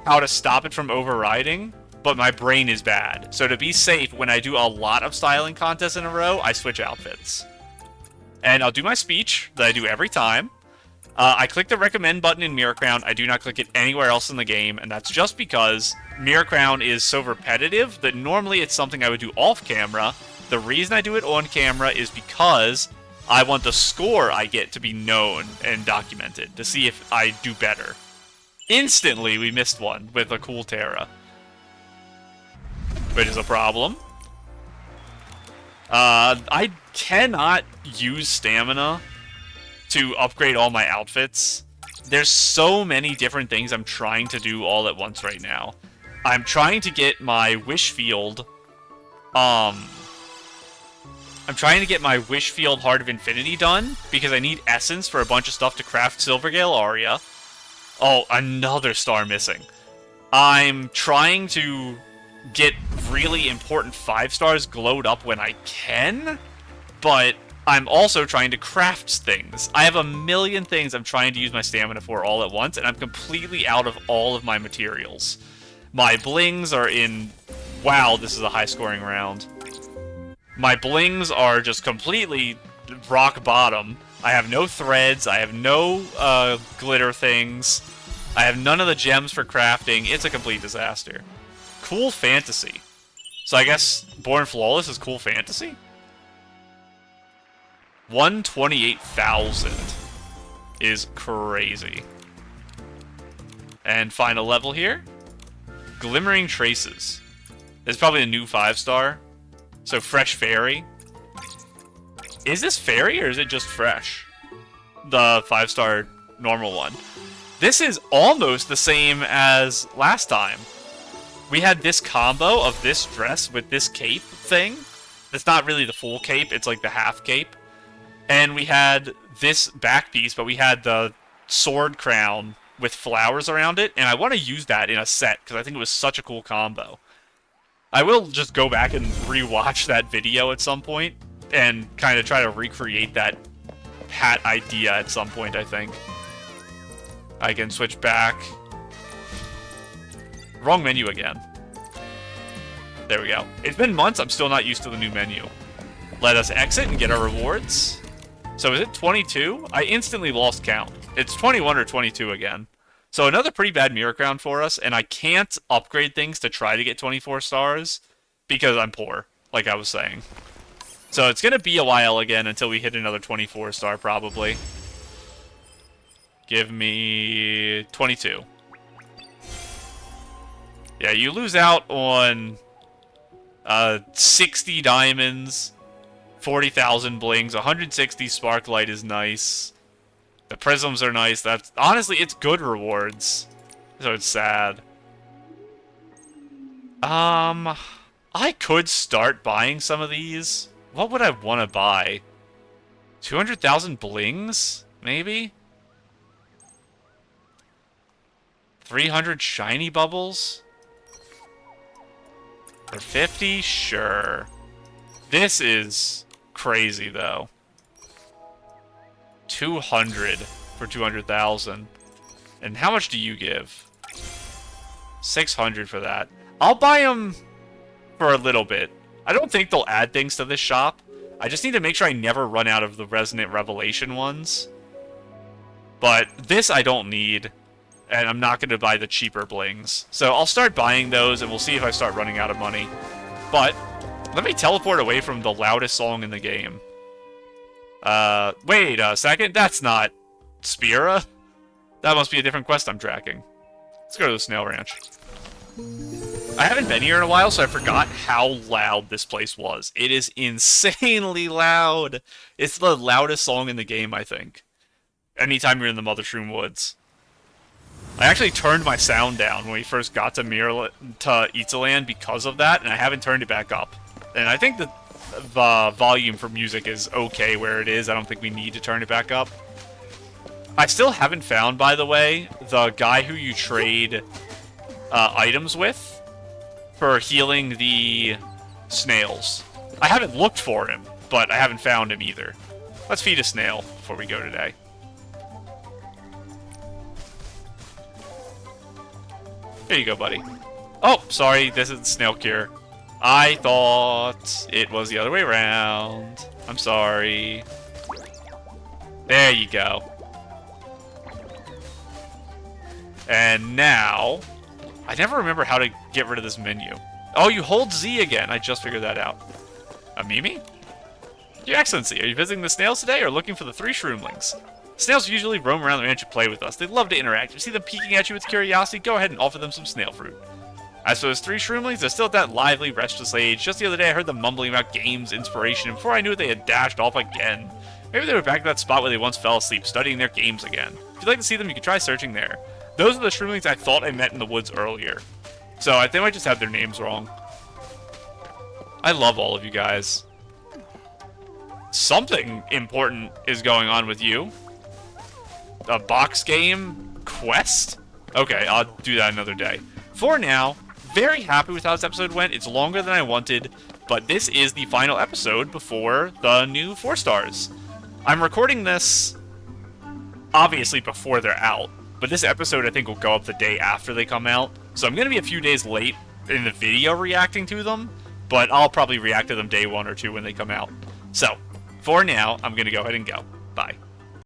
how to stop it from overriding, but my brain is bad. So to be safe, when I do a lot of styling contests in a row, I switch outfits. And I'll do my speech that I do every time. I click the recommend button in Mirror Crown. I do not click it anywhere else in the game, and that's just because Mirror Crown is so repetitive that normally it's something I would do off camera. The reason I do it on camera is because I want the score I get to be known and documented to see if I do better. Instantly, we missed one with a cool Terra, which is a problem. I cannot use stamina to upgrade all my outfits. There's so many different things I'm trying to do all at once right now. I'm trying to get my wish field, I'm trying to get my wish field Heart of Infinity done, because I need essence for a bunch of stuff to craft Silvergale Aria. Oh, another star missing. I'm trying to get really important 5 stars glowed up when I can, but I'm also trying to craft things. I have a million things I'm trying to use my stamina for all at once, and I'm completely out of all of my materials. My blings are in... Wow, this is a high-scoring round. My blings are just completely rock bottom. I have no threads, I have no glitter things, I have none of the gems for crafting. It's a complete disaster. Cool fantasy. So I guess Born Flawless is cool fantasy? 128,000 is crazy. And final level here. Glimmering Traces. It's probably a new 5-star. So Fresh Fairy. Is this Fairy or is it just Fresh? The 5-star normal one. This is almost the same as last time. We had this combo of this dress with this cape thing. It's not really the full cape, it's like the half cape. And we had this back piece, but we had the sword crown with flowers around it. And I want to use that in a set, because I think it was such a cool combo. I will just go back and rewatch that video at some point, and kind of try to recreate that hat idea at some point, I think. I can switch back. Wrong menu again. There we go. It's been months, I'm still not used to the new menu. Let us exit and get our rewards. So is it 22? I instantly lost count. It's 21 or 22 again. So another pretty bad Mirror Crown for us, and I can't upgrade things to try to get 24 stars because I'm poor, like I was saying. So it's going to be a while again until we hit another 24 star probably. Give me 22. Yeah, you lose out on 60 diamonds, 40,000 blings, 160 sparklight is nice. The prisms are nice. That's honestly, it's good rewards. So it's sad. I could start buying some of these. What would I want to buy? 200,000 blings, maybe? 300 shiny bubbles? For 50? Sure. This is crazy, though. 200 for 200,000. And how much do you give? 600 for that. I'll buy them for a little bit. I don't think they'll add things to this shop. I just need to make sure I never run out of the Resonant Revelation ones. But this I don't need. And I'm not going to buy the cheaper blings. So I'll start buying those, and we'll see if I start running out of money. But let me teleport away from the loudest song in the game. Wait a second. That's not Spira. That must be a different quest I'm tracking. Let's go to the Snail Ranch. I haven't been here in a while, so I forgot how loud this place was. It is insanely loud. It's the loudest song in the game, I think. Anytime you're in the Mothershroom Woods. I actually turned my sound down when we first got to Itzaland because of that, and I haven't turned it back up. And I think the volume for music is okay where it is. I don't think we need to turn it back up. I still haven't found, by the way, the guy who you trade items with for healing the snails. I haven't looked for him, but I haven't found him either. Let's feed a snail before we go today. Here you go, buddy. Oh, sorry, this is snail cure. I thought it was the other way around. I'm sorry. There you go. And now, I never remember how to get rid of this menu. Oh, you hold Z again. I just figured that out. A Mimi? Your Excellency, are you visiting the snails today or looking for the 3 shroomlings? Snails usually roam around the ranch and play with us. They love to interact. If you see them peeking at you with curiosity, go ahead and offer them some snail fruit. As for those 3 shroomlings, they're still at that lively, restless age. Just the other day, I heard them mumbling about games, inspiration, and before I knew it, they had dashed off again. Maybe they were back at that spot where they once fell asleep, studying their games again. If you'd like to see them, you can try searching there. Those are the shroomlings I thought I met in the woods earlier. So I think I just have their names wrong. I love all of you guys. Something important is going on with you. A box game quest? Okay, I'll do that another day. For now, very happy with how this episode went. It's longer than I wanted, but this is the final episode before the new 4 stars. I'm recording this, obviously, before they're out, but this episode I think will go up the day after they come out, so I'm going to be a few days late in the video reacting to them, but I'll probably react to them day 1 or 2 when they come out. So, for now, I'm going to go ahead and go. Bye.